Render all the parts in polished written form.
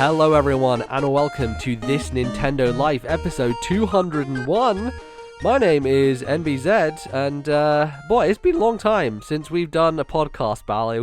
Hello everyone and welcome to This Nintendo Life episode 201. My name is NBZ and boy, it's been a long time since we've done a podcast, Bally.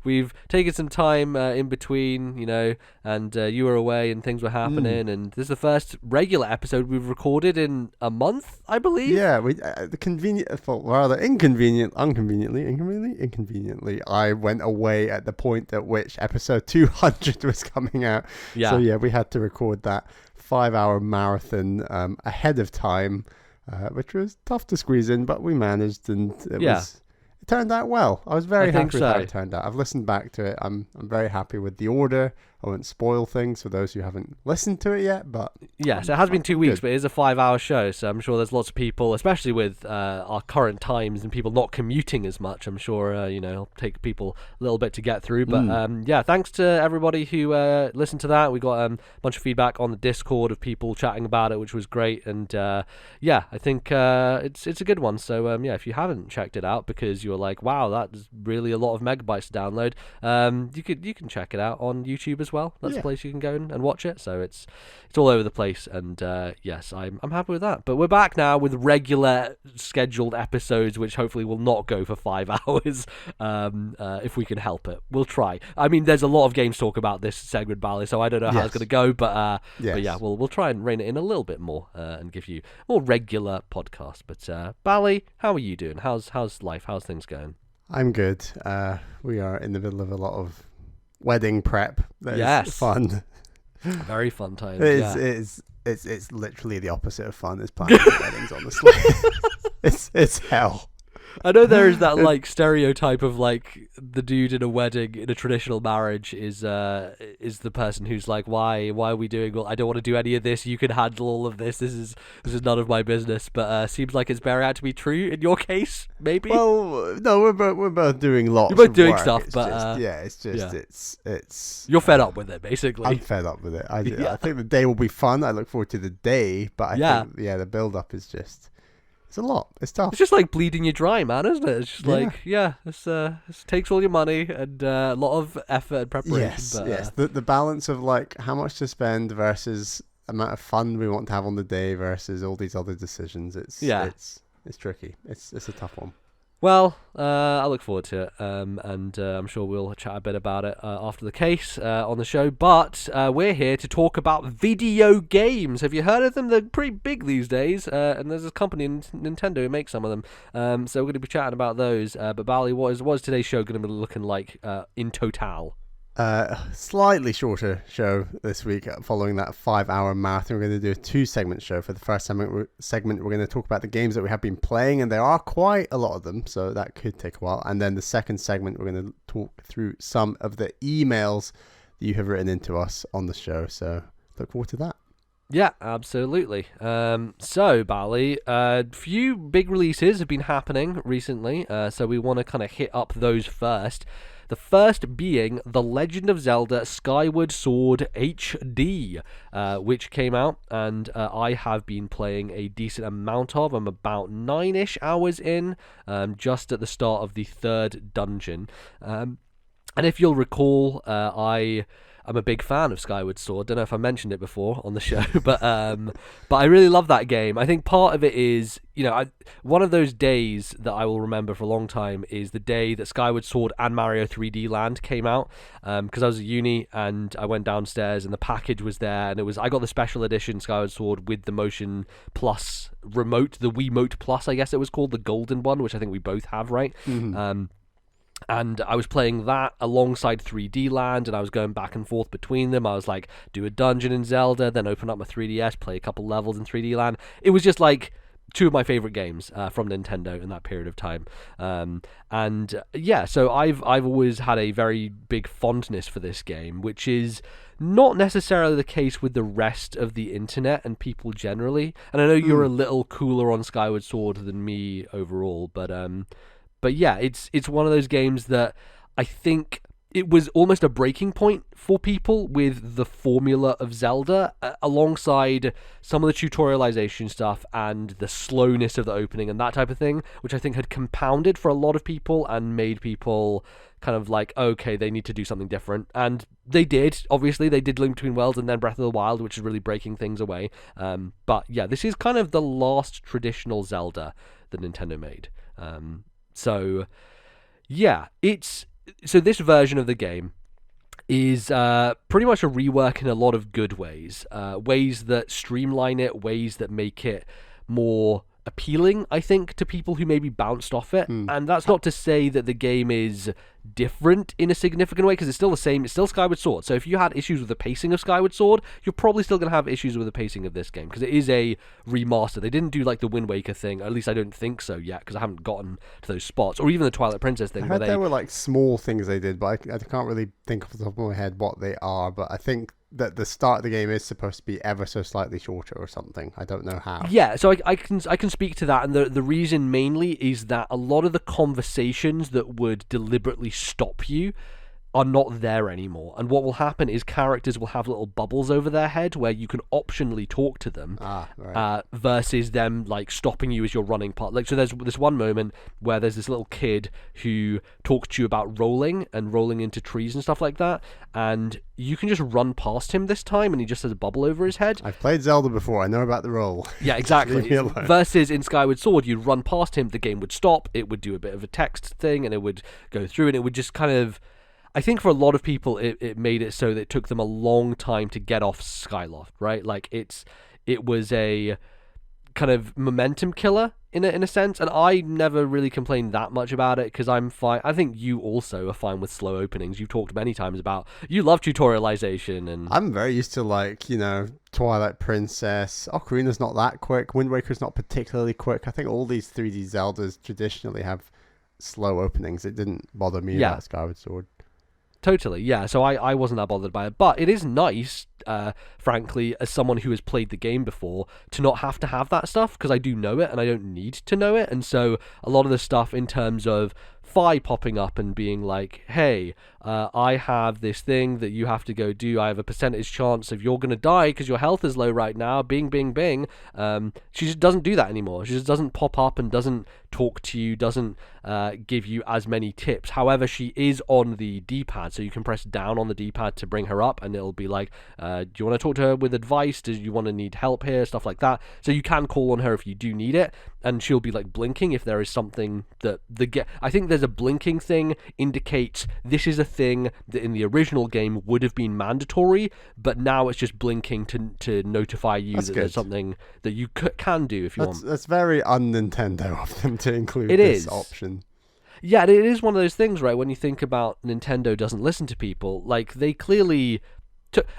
We've taken some time in between, you know, and you were away and things were happening, and this is the first regular episode we've recorded in a month, I believe. Yeah, we inconveniently, I went away at the point at which episode 200 was coming out. Yeah. So yeah, we had to record that 5-hour marathon ahead of time, which was tough to squeeze in, but we managed, and it turned out well. I was very happy with how it turned out. I've listened back to it. I'm very happy with the order. I won't spoil things for those who haven't listened to it yet, but yes, it has been 2 weeks, but it is a 5-hour show, so I'm sure there's lots of people, especially with our current times and people not commuting as much. I'm sure it'll take people a little bit to get through, but thanks to everybody who listened to that. We got a bunch of feedback on the Discord of people chatting about it, which was great, and I think it's a good one. So if you haven't checked it out because you're like, wow, that's really a lot of megabytes to download, you can check it out on YouTube as well. That's a place you can go and watch it. So it's all over the place, and yes, I'm happy with that. But we're back now with regular scheduled episodes, which hopefully will not go for 5 hours if we can help it. We'll try. I mean, there's a lot of games talk about this segment, Bally, so I don't know how it's going to go, but yeah, we'll try and rein it in a little bit more and give you more regular podcasts. But Bally, how are you doing? How's life? How's things going? I'm good. We are in the middle of a lot of wedding prep. That is fun. Very fun time. It's literally the opposite of fun is planning weddings, honestly. It's hell. I know there is that like stereotype of like the dude in a wedding in a traditional marriage is the person who's like, why are we doing all, I don't want to do any of this, you can handle all of this, this is none of my business. But seems like it's bearing out to be true in your case, maybe. Well, no, we're both doing lots. You're both of doing work. stuff, it's but it's you're fed up with it, basically. I'm fed up with it. I think the day will be fun. I look forward to the day, but I think the build up is just. It's a lot. It's tough. It's just like bleeding you dry, man, isn't it? It's just like, this takes all your money and a lot of effort and preparation. Yes. The balance of like how much to spend versus amount of fun we want to have on the day versus all these other decisions. It's tricky. It's a tough one. Well, I look forward to it, and I'm sure we'll chat a bit about it after the case on the show, but we're here to talk about video games. Have you heard of them? They're pretty big these days, and there's a company, Nintendo, who makes some of them, so we're going to be chatting about those, but Bally, what is today's show going to be looking like in total? Slightly shorter show this week following that 5-hour marathon. We're going to do a 2-segment show. For the first segment, we're going to talk about the games that we have been playing, and there are quite a lot of them, so that could take a while. And then the second segment, we're going to talk through some of the emails that you have written into us on the show, so look forward to that. Yeah, absolutely. So, Bally, a few big releases have been happening recently, so we want to kind of hit up those first. The first being The Legend of Zelda Skyward Sword HD, which came out, and I have been playing a decent amount of. I'm about 9-ish hours in, just at the start of the 3rd dungeon. And if you'll recall, I'm a big fan of Skyward Sword. Don't know if I mentioned it before on the show, but I really love that game. I think part of it is, one of those days that I will remember for a long time is the day that Skyward Sword and Mario 3D Land came out, because I was at uni and I went downstairs and the package was there, and I got the special edition Skyward Sword with the Motion Plus remote, the Wiimote Plus, I guess it was called, the golden one, which I think we both have, right? Mm-hmm. And I was playing that alongside 3D Land, and I was going back and forth between them. I was like, do a dungeon in Zelda, then open up my 3DS, play a couple levels in 3D Land. It was just like two of my favorite games from Nintendo in that period of time. So I've always had a very big fondness for this game, which is not necessarily the case with the rest of the internet and people generally. And I know you're a little cooler on Skyward Sword than me overall, but yeah, it's one of those games that I think it was almost a breaking point for people with the formula of Zelda, alongside some of the tutorialization stuff and the slowness of the opening and that type of thing, which I think had compounded for a lot of people and made people kind of like, okay, they need to do something different. And they did. Obviously, they did Link Between Worlds and then Breath of the Wild, which is really breaking things away. But yeah, this is kind of the last traditional Zelda that Nintendo made. So yeah, so this version of the game is pretty much a rework in a lot of good ways. Ways that streamline it, ways that make it more appealing, I think, to people who maybe bounced off it. And that's not to say that the game is different in a significant way, because it's still the same. It's still Skyward Sword. So if you had issues with the pacing of Skyward Sword, you're probably still going to have issues with the pacing of this game, because it is a remaster. They didn't do like the Wind Waker thing, at least I don't think so yet, because I haven't gotten to those spots, or even the Twilight Princess thing. I heard there were like small things they did, but I can't really think off the top of my head what they are. But I think that the start of the game is supposed to be ever so slightly shorter or something. I don't know how. Yeah, so I can speak to that, and the reason mainly is that a lot of the conversations that would deliberately stop you are not there anymore. And what will happen is characters will have little bubbles over their head where you can optionally talk to them, versus them like stopping you as you're running past. Like, so there's this one moment where there's this little kid who talks to you about rolling into trees and stuff like that, and you can just run past him this time and he just has a bubble over his head. I've played Zelda before, I know about the roll. Yeah, exactly. Versus in Skyward Sword, you'd run past him, the game would stop, it would do a bit of a text thing, and it would go through, and it would just kind of, I think for a lot of people, it made it so that it took them a long time to get off Skyloft, right? Like, it was a kind of momentum killer in a sense, and I never really complained that much about it, because I'm fine. I think you also are fine with slow openings. You've talked many times about you love tutorialization, and I'm very used to, like, you know, Twilight Princess. Ocarina's not that quick. Wind Waker's not particularly quick. I think all these 3D Zeldas traditionally have slow openings. It didn't bother me about Skyward Sword. Totally, yeah. So I wasn't that bothered by it. But it is nice, frankly, as someone who has played the game before, to not have to have that stuff, because I do know it and I don't need to know it. And so a lot of the stuff in terms of Fi popping up and being like, hey, I have this thing that you have to go do. I have a percentage chance of you're going to die because your health is low right now. Bing, bing, bing. She just doesn't do that anymore. She just doesn't pop up and doesn't talk to you, doesn't give you as many tips. However, she is on the D-pad, so you can press down on the D-pad to bring her up, and it'll be like, do you want to talk to her with advice? Do you want to need help here? Stuff like that. So you can call on her if you do need it, and she'll be like blinking if there is something that I think there's a blinking thing indicates this is a thing that in the original game would have been mandatory, but now it's just blinking to notify you that there's something that you can do if you want. That's very un-Nintendo of them to include this option. Yeah, it is one of those things, right? When you think about Nintendo doesn't listen to people, like they clearly...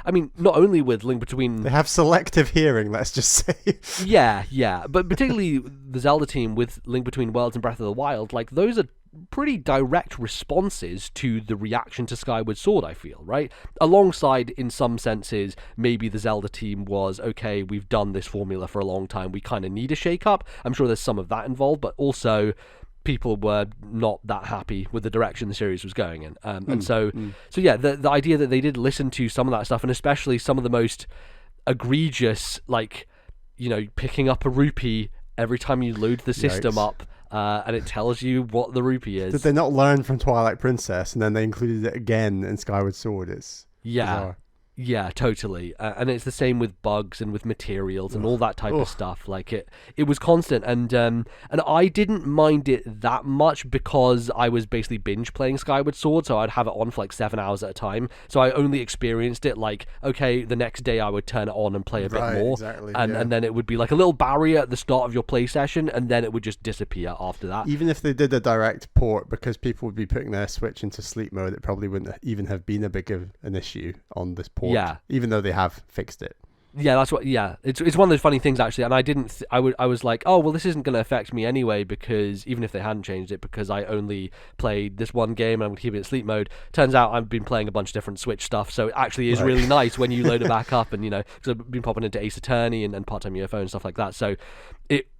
I mean, not only with Link Between... They have selective hearing, let's just say. Yeah. But particularly the Zelda team with Link Between Worlds and Breath of the Wild, like those are pretty direct responses to the reaction to Skyward Sword, I feel, right? Alongside, in some senses, maybe the Zelda team was, okay, we've done this formula for a long time, we kind of need a shake-up. I'm sure there's some of that involved, but also... people were not that happy with the direction the series was going in. And so yeah, the idea that they did listen to some of that stuff, and especially some of the most egregious, like, you know, picking up a rupee every time you load the system up, and it tells you what the rupee is. Did they not learn from Twilight Princess, and then they included it again in Skyward Sword? It's bizarre. Yeah, totally. And it's the same with bugs and with materials and all that type of stuff. Like it was constant, and I didn't mind it that much because I was basically binge playing Skyward Sword, so I'd have it on for like 7 hours at a time. So I only experienced it like, okay, the next day I would turn it on and play a bit more, and then it would be like a little barrier at the start of your play session, and then it would just disappear after that. Even if they did a direct port, because people would be putting their Switch into sleep mode, it probably wouldn't even have been a big of an issue on this port. Yeah, even though they have fixed it. Yeah, that's what. Yeah, it's one of those funny things actually, and I didn't. I was like, oh well, this isn't going to affect me anyway, because even if they hadn't changed it, because I only played this one game and I'm going to keep it in sleep mode. Turns out I've been playing a bunch of different Switch stuff, so it actually is really nice when you load it back up, and you know, because I've been popping into Ace Attorney and Part Time UFO and stuff like that. So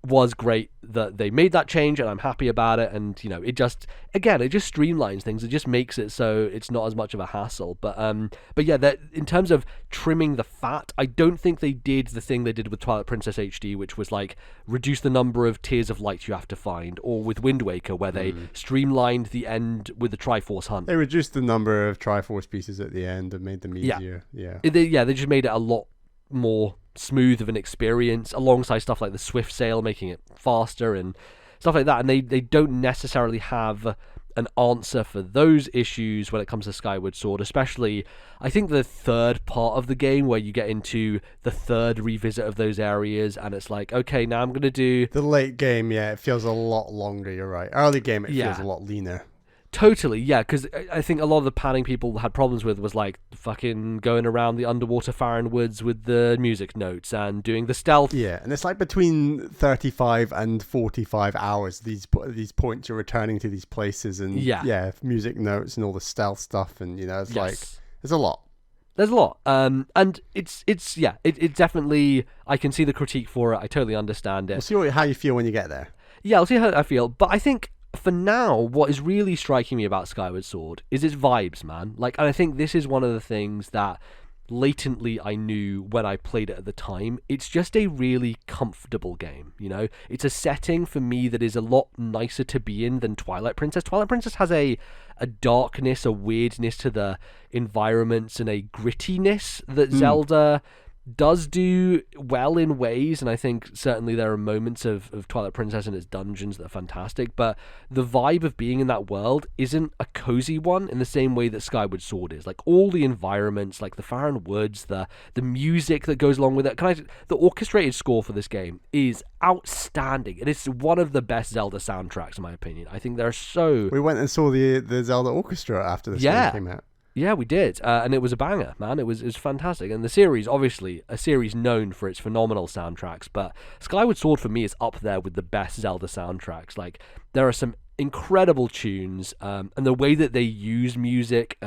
was great that they made that change, and I'm happy about it. And it just streamlines things. It just makes it so it's not as much of a hassle. But yeah, that in terms of trimming the fat, I don't think they did the thing they did with Twilight Princess HD, which was like reduce the number of tiers of light you have to find, or with Wind Waker, where they streamlined the end with the Triforce Hunt. They reduced the number of Triforce pieces at the end and made them easier. They just made it a lot more smooth of an experience, alongside stuff like the Swift Sail, making it faster and stuff like that. And they don't necessarily have an answer for those issues when it comes to Skyward Sword, especially I think the third part of the game, where you get into the third revisit of those areas, and it's like, okay, now I'm gonna do the late game. It feels a lot longer. You're right. Early game, it feels a lot leaner. Totally, yeah, because I think a lot of the panning people had problems with was like fucking going around the underwater Farron Woods with the music notes and doing the stealth. Yeah, and it's like between 35 and 45 hours, these points you're returning to these places, and music notes and all the stealth stuff, and it's like, there's a lot. There's a lot, and it's definitely, I can see the critique for it. I totally understand it. We'll see how you feel when you get there. Yeah, I'll see how I feel, but I think for now, what is really striking me about Skyward Sword is its vibes, man. Like, and I think this is one of the things that latently I knew when I played it at the time. It's just a really comfortable game, It's a setting for me that is a lot nicer to be in than Twilight Princess. Twilight Princess has a darkness, a weirdness to the environments, and a grittiness that Zelda does do well in ways, and I think certainly there are moments of Twilight Princess and its dungeons that are fantastic, but the vibe of being in that world isn't a cozy one in the same way that Skyward Sword is. Like, all the environments, like the Farron Woods, the music that goes along with it, the orchestrated score for this game is outstanding, and it's one of the best Zelda soundtracks in my opinion. I think they're so... We went and saw the Zelda orchestra after this game came out. Yeah, we did, and it was a banger, man. It was fantastic, and the series, obviously, a series known for its phenomenal soundtracks, but Skyward Sword for me is up there with the best Zelda soundtracks. Like, there are some incredible tunes, and the way that they use music,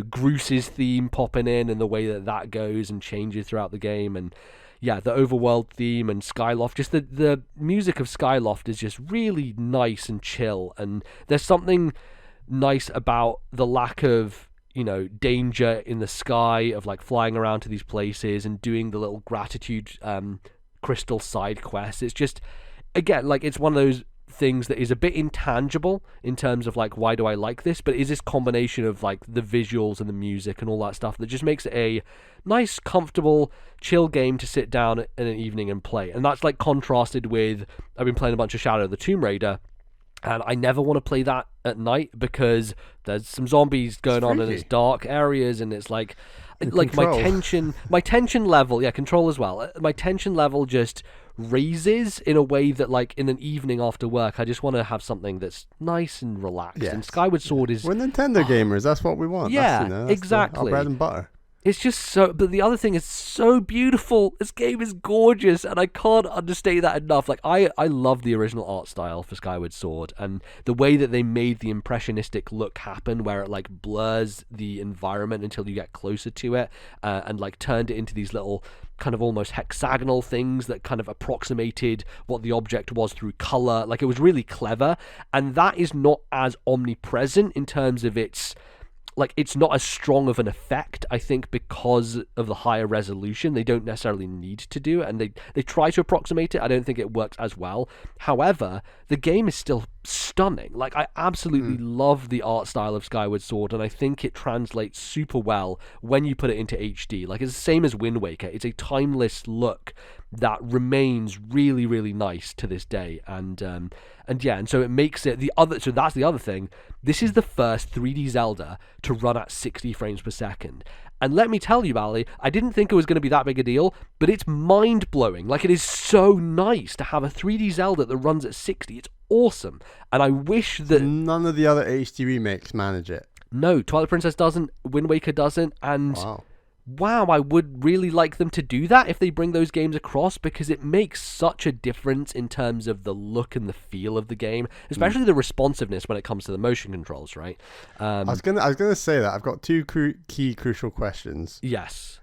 Groos's theme popping in, and the way that goes and changes throughout the game, and the overworld theme and Skyloft, just the music of Skyloft is just really nice and chill, and there's something nice about the lack of danger in the sky, of like flying around to these places and doing the little gratitude crystal side quests. It's just, again, like, it's one of those things that is a bit intangible in terms of like, why do I like this, but it is this combination of like the visuals and the music and all that stuff that just makes it a nice, comfortable, chill game to sit down in an evening and play. And that's like contrasted with, I've been playing a bunch of Shadow of the Tomb Raider, and I never want to play that at night because there's some zombies going on and it's dark areas, and it's like my tension level, control as well. My tension level just raises in a way that, like, in an evening after work, I just want to have something that's nice and relaxed. Yes. And Skyward Sword is... We're Nintendo gamers. That's what we want. Yeah, that's exactly. Our bread and butter. It's just so... But the other thing is so beautiful. This game is gorgeous, and I can't understate that enough. Like, I love the original art style for Skyward Sword, and the way that they made the impressionistic look happen, where it, like, blurs the environment until you get closer to it, and, like, turned it into these little kind of almost hexagonal things that kind of approximated what the object was through color. Like, it was really clever, and that is not as omnipresent in terms of its... Like, it's not as strong of an effect, I think, because of the higher resolution. They don't necessarily need to do it, and they try to approximate it. I don't think it works as well. However, the game is still stunning. Like, I absolutely love the art style of Skyward Sword, and I think it translates super well when you put it into HD. Like, it's the same as Wind Waker. It's a timeless look that remains really, really nice to this day, and so it makes it so that's the other thing. This is the first 3D Zelda to run at 60 frames per second. And let me tell you, Ali, I didn't think it was going to be that big a deal, but it's mind-blowing. Like, it is so nice to have a 3D Zelda that runs at 60. It's awesome. And I wish that... None of the other HD remakes manage it. No, Twilight Princess doesn't, Wind Waker doesn't, and... Wow, I would really like them to do that if they bring those games across, because it makes such a difference in terms of the look and the feel of the game, especially the responsiveness when it comes to the motion controls, right? I was gonna say that I've got two key crucial questions. Yes.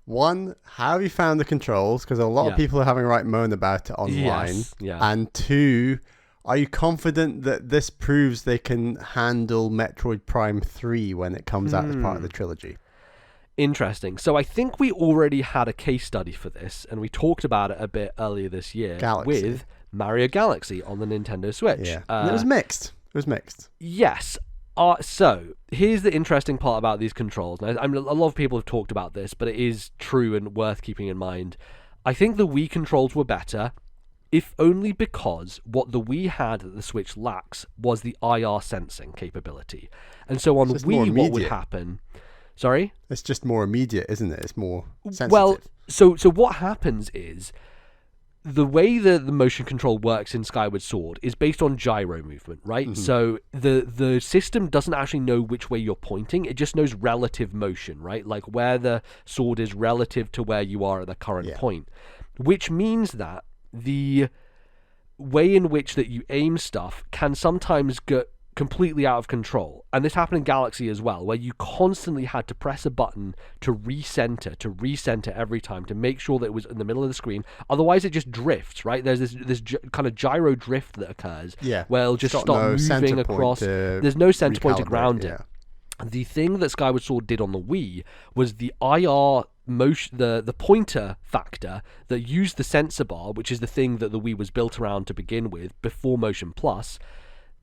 One, how have you found the controls? Because a lot of people are having a right moan about it online. Yes, yeah. And two, are you confident that this proves they can handle Metroid Prime 3 when it comes out as part of the trilogy? Interesting. So I think we already had a case study for this, and we talked about it a bit earlier this year with Mario Galaxy on the Nintendo Switch. Yeah, and it was mixed. Yes. So here's the interesting part about these controls. Now, a lot of people have talked about this, but it is true and worth keeping in mind. I think the Wii controls were better, if only because what the Wii had that the Switch lacks was the IR sensing capability. And so on Wii, what would happen... Sorry? It's just more immediate, isn't it? It's more sensitive. Well, so what happens is the way the motion control works in Skyward Sword is based on gyro movement, right? Mm-hmm. So the system doesn't actually know which way you're pointing. It just knows relative motion, right? Like where the sword is relative to where you are at the current point, which means that the way in which that you aim stuff can sometimes get completely out of control. And this happened in Galaxy as well, where you constantly had to press a button to recenter every time to make sure that it was in the middle of the screen. Otherwise it just drifts, right? There's this kind of gyro drift that occurs where it'll just stop moving across. There's no center point to ground it. The thing that Skyward Sword did on the Wii was the IR motion, the pointer factor that used the sensor bar, which is the thing that the Wii was built around to begin with before Motion Plus.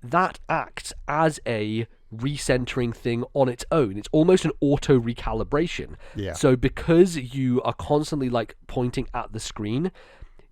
That acts as a recentering thing on its own. It's almost an auto recalibration. Yeah. So because you are constantly like pointing at the screen,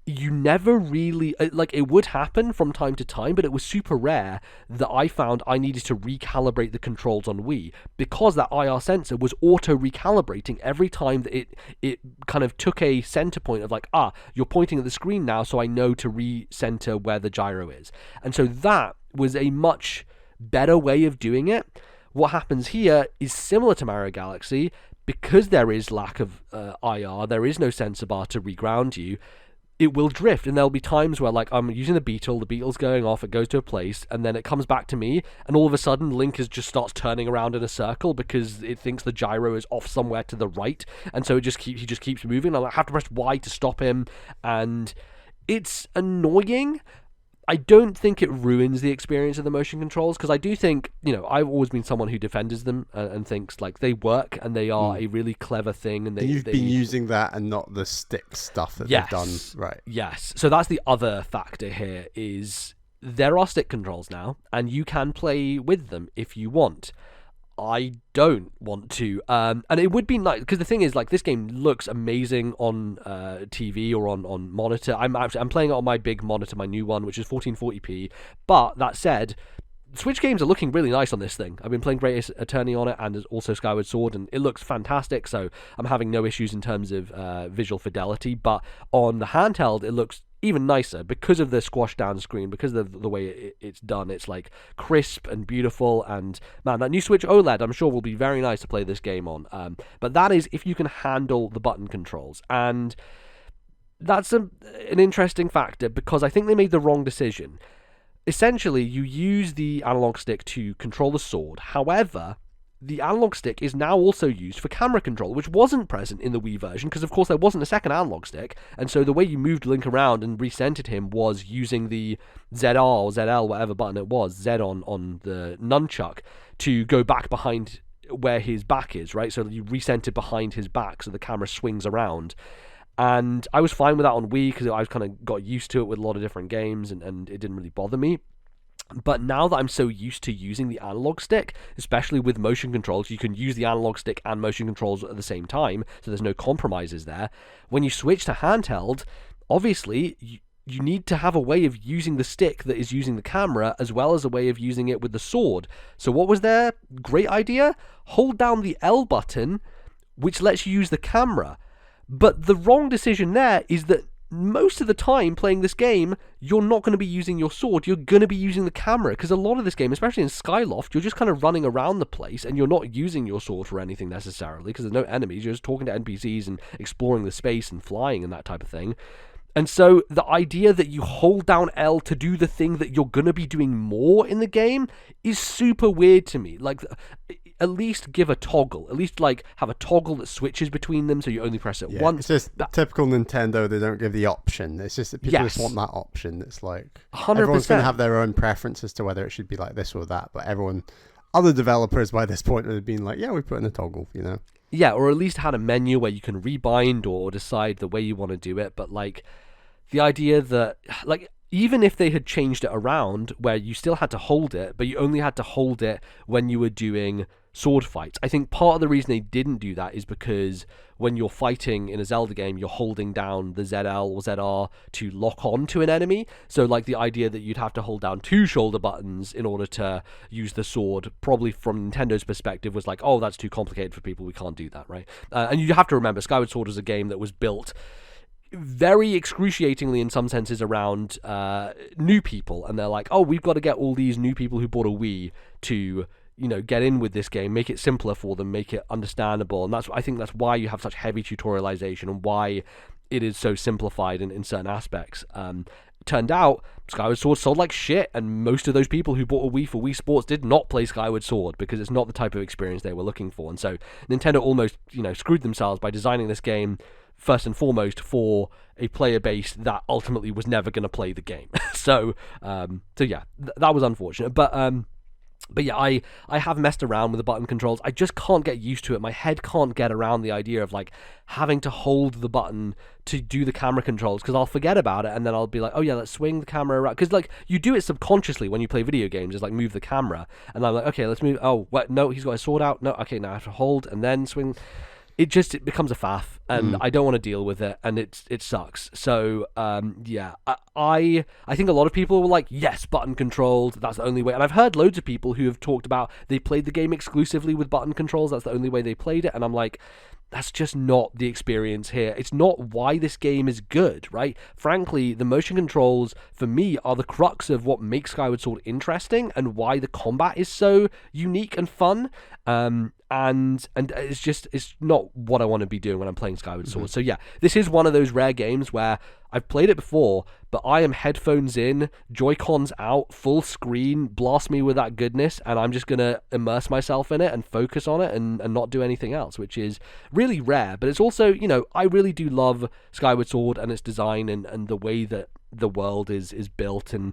you never really like it would happen from time to time, but it was super rare that I found I needed to recalibrate the controls on Wii because that IR sensor was auto recalibrating every time that it kind of took a center point of like, you're pointing at the screen now, so I know to recenter where the gyro is. And so that was a much better way of doing it. What happens here is similar to Mario Galaxy. Because there is lack of IR, there is no sensor bar to reground you, it will drift, and there'll be times where like I'm using the beetle's going off, it goes to a place, and then it comes back to me, and all of a sudden Link just starts turning around in a circle because it thinks the gyro is off somewhere to the right, and so he just keeps moving. I have to press Y to stop him, and it's annoying. I don't think it ruins the experience of the motion controls, because I do think, I've always been someone who defends them and thinks like they work and they are a really clever thing. And you've been using that and not the stick stuff that they've done, right? Yes. So that's the other factor here is there are stick controls now and you can play with them if you want. I don't want to, and it would be nice because the thing is, like, this game looks amazing on TV or on monitor. I'm playing it on my big monitor, my new one, which is 1440p. But that said, Switch games are looking really nice on this thing. I've been playing Greatest Attorney on it, and there's also Skyward Sword, and it looks fantastic. So I'm having no issues in terms of visual fidelity. But on the handheld, it looks even nicer because of the squashed down screen, because of the way it's done. It's like crisp and beautiful, and man, that new Switch OLED I'm sure will be very nice to play this game on. But that is if you can handle the button controls, and that's an interesting factor because I think they made the wrong decision. Essentially, you use the analog stick to control the sword. However, the analog stick is now also used for camera control, which wasn't present in the Wii version, because of course there wasn't a second analog stick, and so the way you moved Link around and recentered him was using the ZR or ZL, whatever button it was, Z on the nunchuck, to go back behind where his back is, right? So you recentered behind his back, so the camera swings around. And I was fine with that on Wii, because I kind of got used to it with a lot of different games, and it didn't really bother me. But now that I'm so used to using the analog stick, especially with motion controls, you can use the analog stick and motion controls at the same time, so there's no compromises there. When you switch to handheld, obviously, you need to have a way of using the stick that is using the camera, as well as a way of using it with the sword. So what was their great idea? Hold down the L button, which lets you use the camera. But the wrong decision there is that most of the time playing this game, you're not going to be using your sword, you're going to be using the camera, because a lot of this game, especially in Skyloft, you're just kind of running around the place and you're not using your sword for anything necessarily, because there's no enemies, you're just talking to NPCs and exploring the space and flying and that type of thing. And so the idea that you hold down L to do the thing that you're going to be doing more in the game is super weird to me. Like, at least give a toggle. At least like have a toggle that switches between them, so you only press it once. It's just typical Nintendo. They don't give the option. It's just that people just want that option. It's like 100%. Everyone's going to have their own preference as to whether it should be like this or that. But other developers by this point would have been like, yeah, we put in a toggle, you know. Yeah, or at least had a menu where you can rebind or decide the way you want to do it. But like the idea that like even if they had changed it around where you still had to hold it, but you only had to hold it when you were doing sword fights. I think part of the reason they didn't do that is because when you're fighting in a Zelda game, you're holding down the ZL or ZR to lock on to an enemy. So like the idea that you'd have to hold down 2 shoulder buttons in order to use the sword, probably from Nintendo's perspective, was like, oh, that's too complicated for people. We can't do that, right? And you have to remember, Skyward Sword is a game that was built very excruciatingly in some senses around new people, and they're like, oh, we've got to get all these new people who bought a Wii to get in with this game, make it simpler for them, make it understandable. And I think that's why you have such heavy tutorialization and why it is so simplified in certain aspects. Turned out Skyward Sword sold like shit, and most of those people who bought a Wii for Wii Sports did not play Skyward Sword because it's not the type of experience they were looking for. And so Nintendo almost screwed themselves by designing this game first and foremost for a player base that ultimately was never going to play the game. so yeah, that was unfortunate. But yeah, I have messed around with the button controls. I just can't get used to it. My head can't get around the idea of like having to hold the button to do the camera controls, because I'll forget about it and then I'll be like, oh yeah, let's swing the camera around. Because like you do it subconsciously when you play video games, is like move the camera, and I'm like, okay, let's move. Oh, what? No, he's got his sword out. No, okay, now I have to hold and then swing. It becomes a faff, and I don't want to deal with it, and it sucks. So yeah, I think a lot of people were like, yes, button controlled, that's the only way. And I've heard loads of people who have talked about they played the game exclusively with button controls. That's the only way they played it, and I'm like, that's just not the experience here. It's not why this game is good, right? Frankly, the motion controls for me are the crux of what makes Skyward Sword interesting and why the combat is so unique and fun. And it's not what I want to be doing when I'm playing Skyward Sword. So yeah, this is one of those rare games where I've played it before, but I am headphones in, Joy-Cons out, full screen, blast me with that goodness, and I'm just going to immerse myself in it and focus on it and not do anything else, which is really rare. But it's also, I really do love Skyward Sword and its design and the way that the world is built, and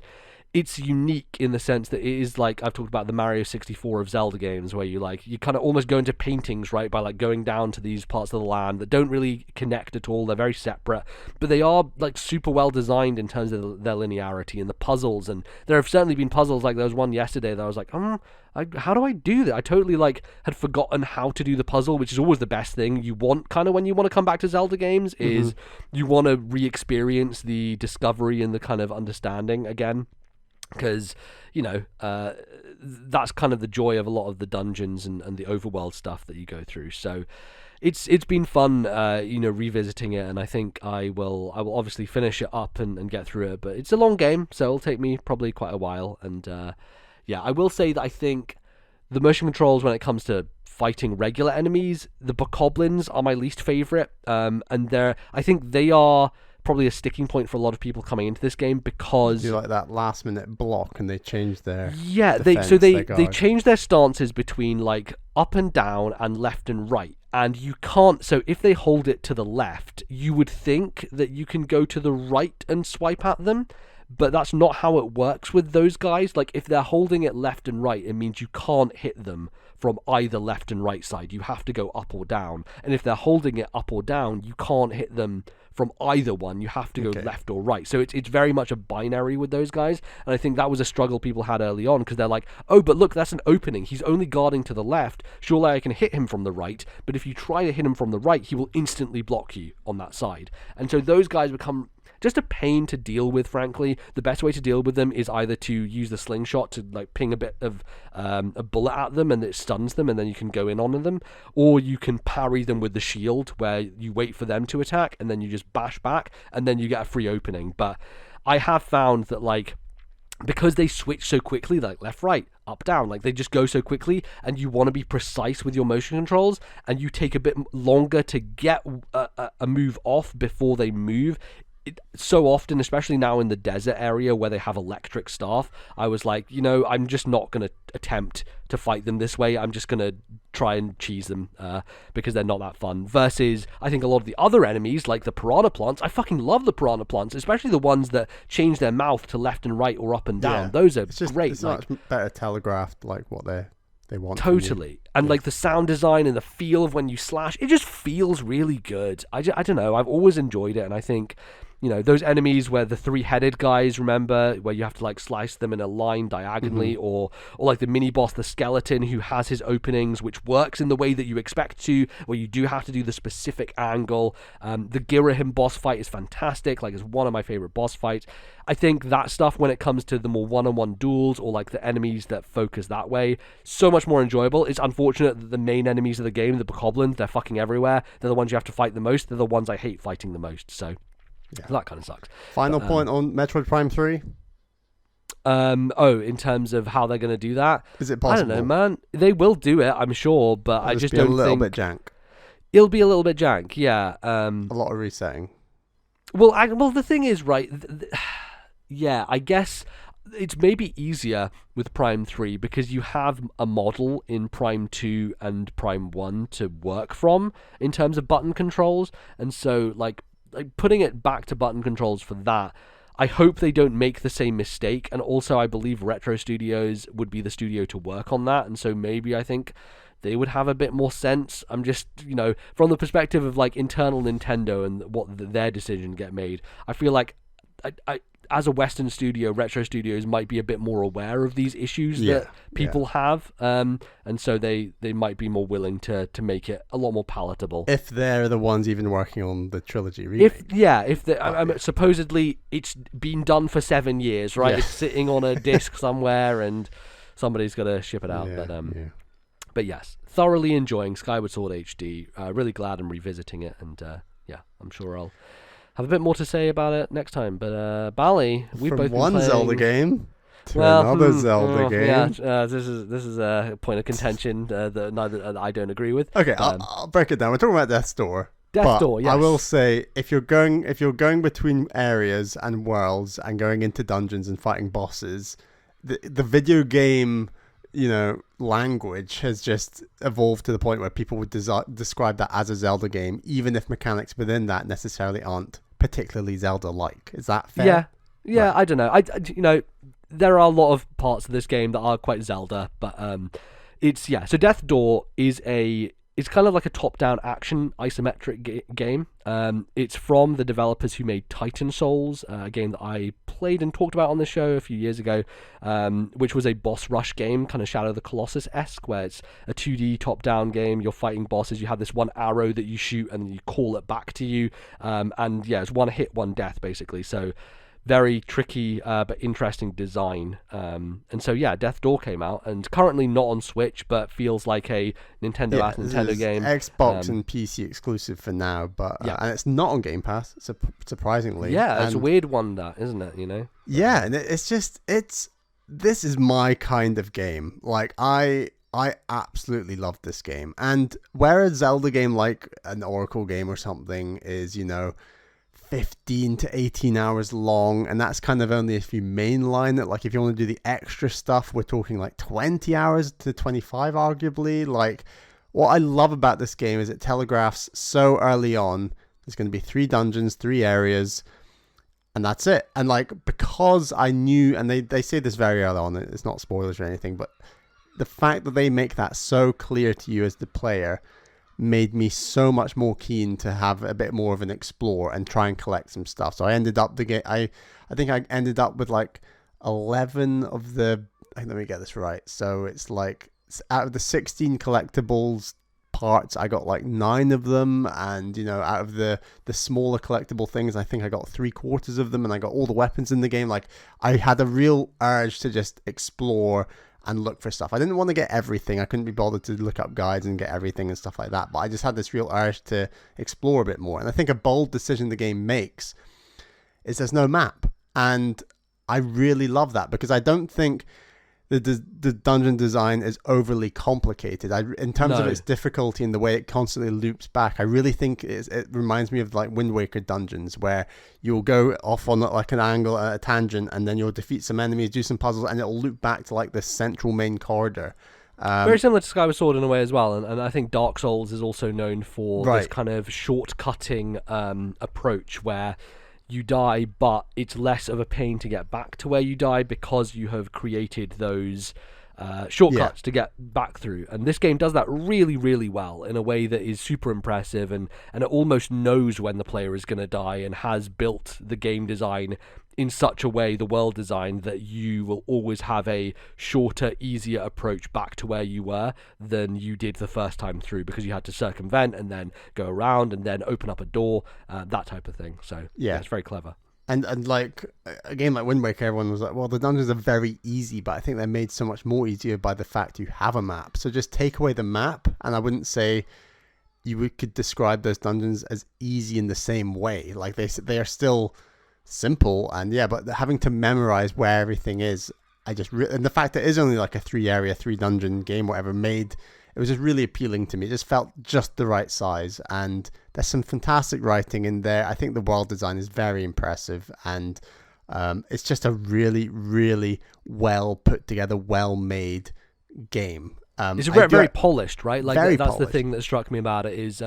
it's unique in the sense that it is like I've talked about the Mario 64 of Zelda games, where you kind of almost go into paintings, right, by like going down to these parts of the land that don't really connect at all. They're very separate, but they are like super well designed in terms of their linearity and the puzzles. And there have certainly been puzzles, like there was one yesterday that I was like, how do I do that? I totally had forgotten how to do the puzzle, which is always the best thing you want kind of when you want to come back to Zelda games, is you want to re-experience the discovery and the kind of understanding again. Because, that's kind of the joy of a lot of the dungeons and the overworld stuff that you go through. So it's been fun, revisiting it, and I think I will obviously finish it up and get through it. But it's a long game, so it'll take me probably quite a while. And yeah, I will say that I think the motion controls when it comes to fighting regular enemies, the bokoblins are my least favorite, and I think they are probably a sticking point for a lot of people coming into this game, because you like that last minute block and they change their they change their stances between like up and down and left and right, and you can't. So if they hold it to the left, you would think that you can go to the right and swipe at them, but that's not how it works with those guys. Like if they're holding it left and right, it means you can't hit them from either left and right side. You have to go up or down, and if they're holding it up or down, you can't hit them from either one. You have to go left or right. So it's very much a binary with those guys, and I think that was a struggle people had early on, because they're like, oh, but look, that's an opening, he's only guarding to the left, surely I can hit him from the right. But if you try to hit him from the right, he will instantly block you on that side. And so those guys become just a pain to deal with, frankly. The best way to deal with them is either to use the slingshot to like ping a bit of a bullet at them and it stuns them and then you can go in on them, or you can parry them with the shield, where you wait for them to attack and then you just bash back and then you get a free opening. But I have found that like, because they switch so quickly, like left, right, up, down, like they just go so quickly, and you want to be precise with your motion controls, and you take a bit longer to get a move off before they move, so often, especially now in the desert area where they have electric staff, I was like, I'm just not going to attempt to fight them this way. I'm just going to try and cheese them because they're not that fun. Versus, I think a lot of the other enemies, like the piranha plants, I fucking love the piranha plants, especially the ones that change their mouth to left and right or up and down. Those are great. It's much better telegraphed, like what they want. Totally. And like the sound design and the feel of when you slash, it just feels really good. I don't know. I've always enjoyed it, and I think those enemies where the three-headed guys, remember, where you have to like slice them in a line diagonally, or like the mini boss, the skeleton, who has his openings, which works in the way that you expect to, where you do have to do the specific angle. The Girahim boss fight is fantastic. Like, it's one of my favorite boss fights. I think that stuff, when it comes to the more one-on-one duels or like the enemies that focus that way, so much more enjoyable. It's unfortunate that the main enemies of the game, the bokoblins, they're fucking everywhere. They're the ones you have to fight the most. They're the ones I hate fighting the most. So that kind of sucks. Final point on Metroid Prime 3? In terms of how they're going to do that? Is it possible? I don't know, man. They will do it, I'm sure, but I just don't think... a little bit jank. It'll be a little bit jank, yeah. A lot of resetting. Well, the thing is, right... yeah, I guess it's maybe easier with Prime 3 because you have a model in Prime 2 and Prime 1 to work from in terms of button controls, and so like putting it back to button controls for that, I hope they don't make the same mistake. And also I believe Retro Studios would be the studio to work on that, and so maybe I think they would have a bit more sense. I'm just, from the perspective of like internal Nintendo and what their decision get made, I feel like I as a Western studio, Retro Studios might be a bit more aware of these issues that people have, and so they might be more willing to make it a lot more palatable. If they're the ones even working on the trilogy remake. Supposedly it's been done for 7 years, right? It's sitting on a disc somewhere, and somebody's got to ship it out. But yes, thoroughly enjoying Skyward Sword HD. Really glad I'm revisiting it, and I'm sure I'll have a bit more to say about it next time. But Bally, we've both been playing... one Zelda game to another Zelda game. Yeah, this is a point of contention that I don't agree with. Okay, I'll break it down. We're talking about Death's Door. Death's Door, yes. I will say, if you're going between areas and worlds and going into dungeons and fighting bosses, the video game, language has just evolved to the point where people would describe that as a Zelda game, even if mechanics within that necessarily aren't particularly Zelda-like. Is that fair? Yeah. Right. I don't know. There are a lot of parts of this game that are quite Zelda, but So Death's Door is it's kind of like a top-down action isometric game. It's from the developers who made Titan Souls, a game that I played and talked about on the show a few years ago, which was a boss rush game, kind of Shadow of the Colossus-esque, where it's a 2D top-down game. You're fighting bosses. You have this one arrow that you shoot, and you call it back to you. It's one hit, one death, basically. So very tricky but interesting design. Death's Door came out, and currently not on Switch, but feels like a Nintendo game. Xbox and PC exclusive for now, but and it's not on Game Pass, surprisingly. Yeah, it's a weird one, that, isn't it? Yeah, and this is my kind of game. Like, I absolutely love this game, and where a Zelda game like an Oracle game or something is, 15 to 18 hours long, and that's kind of only if you mainline it. Like, if you want to do the extra stuff, we're talking like 20 hours to 25 arguably. Like, what I love about this game is it telegraphs so early on there's going to be 3 dungeons, 3 areas, and that's it. And like, because I knew, and they say this very early on, it's not spoilers or anything, but the fact that they make that so clear to you as the player made me so much more keen to have a bit more of an explore and try and collect some stuff. So I ended up I think I ended up with like 11 of the, let me get this right. So it's like, out of the 16 collectibles parts, I got like 9 of them, and out of the smaller collectible things, I think I got 3/4 of them, and I got all the weapons in the game. Like, I had a real urge to just explore and look for stuff. I didn't want to get everything. I couldn't be bothered to look up guides and get everything and stuff like that, but I just had this real urge to explore a bit more. And I think a bold decision the game makes is there's no map, and I really love that, because I don't think the dungeon design is overly complicated. In terms of No. its difficulty and the way it constantly loops back, I really think it reminds me of like Wind Waker dungeons, where you'll go off on like an angle, a tangent, and then you'll defeat some enemies, do some puzzles, and it'll loop back to like this central main corridor. Very similar to Skyward Sword in a way as well, and I think Dark Souls is also known for this kind of shortcutting approach where you die, but it's less of a pain to get back to where you die because you have created those shortcuts to get back through. And this game does that really, really well in a way that is super impressive, and it almost knows when the player is going to die and has built the game design in such a way, the world design, that you will always have a shorter, easier approach back to where you were than you did the first time through, because you had to circumvent and then go around and then open up a door, that type of thing. So yeah, it's very clever. And like a game like Wind Waker, everyone was like, well, the dungeons are very easy, but I think they're made so much more easier by the fact you have a map. So just take away the map, and I wouldn't say could describe those dungeons as easy in the same way. Like they are still simple, and but having to memorize where everything is, and the fact that it is only like a 3 dungeon game, whatever, it was just really appealing to me. It just felt just the right size, and there's some fantastic writing in there. I think the world design is very impressive, and it's just a really, really well put together, well made game. It's very polished, right? Like that's polished. The thing that struck me about it is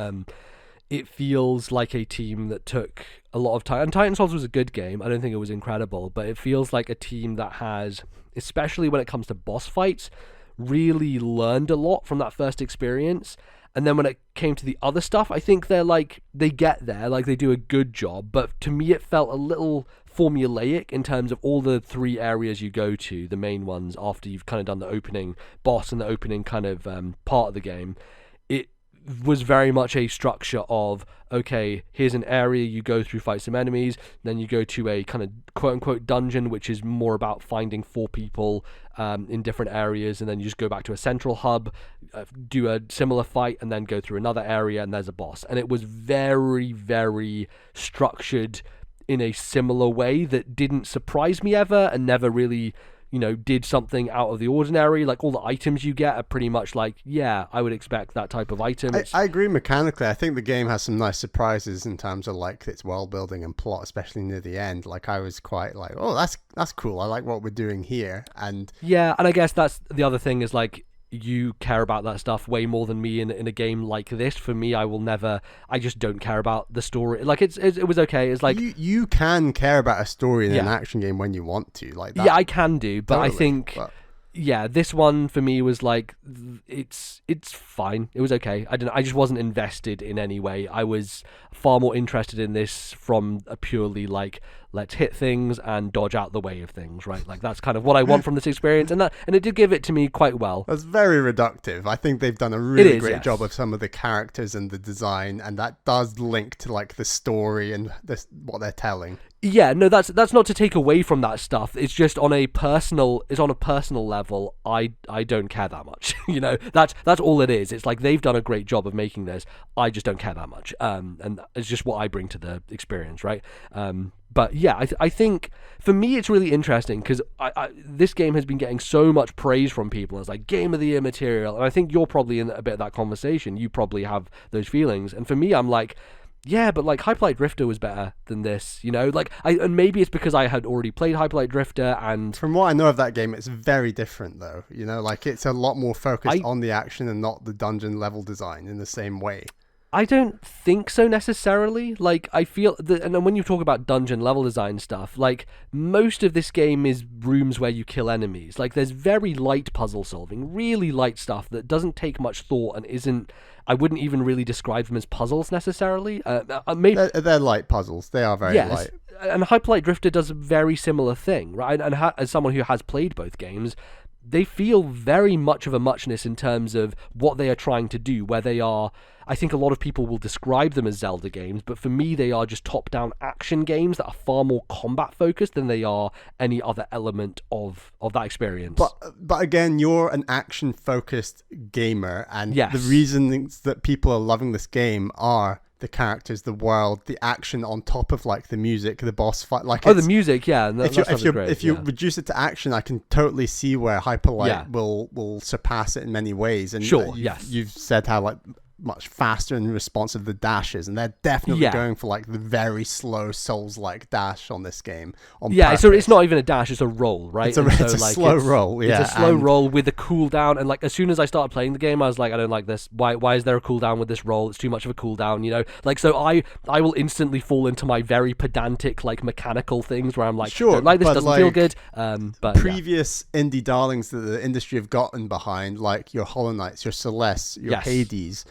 it feels like a team that took a lot of time. And Titan Souls was a good game. I don't think it was incredible, but it feels like a team that has, especially when it comes to boss fights, really learned a lot from that first experience. And then when it came to the other stuff, I think they get there, like they do a good job. But to me, it felt a little formulaic in terms of all the 3 areas you go to, the main ones, after you've kind of done the opening boss and the opening kind of part of the game. It was very much a structure of, okay, here's an area, you go through, fight some enemies, then you go to a kind of quote-unquote dungeon, which is more about finding 4 people in different areas, and then you just go back to a central hub, do a similar fight, and then go through another area, and there's a boss. And it was very, very structured in a similar way that didn't surprise me ever, and never really did something out of the ordinary. Like all the items you get are pretty much like, I would expect that type of item. I agree mechanically. I think the game has some nice surprises in terms of like its world building and plot, especially near the end. Like I was quite like, oh, that's cool. I like what we're doing here. And I guess that's the other thing is like, you care about that stuff way more than me in a game like this. For me, I just don't care about the story. Like it was okay. It's like you can care about a story in an action game when you want to, like that. Yeah, I can do, but totally. I think this one for me was like it's fine. It was okay. I just wasn't invested in any way. I was far more interested in this from a purely like, let's hit things and dodge out the way of things, right? Like that's kind of what I want from this experience, and it did give it to me quite well. That's very reductive. I think they've done a really great job of some of the characters and the design, and that does link to like the story and what they're telling. Yeah, no, that's not to take away from that stuff. It's just on a personal level. I don't care that much. That's all it is. It's like they've done a great job of making this. I just don't care that much. And it's just what I bring to the experience, right? But yeah, I think for me it's really interesting because this game has been getting so much praise from people as like game of the year material, and I think you're probably in a bit of that conversation. You probably have those feelings, and for me, I'm like, yeah, but like Hyperlight Drifter was better than this, like and maybe it's because I had already played Hyperlight Drifter, and from what I know of that game, it's very different though. Like it's a lot more focused on the action and not the dungeon level design in the same way. I don't think so necessarily. Like, I feel that, and then when you talk about dungeon level design stuff, like, most of this game is rooms where you kill enemies. Like, there's very light puzzle solving, really light stuff that doesn't take much thought and isn't, I wouldn't even really describe them as puzzles necessarily. Maybe they're light puzzles. They are very light. And Hyperlight Drifter does a very similar thing, right? And as someone who has played both games, they feel very much of a muchness in terms of what they are trying to do, where they are, I think a lot of people will describe them as Zelda games, but for me they are just top-down action games that are far more combat-focused than they are any other element of that experience. But again, you're an action-focused gamer, and yes, the reasons that people are loving this game are the characters, the world, the action on top of like the music, the boss fight. Like the music, yeah. And if you reduce it to action, I can totally see where Hyperlight will surpass it in many ways. And you've said how like much faster and responsive the dash is, and they're definitely going for like the very slow Souls-like dash on this game. So it's not even a dash; it's a roll, right? It's a slow roll. Yeah, it's a slow roll with a cooldown. And like as soon as I started playing the game, I was like, I don't like this. Why is there a cooldown with this roll? It's too much of a cooldown, you know. Like so, I will instantly fall into my very pedantic like mechanical things where I'm like, sure, like this doesn't feel good. But previous indie darlings that the industry have gotten behind, like your Hollow Knights, your Celeste, your Hades.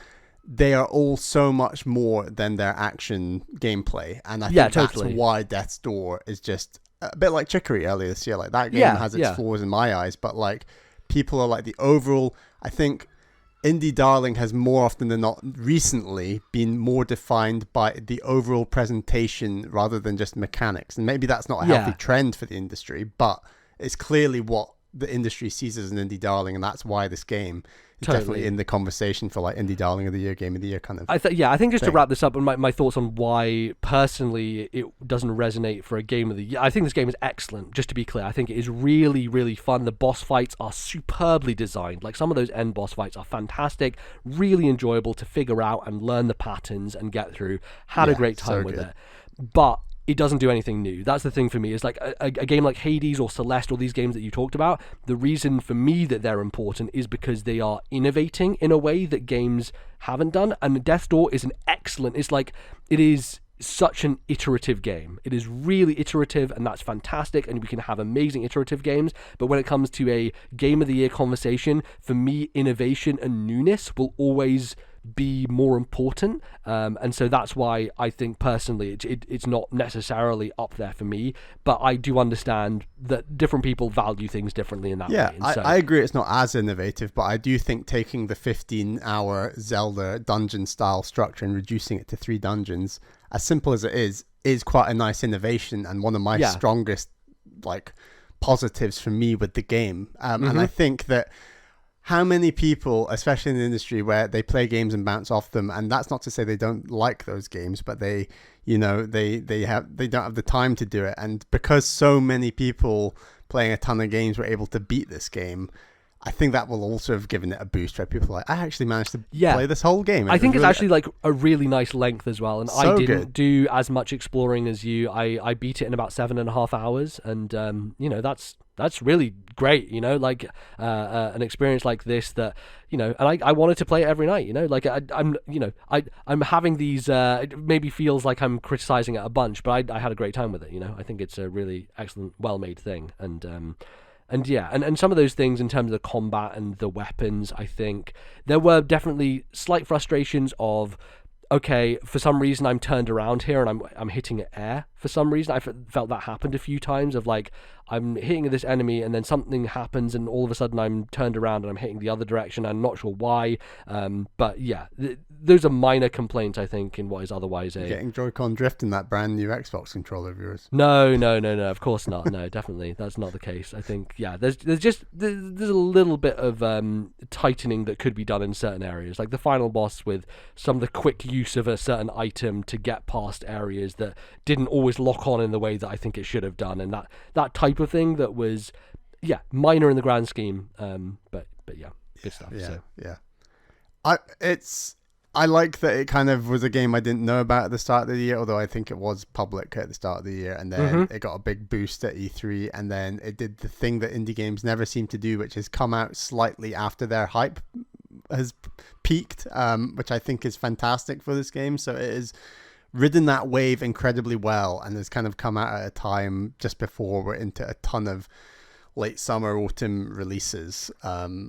They are all so much more than their action gameplay, and I think that's why Death's Door is just a bit like Chicory earlier this year. Like that game has its flaws in my eyes, but like people are like the overall. I think indie darling has more often than not recently been more defined by the overall presentation rather than just mechanics, and maybe that's not a healthy trend for the industry, but it's clearly what the industry sees as an indie darling, and that's why this game is definitely in the conversation for like indie darling of the year, game of the year kind of I think just to wrap this up, and my thoughts on why personally it doesn't resonate for a game of the year. I think this game is excellent, just to be clear. I think it is really, really fun. The boss fights are superbly designed. Like some of those end boss fights are fantastic, really enjoyable to figure out and learn the patterns and get through. Had a great time with it. But it doesn't do anything new. That's the thing for me. Is like a game like Hades or Celeste or these games that you talked about, the reason for me that they're important is because they are innovating in a way that games haven't done. And Death's Door is it is such an iterative game. It is really iterative, and that's fantastic, and we can have amazing iterative games. But when it comes to a game of the year conversation, for me, innovation and newness will always be more important, and so that's why I think personally it's not necessarily up there for me, but I do understand that different people value things differently in that way. I agree it's not as innovative, but I do think taking the 15-hour Zelda dungeon style structure and reducing it to 3 dungeons, as simple as it is quite a nice innovation, and one of my strongest like positives for me with the game. And I think that how many people, especially in the industry where they play games and bounce off them, and that's not to say they don't like those games, but they don't have the time to do it. And because so many people playing a ton of games were able to beat this game, I think that will also have given it a boost where people are like, I actually managed to play this whole game. I think it's actually like a really nice length as well. And I didn't do as much exploring as you. I beat it in about 7.5 hours, and that's really great, like an experience like this that, and I wanted to play it every night, like I'm having these, it maybe feels like I'm criticizing it a bunch, but I had a great time with it, I think it's a really excellent, well-made thing. And some of those things in terms of the combat and the weapons, I think there were definitely slight frustrations of, okay, for some reason I'm turned around here and I'm hitting air. For some reason, I felt that happened a few times of like, I'm hitting this enemy and then something happens and all of a sudden I'm turned around and I'm hitting the other direction. I'm not sure why. But yeah, those are minor complaints, I think, in what is otherwise a... Getting Joy-Con drift in that brand new Xbox controller of yours. No, of course not. No, definitely. That's not the case. I think, there's a little bit of tightening that could be done in certain areas. Like the final boss with some of the quick use of a certain item to get past areas that didn't always lock on in the way that I think it should have done, and that type of thing that was minor in the grand scheme, but good stuff. I like that it kind of was a game I didn't know about at the start of the year, although I think it was public at the start of the year, and then it got a big boost at E3, and then it did the thing that indie games never seem to do, which is come out slightly after their hype has peaked, which I think is fantastic for this game. So it is ridden that wave incredibly well, and has kind of come out at a time just before we're into a ton of late summer, autumn releases,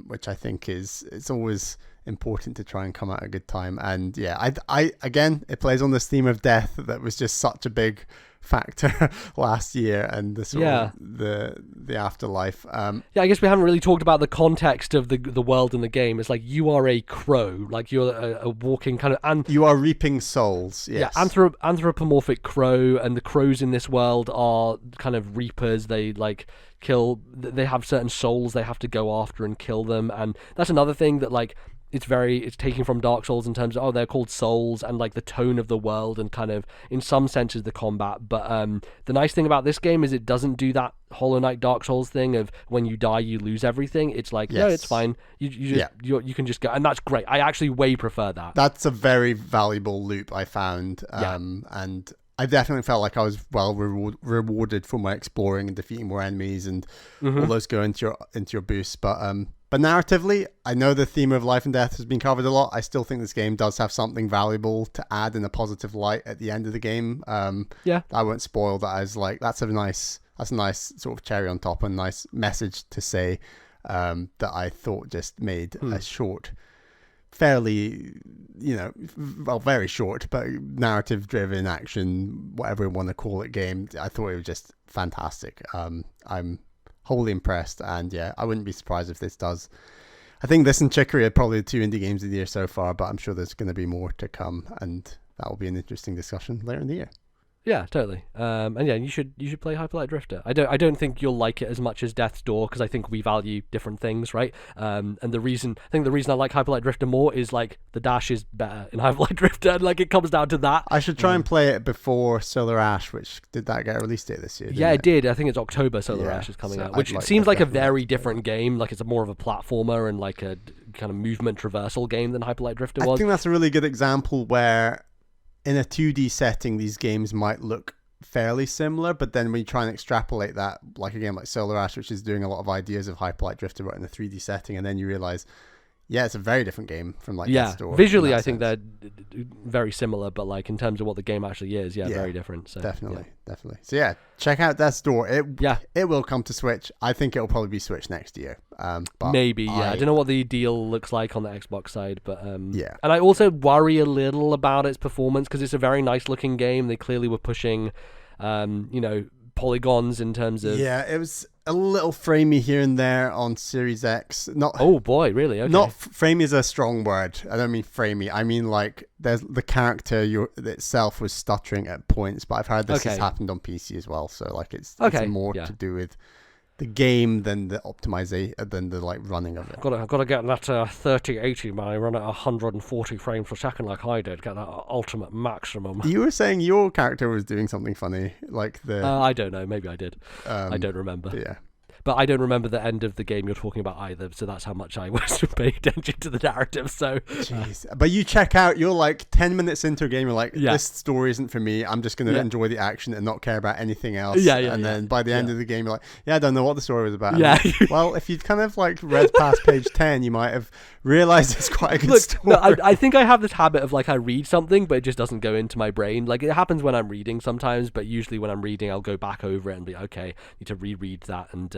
which I think it's always important to try and come out at a good time. And I again, it plays on this theme of death that was just such a big factor last year, and the sort of the afterlife. I guess we haven't really talked about the context of the world in the game. It's like you are a crow, like you're a walking kind of, and you are reaping souls. Yes. Anthropomorphic crow, and the crows in this world are kind of reapers. They like kill. They have certain souls they have to go after and kill them, and that's another thing that like it's taking from Dark Souls in terms of they're called souls, and like the tone of the world and kind of in some senses the combat. But the nice thing about this game is it doesn't do that Hollow Knight Dark Souls thing of when you die you lose everything. It's like no, it's fine. You can just go, and that's great. I actually way prefer that. That's a very valuable loop I found, and I definitely felt like I was well rewarded for my exploring and defeating more enemies, and all those go into your boosts. But narratively, I know the theme of life and death has been covered a lot. I still think this game does have something valuable to add in a positive light at the end of the game. I won't spoil that. As like that's a nice sort of cherry on top, and nice message to say that I thought just made a short, fairly, very short, but narrative driven action, whatever you want to call it, game. I thought it was just fantastic. I'm wholly impressed, and I wouldn't be surprised if this does. I think this and Chicory are probably the two indie games of the year so far, but I'm sure there's going to be more to come, and that will be an interesting discussion later in the year. Yeah, totally. And you should play Hyper Light Drifter. I don't think you'll like it as much as Death's Door, because I think we value different things, right? And the reason I like Hyper Light Drifter more is like the dash is better in Hyper Light Drifter, and like it comes down to that. I should try and play it before Solar Ash, which did that get a release date this year? Yeah, it did. I think it's October. Solar Ash is coming out, which seems like a very different game. Like it's more of a platformer and like a kind of movement traversal game than Hyper Light Drifter was. I think that's a really good example where, in a 2D setting, these games might look fairly similar, but then when you try and extrapolate that, like a game like Solar Ash, which is doing a lot of ideas of Hyper Light Drifter but in a 3D setting, and then you realize, it's a very different game from like Death's Door. Visually I think they're very similar, but like in terms of what the game actually is, very different. So definitely. So check out Death's Door. It will come to Switch. I think it'll probably be Switch next year. But maybe, I don't know what the deal looks like on the Xbox side, but and I also worry a little about its performance, because it's a very nice looking game. They clearly were pushing polygons in terms of it was a little framey here and there on Series X. Not oh boy, really? Okay. Not framey is a strong word. I don't mean framey. I mean like there's the character itself was stuttering at points, but I've heard this has happened on PC as well. So like it's more to do with the game than the optimization, than the like running of it. I've got to get that 3080 man. I run at 140 frames per second like I did. Get that ultimate maximum. You were saying your character was doing something funny, like the. I don't know. Maybe I did. I don't remember. Yeah. But I don't remember the end of the game you're talking about either, so that's how much I was paying attention to the narrative. So, jeez. But you check out, you're like 10 minutes into a game, you're like, this story isn't for me. I'm just going to enjoy the action and not care about anything else. And then by the end of the game, you're like, I don't know what the story was about. Yeah. Well, if you'd kind of like read past page 10, you might have realized it's quite a good story. No, I think I have this habit of like I read something, but it just doesn't go into my brain. Like it happens when I'm reading sometimes, but usually when I'm reading, I'll go back over it and be okay, need to reread that and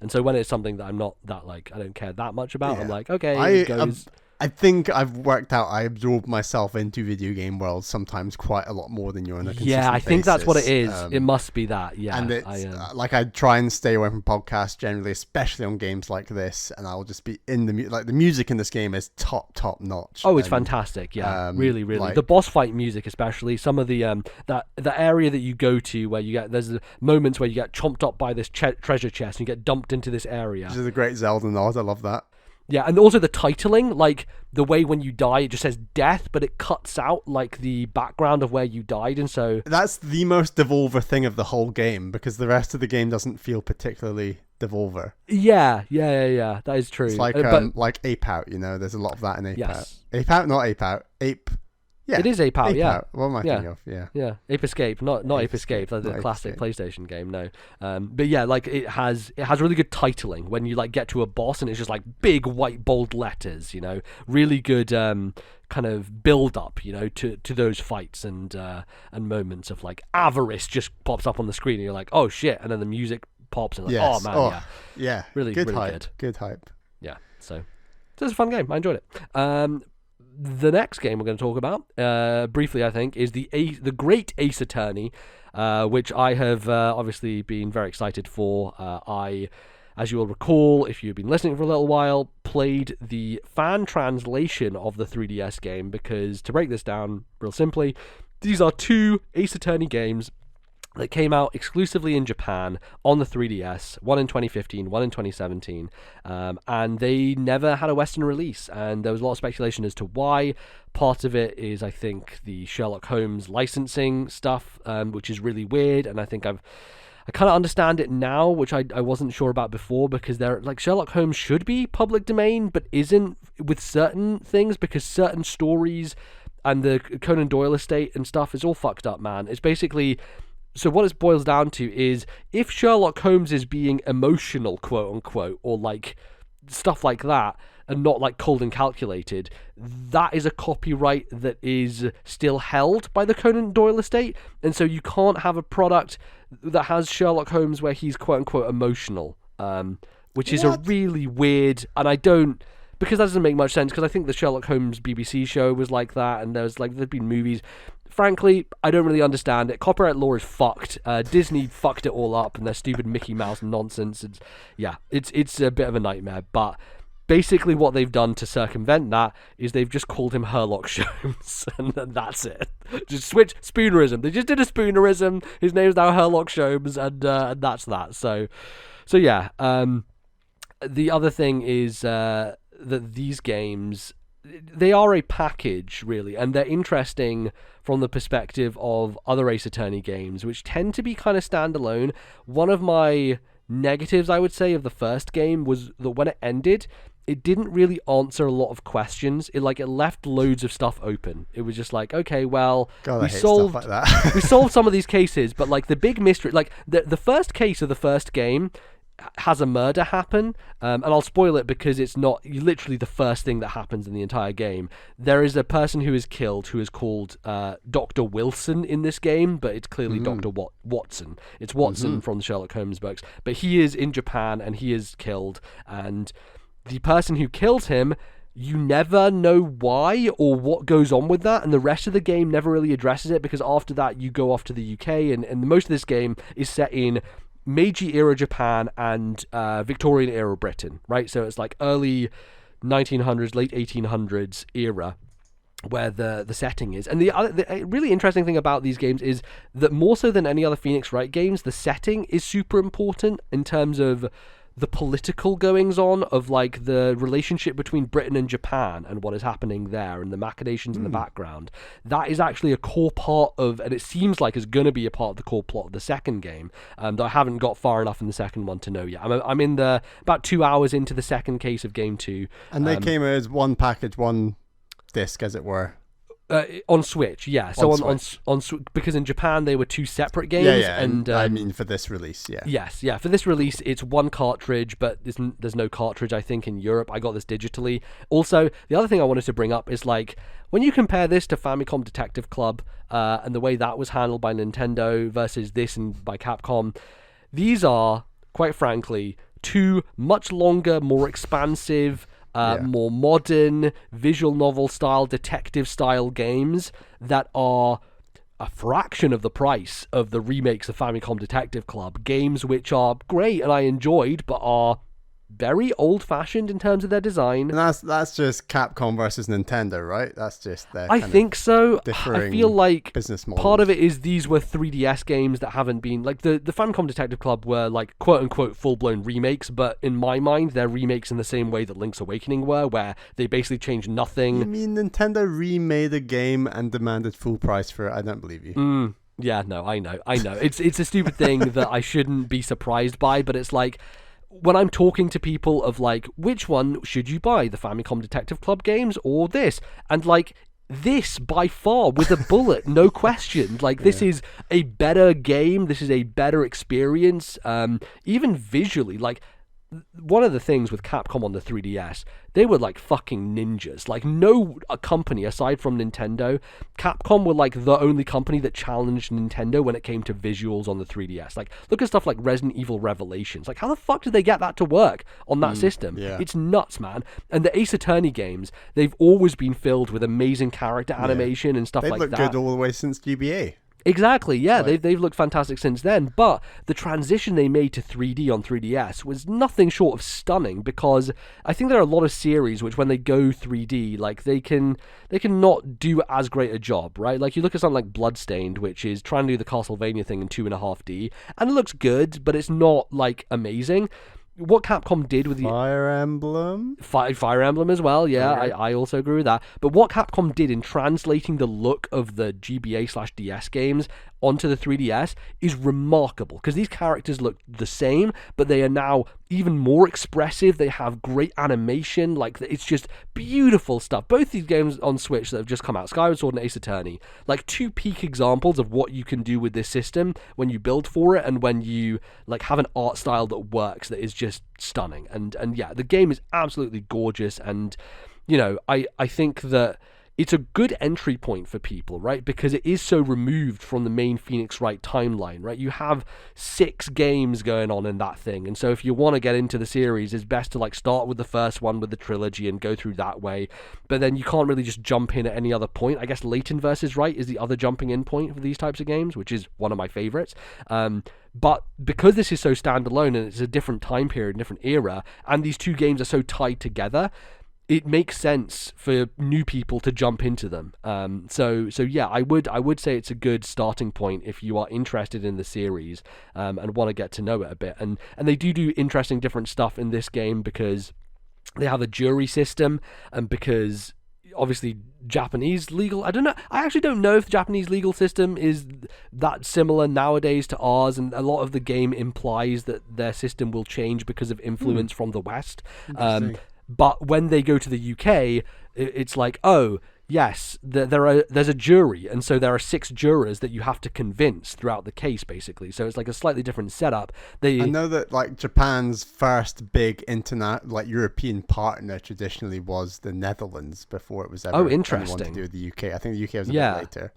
so when it's something that I'm not that like I don't care that much about, I'm like okay, it goes. I think I've worked out I absorb myself into video game worlds sometimes quite a lot more than you on a consistent I think that's what it is. basis. It must be that, And it's like I try and stay away from podcasts generally, especially on games like this, and I'll just be in the the music in this game is top notch. Oh, it's fantastic. Yeah, really. Like, the boss fight music, especially some of the the area that you go to where you get there's moments where you get chomped up by this treasure chest and you get dumped into this area. Which is a great Zelda nod. I love that. Yeah, and also the titling, like the way when you die, it just says death, but it cuts out like the background of where you died, and so that's the most Devolver thing of the whole game, because the rest of the game doesn't feel particularly Devolver. Yeah, that is true. It's like like Ape Out, there's a lot of that in Ape Out. Ape Out, not Ape Out. Ape. Yeah, it is Ape Out. What am I thinking of? Yeah. Ape Escape, not Ape Escape. That's a classic PlayStation game. No, but yeah, like it has really good titling when you like get to a boss and it's just like big white bold letters. Really good kind of build up. To those fights and moments of like Avarice just pops up on the screen and you're like, oh shit, and then the music pops and like, oh man, yeah, really good really hype. Good hype. Yeah, so it's a fun game. I enjoyed it. The next game we're going to talk about, briefly, I think, is the Great Ace Attorney, which I have obviously been very excited for. I, as you will recall, if you've been listening for a little while, played the fan translation of the 3DS game, because to break this down real simply, these are two Ace Attorney games that came out exclusively in Japan on the 3DS, one in 2015, one in 2017, and they never had a Western release, and there was a lot of speculation as to why. Part of it is, I think, the Sherlock Holmes licensing stuff, which is really weird, and I think I kind of understand it now, which I wasn't sure about before, because they're like, Sherlock Holmes should be public domain, but isn't with certain things, because certain stories and the Conan Doyle estate and stuff is all fucked up, man. It's basically... So what it boils down to is, if Sherlock Holmes is being emotional, quote unquote, or like stuff like that, and not like cold and calculated, that is a copyright that is still held by the Conan Doyle estate, and so you can't have a product that has Sherlock Holmes where he's quote unquote emotional, which is a really weird, and I don't... Because that doesn't make much sense, because I think the Sherlock Holmes BBC show was like that, and there's been movies. Frankly, I don't really understand it. Copyright law is fucked. Disney fucked it all up, and their stupid Mickey Mouse nonsense. It's a bit of a nightmare. But basically, what they've done to circumvent that is they've just called him Herlock Sholmes, and that's it. Just switch spoonerism. They just did a spoonerism. His name's now Herlock Sholmes, and that's that. So yeah. The other thing is that these games, they are a package, really, and they're interesting from the perspective of other Ace Attorney games, which tend to be kind of standalone. One of my negatives, I would say, of the first game was that when it ended, it didn't really answer a lot of questions. It left loads of stuff open. It was just like, okay, well, God, we solved stuff like that. we solved some of these cases, but like the big mystery, like the first case of the first game has a murder happen, and I'll spoil it because it's not literally the first thing that happens in the entire game. There is a person who is killed who is called Dr. Wilson in this game, but it's clearly Dr. Watson. It's Watson from the Sherlock Holmes books, but he is in Japan and he is killed, and the person who killed him, you never know why or what goes on with that, and the rest of the game never really addresses it, because after that you go off to the UK, and most of this game is set in Meiji era Japan and Victorian era Britain, right? So it's like early 1900s, late 1800s era where the setting is. And the really interesting thing about these games is that more so than any other Phoenix Wright games, the setting is super important in terms of the political goings on of like the relationship between Britain and Japan and what is happening there and the machinations in the background. That is actually a core part of, and it seems like it's going to be a part of the core plot of the second game, though I haven't got far enough in the second one to know yet. I'm in about 2 hours into the second case of game 2. And they came as one package, one disc, as it were. On Switch, yeah. So on because in Japan they were two separate games. Yeah. And I mean for this release, yeah. Yes, yeah. For this release, it's one cartridge, but there's no cartridge, I think, in Europe. I got this digitally. Also, the other thing I wanted to bring up is like when you compare this to Famicom Detective Club and the way that was handled by Nintendo versus this and by Capcom, these are, quite frankly, two much longer, more expansive, more modern visual novel style, detective style games that are a fraction of the price of the remakes of Famicom Detective Club, games which are great and I enjoyed but are very old-fashioned in terms of their design. And that's just Capcom versus Nintendo, right? That's just their I think so. I feel like business models. Part of it is these were 3DS games that haven't been like the Famicom Detective Club were like quote-unquote full-blown remakes, but in my mind they're remakes in the same way that Link's Awakening were, where they basically changed nothing. You mean Nintendo remade a game and demanded full price for it? I don't believe you. Yeah, no, I know. It's a stupid thing that I shouldn't be surprised by, but it's like when I'm talking to people of like, which one should you buy, the Famicom Detective Club games or this? And like, this by far with a bullet, no question. Like, this is a better game. This is a better experience. Even visually, like, one of the things with Capcom on the 3DS, they were like fucking ninjas. Like, no company aside from Nintendo, Capcom were like the only company that challenged Nintendo when it came to visuals on the 3DS. Like, look at stuff like Resident Evil Revelations. Like, how the fuck did they get that to work on that system? Yeah. It's nuts, man. And the Ace Attorney games, they've always been filled with amazing character animation and stuff They've like looked that. good all the way since GBA. Exactly, yeah, Like, they've looked fantastic since then, but the transition they made to 3D on 3DS was nothing short of stunning, because I think there are a lot of series which when they go 3D, like they can not do as great a job, right? Like you look at something like Bloodstained, which is trying to do the Castlevania thing in 2.5D, and it looks good, but it's not like amazing. What Capcom did with the Fire Emblem. Fire Emblem as well, yeah, Okay. I also agree with that. But what Capcom did in translating the look of the GBA/DS games onto the 3DS is remarkable, because these characters look the same, but they are now even more expressive. They have great animation, like it's just beautiful stuff. Both these games on Switch that have just come out, Skyward Sword and Ace Attorney, like two peak examples of what you can do with this system when you build for it and when you like have an art style that works, that is just stunning. And yeah, the game is absolutely gorgeous, and you know, I think that it's a good entry point for people, right? Because it is so removed from the main Phoenix Wright timeline, right? You have 6 games going on in that thing, and so if you want to get into the series, it's best to like start with the first one with the trilogy and go through that way. But then you can't really just jump in at any other point. I guess Leighton versus Wright is the other jumping in point for these types of games, which is one of my favorites. But because this is so standalone and it's a different time period, different era, and these two games are so tied together, it makes sense for new people to jump into them. So yeah, I would say it's a good starting point if you are interested in the series and want to get to know it a bit. And they do interesting different stuff in this game, because they have a jury system, and because obviously Japanese legal, I actually don't know if the Japanese legal system is that similar nowadays to ours, and a lot of the game implies that their system will change because of influence from the West. But when they go to the UK, it's like, oh, yes, there's a jury, and so there are 6 jurors that you have to convince throughout the case, basically. So it's like a slightly different setup. I know that like Japan's first big internet, like European partner traditionally was the Netherlands before it was ever interesting anyone to do with the UK. I think the UK was a bit later.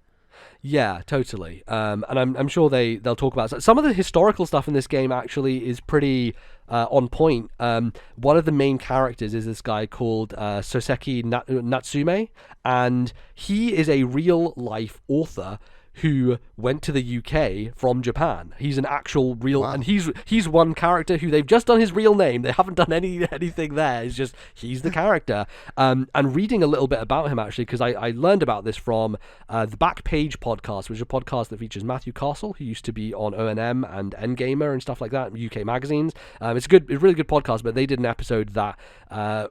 Yeah, totally. And I'm sure they'll talk about some of the historical stuff in this game. Actually, is pretty on point. One of the main characters is this guy called Soseki Natsume, and he is a real life author who went to the UK from Japan. He's an actual real, wow. And he's one character who they've just done his real name. They haven't done anything there. It's just he's the character. And reading a little bit about him, actually, because I learned about this from the Back Page podcast, which is a podcast that features Matthew Castle, who used to be on O&M and Endgamer and stuff like that, UK magazines. It's a really good podcast, but they did an episode that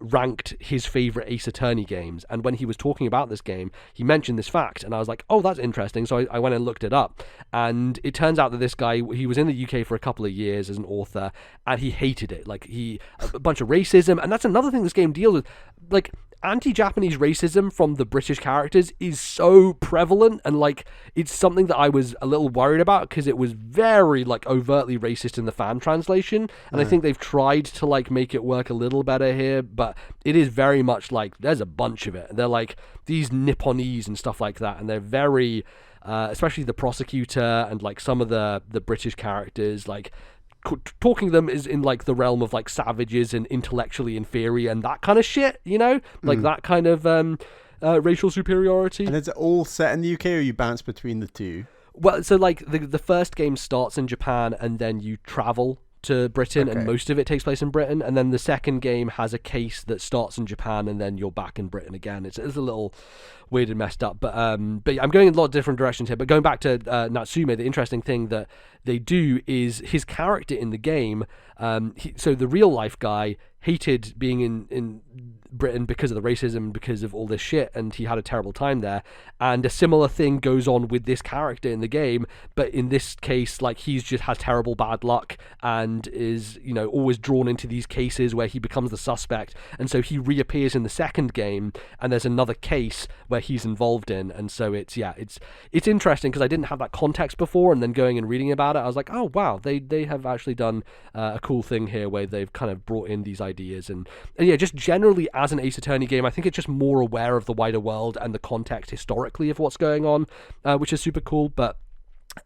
ranked his favorite Ace Attorney games. And when he was talking about this game, he mentioned this fact, and I was like, oh, that's interesting. So I went and looked it up, and it turns out that this guy, he was in the UK for a couple of years as an author, and he hated it. Like, a bunch of racism, and that's another thing this game deals with. Like, anti-Japanese racism from the British characters is so prevalent, and like it's something that I was a little worried about, because it was very like overtly racist in the fan translation, and I think they've tried to like make it work a little better here, but it is very much like there's a bunch of it. They're like these Nipponese and stuff like that, and they're very especially the prosecutor and like some of the British characters, like talking to them is in like the realm of like savages and intellectually inferior and that kind of shit, you know, like that kind of racial superiority. And is it all set in the UK, or you bounce between the two? Well, so like the first game starts in Japan, and then you travel to Britain, and most of it takes place in Britain, and then the second game has a case that starts in Japan, and then you're back in Britain again. It's a little weird and messed up, but I'm going in a lot of different directions here. But going back to Natsume, the interesting thing that they do is his character in the game. So the real life guy hated being in Britain because of the racism, because of all this shit, and he had a terrible time there. And a similar thing goes on with this character in the game, but in this case, like, he's just has terrible bad luck and is, you know, always drawn into these cases where he becomes the suspect, and so he reappears in the second game, and there's another case where he's involved in. And so it's interesting, because I didn't have that context before, and then going and reading about it, I was like, oh wow, they have actually done a cool thing here where they've kind of brought in these ideas. And yeah, just generally as an Ace Attorney game, I think it's just more aware of the wider world and the context historically of what's going on, which is super cool. But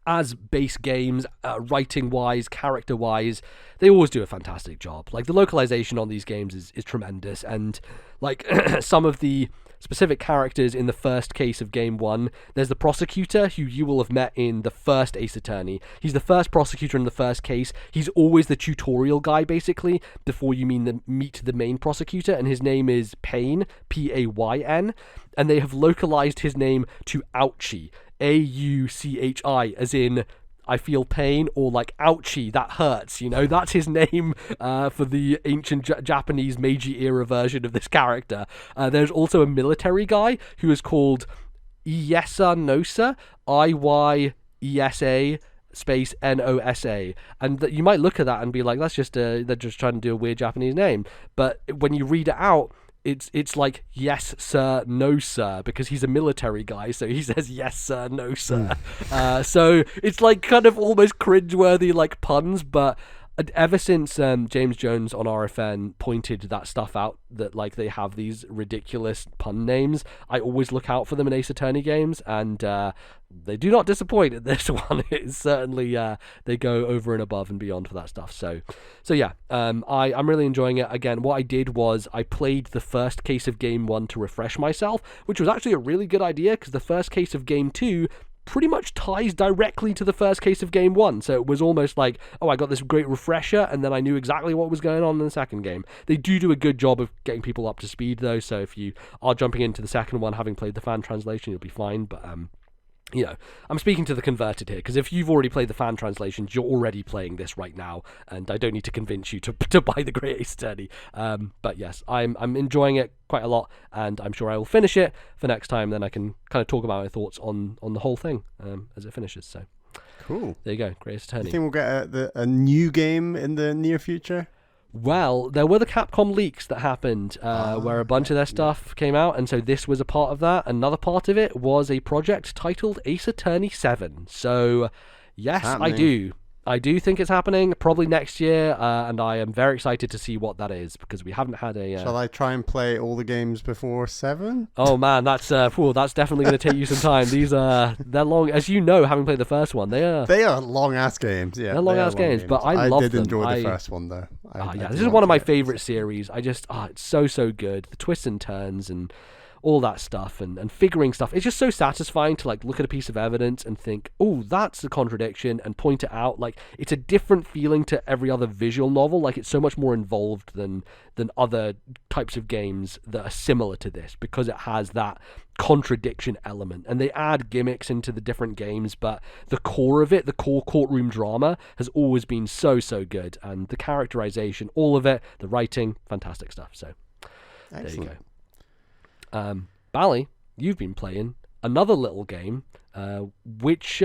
as base games, writing wise, character wise, they always do a fantastic job. Like, the localization on these games is tremendous, and like some of the specific characters in the first case of Game 1. There's the prosecutor, who you will have met in the first Ace Attorney. He's the first prosecutor in the first case. He's always the tutorial guy, basically, before you meet the main prosecutor, and his name is Payne, Payn, and they have localized his name to Ouchie, Auchi, as in I feel pain, or like ouchie, that hurts, that's his name for the ancient Japanese Meiji era version of this character. There's also a military guy who is called Iyesa Nosa, Iyesa space Nosa, and you might look at that and be like, that's just they're just trying to do a weird Japanese name, but when you read it out, it's like yes sir, no sir, because he's a military guy, so he says yes sir, no sir. So it's like kind of almost cringeworthy like puns, but ever since James Jones on RFN pointed that stuff out, that like they have these ridiculous pun names, I always look out for them in Ace Attorney games, and they do not disappoint at this one. It's certainly they go over and above and beyond for that stuff. So yeah, I'm really enjoying it. Again, what I did was I played the first case of Game 1 to refresh myself, which was actually a really good idea, because the first case of Game 2 pretty much ties directly to the first case of Game 1, so it was almost like, oh, I got this great refresher, and then I knew exactly what was going on in the second game. They do a good job of getting people up to speed, though, so if you are jumping into the second one having played the fan translation, you'll be fine, but I'm speaking to the converted here, because if you've already played the fan translations, you're already playing this right now, and I don't need to convince you to buy the Great Ace Attorney. But yes, I'm enjoying it quite a lot, and I'm sure I will finish it for next time. Then I can kind of talk about my thoughts on the whole thing as it finishes. So cool. There you go, Great Ace Attorney. Do you think we'll get a new game in the near future? Well, there were the Capcom leaks that happened where a bunch of their stuff came out, and so this was a part of that. Another part of it was a project titled Ace Attorney 7. So, yes, I do think it's happening, probably next year, and I am very excited to see what that is, because we haven't had a... Shall I try and play all the games before 7? Oh man, that's definitely going to take you some time. They're long, as you know, having played the first one. They are long-ass games, yeah. They're long-ass games, but I love them. I did enjoy the first one, though. This is one of my favorite series. It's so good. The twists and turns and all that stuff, and figuring stuff. It's just so satisfying to like look at a piece of evidence and think, oh, that's a contradiction, and point it out. Like, it's a different feeling to every other visual novel. Like, it's so much more involved than other types of games that are similar to this, because it has that contradiction element, and they add gimmicks into the different games, but the core of it, the core courtroom drama, has always been so good, and the characterization, all of it, the writing, fantastic stuff. So Excellent. There you go. Bally, you've been playing another little game, which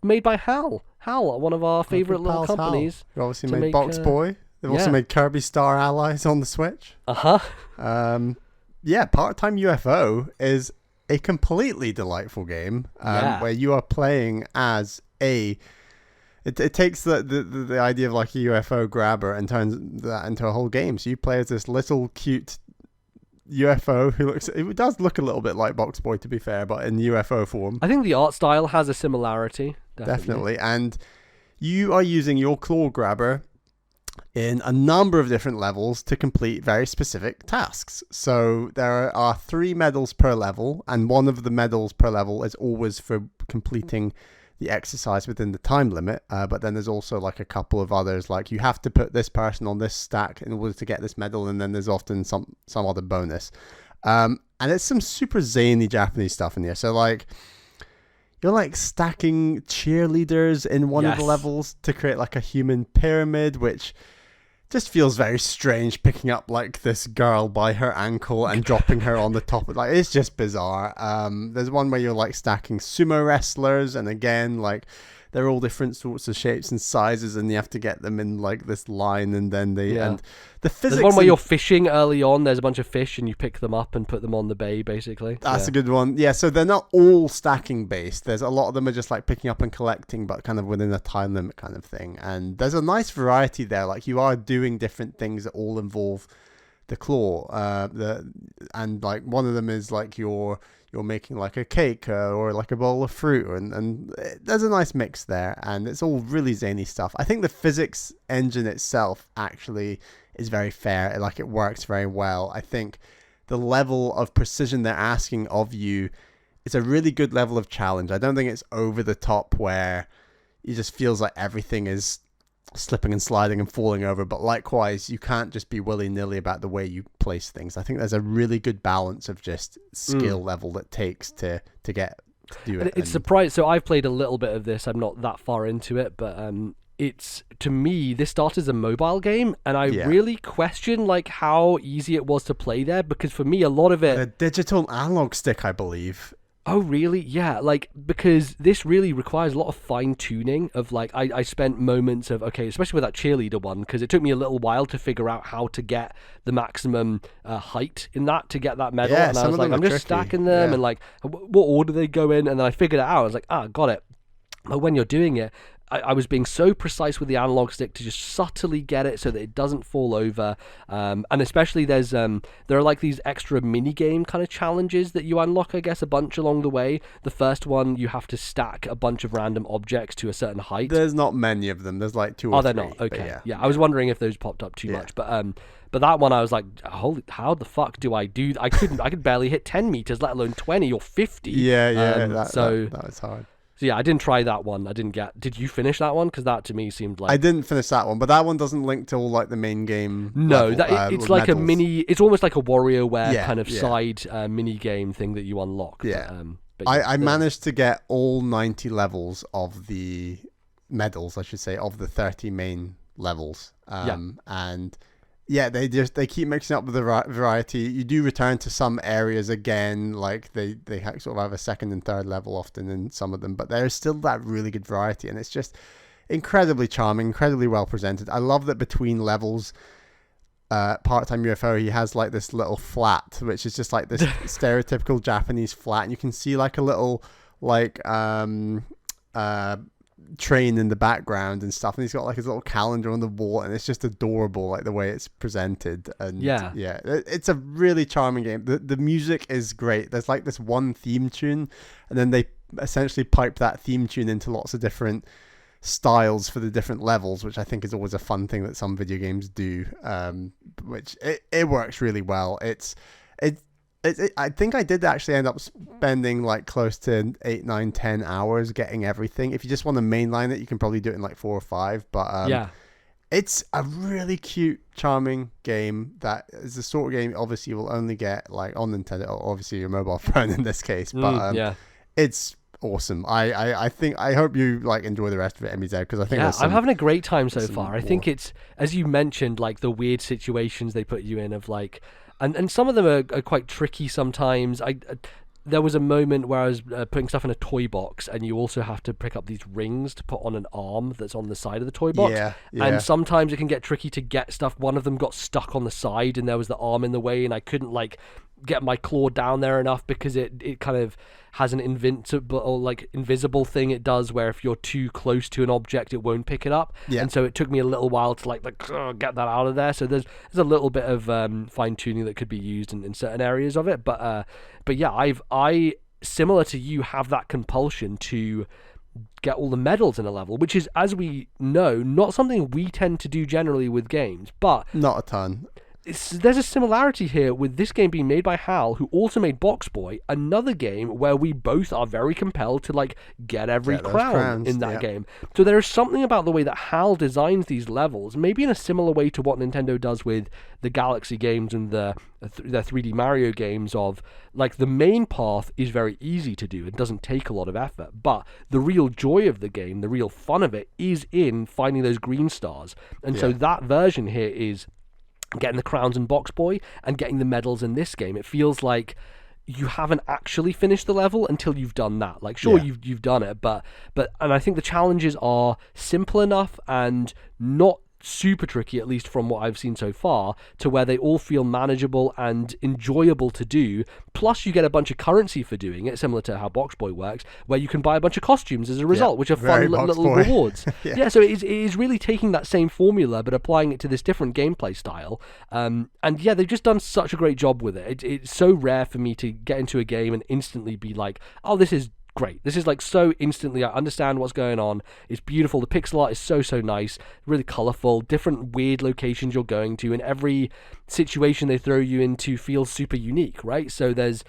made by HAL, one of our favorite little companies. You obviously made Box Boy. They've also made Kirby Star Allies on the Switch. Part-Time UFO is a completely delightful game where you are playing as it takes the idea of like a UFO grabber and turns that into a whole game. So you play as this little cute UFO it does look a little bit like Box Boy, to be fair, but in UFO form. I think the art style has a similarity. Definitely. And you are using your claw grabber in a number of different levels to complete very specific tasks. So there are 3 medals per level, and one of the medals per level is always for completing the exercise within the time limit, but then there's also like a couple of others, like you have to put this person on this stack in order to get this medal, and then there's often some other bonus, and it's some super zany Japanese stuff in here. So like you're like stacking cheerleaders in one of the levels to create like a human pyramid, which just feels very strange, picking up like this girl by her ankle and dropping her on the top. Like, it's just bizarre. There's one where you're like stacking sumo wrestlers, and again, like they're all different sorts of shapes and sizes, and you have to get them in like this line, and then and the physics. There's one where you're fishing early on. There's a bunch of fish, and you pick them up and put them on the bay, basically. That's a good one. Yeah, so they're not all stacking based. There's a lot of them are just like picking up and collecting, but kind of within a time limit kind of thing. And there's a nice variety there. Like, you are doing different things that all involve the claw. And like one of them is like you're making like a cake or like a bowl of fruit, and there's a nice mix there, and it's all really zany stuff. I think the physics engine itself actually is very fair. Like, it works very well. I think the level of precision they're asking of you, it's a really good level of challenge. I don't think it's over the top where it just feels like everything is slipping and sliding and falling over, but likewise you can't just be willy-nilly about the way you place things. I think there's a really good balance of just skill level that takes to get to do it. It's surprising. So I've played a little bit of this. I'm not that far into it, but it's, to me, this started as a mobile game, and I really question like how easy it was to play there, because for me a lot of it, a digital analog stick, I believe. Oh, really? Yeah, like, because this really requires a lot of fine-tuning of, like, I spent moments of, okay, especially with that cheerleader one, because it took me a little while to figure out how to get the maximum height in that to get that medal, and I was like, I'm just stacking them, and, like, what order they go in, and then I figured it out, I was like, got it. But when you're doing it, I was being so precise with the analog stick to just subtly get it so that it doesn't fall over, and especially there are like these extra mini game kind of challenges that you unlock, I guess, a bunch along the way. The first one, you have to stack a bunch of random objects to a certain height. There's not many of them. There's like 2 or 3. Oh, they're not. Okay. Yeah. I was wondering if those popped up too much, but that one I was like, holy, how the fuck do I do? I could barely hit 10 meters, let alone 20 or 50. That was hard. So yeah, I didn't try that one. Did you finish that one? Because that to me seemed like... I didn't finish that one, but that one doesn't link to all like the main game. No, level, it's like medals. a mini... It's almost like a WarioWare kind of side mini game thing that you unlock. Yeah. But I managed to get all 90 levels of the medals, I should say, of the 30 main levels. And... yeah, they keep mixing up with the variety. You do return to some areas again, like they sort of have a second and third level often in some of them, but there's still that really good variety, and it's just incredibly charming, incredibly well presented. I love that between levels, Part-Time UFO, he has like this little flat, which is just like this stereotypical Japanese flat, and you can see like a little like train in the background and stuff, and he's got like his little calendar on the wall, and it's just adorable, like the way it's presented. And it's a really charming game. The music is great. There's like this one theme tune, and then they essentially pipe that theme tune into lots of different styles for the different levels, which I think is always a fun thing that some video games do, which it works really well. I think I did actually end up spending like close to 8, 9, 10 hours getting everything. If you just want to mainline it, you can probably do it in like 4 or 5. But it's a really cute, charming game that is the sort of game obviously you will only get like on Nintendo, or obviously your mobile phone in this case. But it's awesome. I hope you like enjoy the rest of it, MZ, because I think I'm having a great time so far. I think it's, as you mentioned, like the weird situations they put you in of like. And some of them are quite tricky sometimes. There was a moment where I was putting stuff in a toy box, and you also have to pick up these rings to put on an arm that's on the side of the toy box. And sometimes it can get tricky to get stuff. One of them got stuck on the side, and there was the arm in the way, and I couldn't like get my claw down there enough because it kind of has an invincible or like invisible thing it does where if you're too close to an object it won't pick it up. And so it took me a little while to like get that out of there. So there's a little bit of fine tuning that could be used in certain areas of it. But yeah, I similar to you have that compulsion to get all the medals in a level, which is, as we know, not something we tend to do generally with games, but not a ton. There's a similarity here with this game being made by HAL, who also made Box Boy, another game where we both are very compelled to like get every crown in that game. So there is something about the way that HAL designs these levels, maybe in a similar way to what Nintendo does with the Galaxy games and the 3D Mario games, of like the main path is very easy to do. It doesn't take a lot of effort, but the real joy of the game, the real fun of it, is in finding those green stars. And so that version here is getting the crowns in Box Boy and getting the medals in this game. It feels like you haven't actually finished the level until you've done that. Like, sure, you've done it, but and I think the challenges are simple enough and not super tricky, at least from what I've seen so far, to where they all feel manageable and enjoyable to do. Plus you get a bunch of currency for doing it, similar to how Box Boy works, where you can buy a bunch of costumes as a result, which are fun little rewards. So it is really taking that same formula but applying it to this different gameplay style, and they've just done such a great job with it. It's so rare for me to get into a game and instantly be like, oh, this is great. This is like so instantly, I understand what's going on. It's beautiful. The pixel art is so nice, really colorful, different weird locations you're going to, and every situation they throw you into feels super unique, right? So there's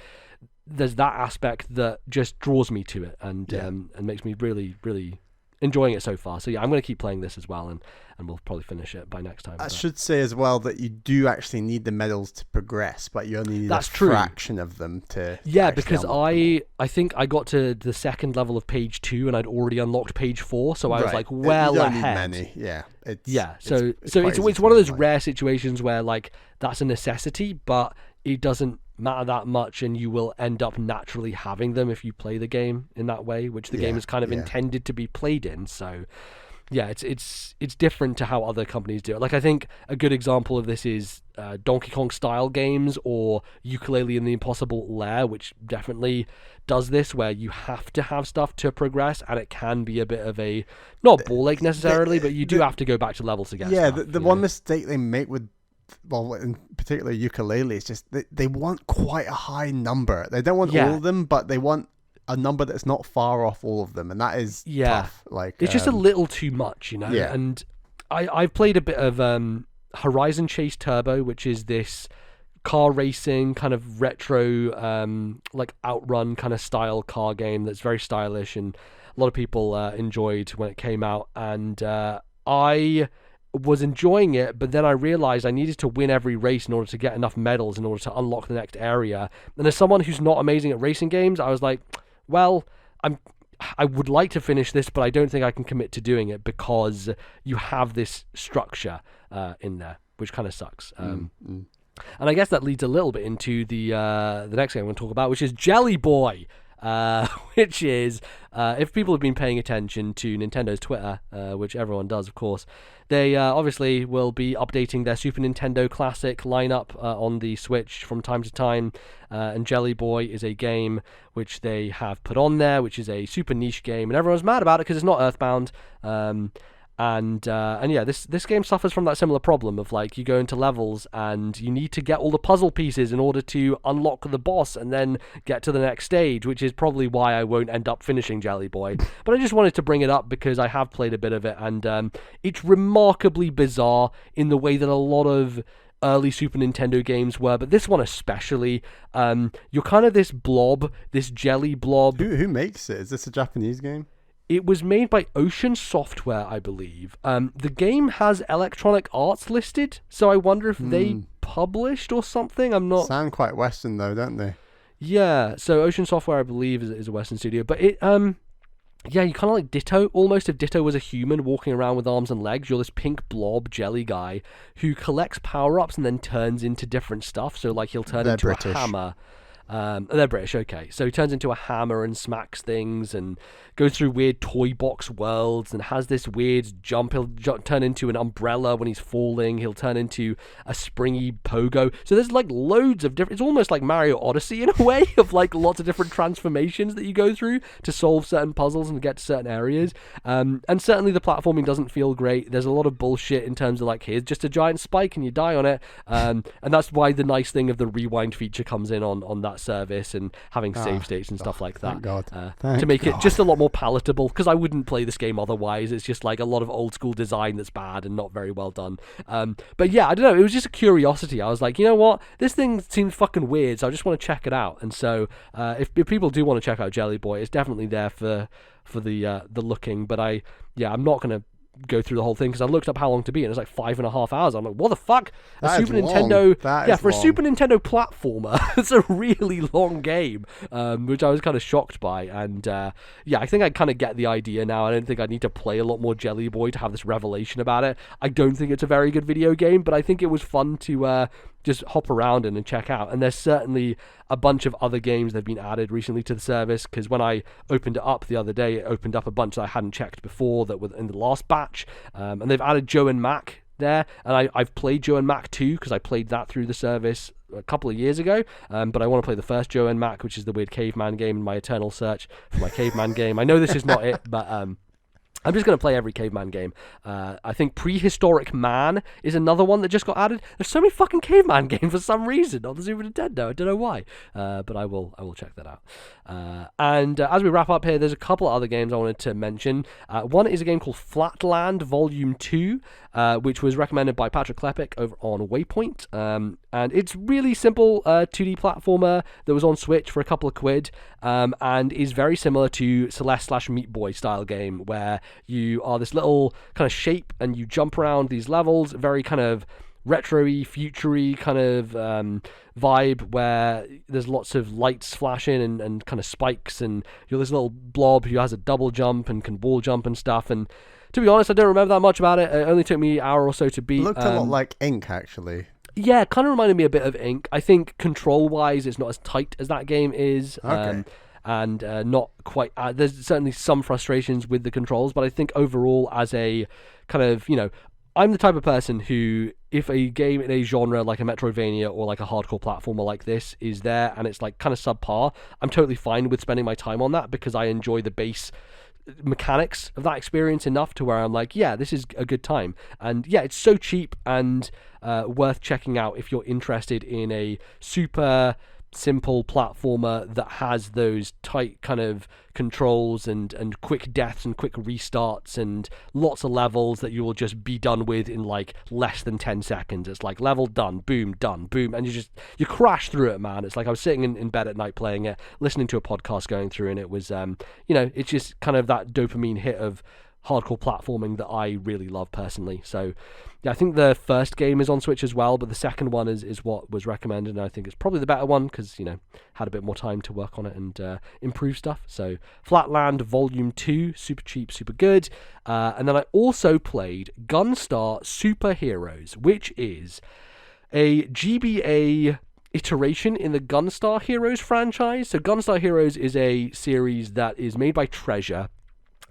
that aspect that just draws me to it and makes me really enjoying it so far. So yeah, I'm going to keep playing this as well, and we'll probably finish it by next time. I should say as well that you do actually need the medals to progress, but you only need a true. fraction of them to because I think I got to the second level of page 2 and I'd already unlocked page 4, so I was like well you don't ahead. Need many. So it's one of those rare situations where like that's a necessity, but it doesn't matter that much, and you will end up naturally having them if you play the game in that way, which the game is kind of intended to be played in. So yeah, it's different to how other companies do it. Like I think a good example of this is Donkey Kong style games or Yooka-Laylee and the Impossible Lair, which definitely does this, where you have to have stuff to progress, and it can be a bit of a not ball ache necessarily, but you do have to go back to levels to get stuff. The one mistake they make with, well, in particular Yooka-Laylee, is just they want quite a high number. They don't want all of them, but they want a number that's not far off all of them, and that is tough. Like it's just a little too much, you know. Yeah. And I've played a bit of Horizon Chase Turbo, which is this car racing kind of retro like outrun kind of style car game that's very stylish, and a lot of people enjoyed when it came out, and I was enjoying it, but then I realized I needed to win every race in order to get enough medals in order to unlock the next area. And as someone who's not amazing at racing games, I was like, well, I would like to finish this, but I don't think I can commit to doing it because you have this structure in there, which kind of sucks. And I guess that leads a little bit into the next game I'm going to talk about, which is Jelly Boy. Which is, if people have been paying attention to Nintendo's Twitter, which everyone does, of course, they obviously will be updating their Super Nintendo Classic lineup on the Switch from time to time, and Jelly Boy is a game which they have put on there, which is a super niche game, and everyone's mad about it because it's not Earthbound. And yeah, this game suffers from that similar problem of like you go into levels and you need to get all the puzzle pieces in order to unlock the boss and then get to the next stage, which is probably why I won't end up finishing Jelly Boy. But I just wanted to bring it up because I have played a bit of it, and it's remarkably bizarre in the way that a lot of early Super Nintendo games were, but this one especially. You're kind of this blob, this jelly blob. Who makes it? Is this a Japanese game? It was made by Ocean Software, I believe. The game has Electronic Arts listed, so I wonder if they published or something. I'm not... Sound quite Western, though, don't they? Yeah, so Ocean Software, I believe, is a Western studio. But it, yeah, you kind of like Ditto, almost if Ditto was a human walking around with arms and legs. You're this pink blob jelly guy who collects power-ups and then turns into different stuff. So, like, he'll turn into British. A hammer. They're British, okay. So he turns into a hammer and smacks things and goes through weird toy box worlds and has this weird jump. He'll turn into an umbrella when he's falling. He'll turn into a springy pogo. So there's like loads of different... It's almost like Mario Odyssey in a way of like lots of different transformations that you go through to solve certain puzzles and get to certain areas. And certainly the platforming doesn't feel great. There's a lot of bullshit in terms of like, here's just a giant spike and you die on it. And that's why the nice thing of the rewind feature comes in on that service and having save states and stuff like that. Thank God. To make it just a lot more palatable, because I wouldn't play this game otherwise. It's just like a lot of old school design that's bad and not very well done. But yeah, I don't know, it was just a curiosity. I was like, you know what, this thing seems fucking weird, so I just want to check it out. And so if people do want to check out Jelly Boy, it's definitely there for the looking. But I'm not going to go through the whole thing because I looked up how long to beat and it was like 5.5 hours. I'm like, what the fuck? A Super Nintendo platformer. It's a really long game, which I was kind of shocked by. And I think I kind of get the idea now. I don't think I need to play a lot more Jelly Boy to have this revelation about it. I don't think it's a very good video game, but I think it was fun to just hop around and check out. And there's certainly a bunch of other games that have been added recently to the service, because when I opened it up the other day, it opened up a bunch that I hadn't checked before that were in the last batch. And they've added Joe and Mac there, and I've played Joe and Mac 2 because I played that through the service a couple of years ago, but I want to play the first Joe and Mac, which is the weird caveman game in my eternal search for my caveman game. I know this is not it, but I'm just going to play every caveman game. I think Prehistoric Man is another one that just got added. There's so many fucking caveman games for some reason on the Super Nintendo. I don't know why, but I will check that out. And as we wrap up here, there's a couple of other games I wanted to mention. One is a game called Flatland Volume 2, which was recommended by Patrick Klepek over on Waypoint. And it's really simple 2D platformer that was on Switch for a couple of quid, and is very similar to Celeste/Meat Boy style game, where you are this little kind of shape and you jump around these levels, very kind of retro-y, future-y kind of vibe, where there's lots of lights flashing and kind of spikes, and you're this little blob who has a double jump and can wall jump and stuff. And to be honest, I don't remember that much about it. It only took me an hour or so to beat. It looked a lot like Ink, actually. Yeah, kind of reminded me a bit of Ink. I think control-wise, it's not as tight as that game is. Okay. And not quite... there's certainly some frustrations with the controls, but I think overall, as a kind of, I'm the type of person who, if a game in a genre like a Metroidvania or like a hardcore platformer like this is there and it's like kind of subpar, I'm totally fine with spending my time on that, because I enjoy the base mechanics of that experience enough to where I'm like, yeah, this is a good time. And yeah, it's so cheap and worth checking out if you're interested in a super simple platformer that has those tight kind of controls and quick deaths and quick restarts and lots of levels that you will just be done with in like less than 10 seconds. It's like level done, boom, and you crash through it, man. It's like I was sitting in bed at night playing it, listening to a podcast going through, and it was it's just kind of that dopamine hit of hardcore platforming that I really love personally. So yeah, I think the first game is on Switch as well, but the second one is what was recommended, and I think it's probably the better one because, had a bit more time to work on it and improve stuff. So Flatland Volume 2, super cheap, super good. And then I also played Gunstar Superheroes, which is a GBA iteration in the Gunstar Heroes franchise. So Gunstar Heroes is a series that is made by Treasure,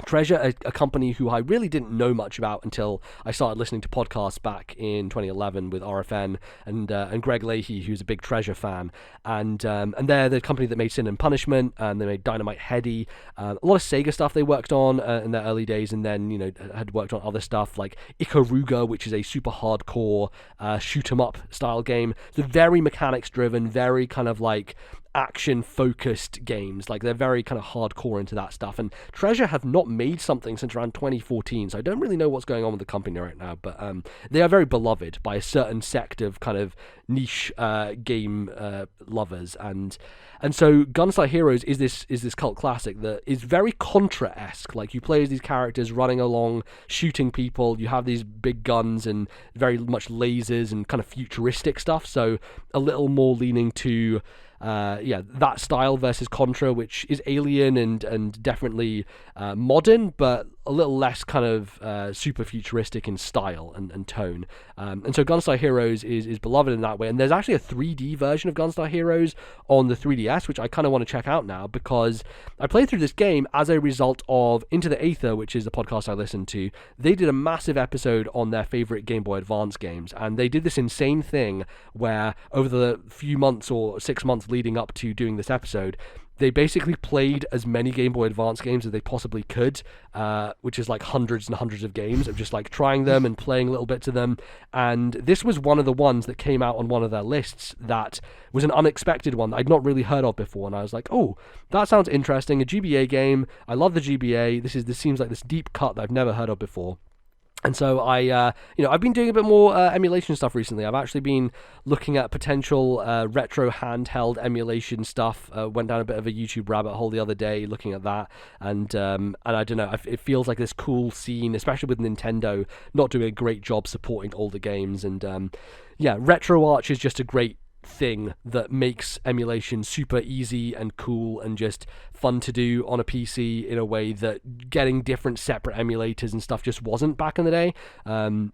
a company who I really didn't know much about until I started listening to podcasts back in 2011 with RFN and Greg Leahy, who's a big Treasure fan, and they're the company that made Sin and Punishment, and they made Dynamite Heady, a lot of Sega stuff they worked on in their early days, and then had worked on other stuff like Ikaruga, which is a super hardcore shoot 'em up style game. So very mechanics driven, very kind of like action focused games. Like they're very kind of hardcore into that stuff, and Treasure have not made something since around 2014, so I don't really know what's going on with the company right now, but they are very beloved by a certain sect of kind of niche game lovers, and so Gunstar Heroes is this cult classic that is very Contra-esque. Like you play as these characters running along shooting people, you have these big guns and very much lasers and kind of futuristic stuff, so a little more leaning to that style versus Contra, which is alien and definitely modern, but a little less kind of super futuristic in style and tone. And so Gunstar Heroes is beloved in that way. And there's actually a 3D version of Gunstar Heroes on the 3DS, which I kind of want to check out now, because I played through this game as a result of Into the Aether, which is the podcast I listened to. They did a massive episode on their favorite Game Boy Advance games, and they did this insane thing where over the few months or 6 months leading up to doing this episode, they basically played as many Game Boy Advance games as they possibly could, which is like hundreds and hundreds of games of just like trying them and playing little bits of them. And this was one of the ones that came out on one of their lists that was an unexpected one that I'd not really heard of before. And I was like, oh, that sounds interesting. A GBA game. I love the GBA. This seems like this deep cut that I've never heard of before. And so I've been doing a bit more emulation stuff recently. I've actually been looking at potential retro handheld emulation stuff. Went down a bit of a YouTube rabbit hole the other day looking at that, and I don't know. It feels like this cool scene, especially with Nintendo not doing a great job supporting older games. And RetroArch is just a great thing that makes emulation super easy and cool and just fun to do on a PC in a way that getting different separate emulators and stuff just wasn't back in the day. I'm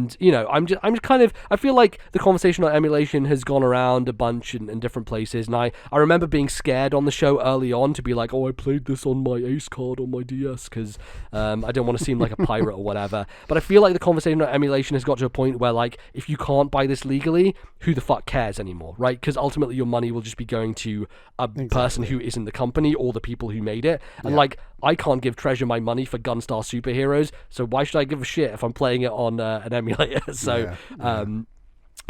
just kind of, I feel like the conversation on emulation has gone around a bunch in different places, and I remember being scared on the show early on to be like, oh, I played this on my Ace card on my DS because I don't want to seem like a pirate or whatever. But I feel like the conversation on emulation has got to a point where, like, if you can't buy this legally, who the fuck cares anymore? anymore, right? Because ultimately your money will just be going to a person who isn't the company or the people who made it. And like, I can't give Treasure my money for Gunstar Superheroes, so why should I give a shit if I'm playing it on an emulator? So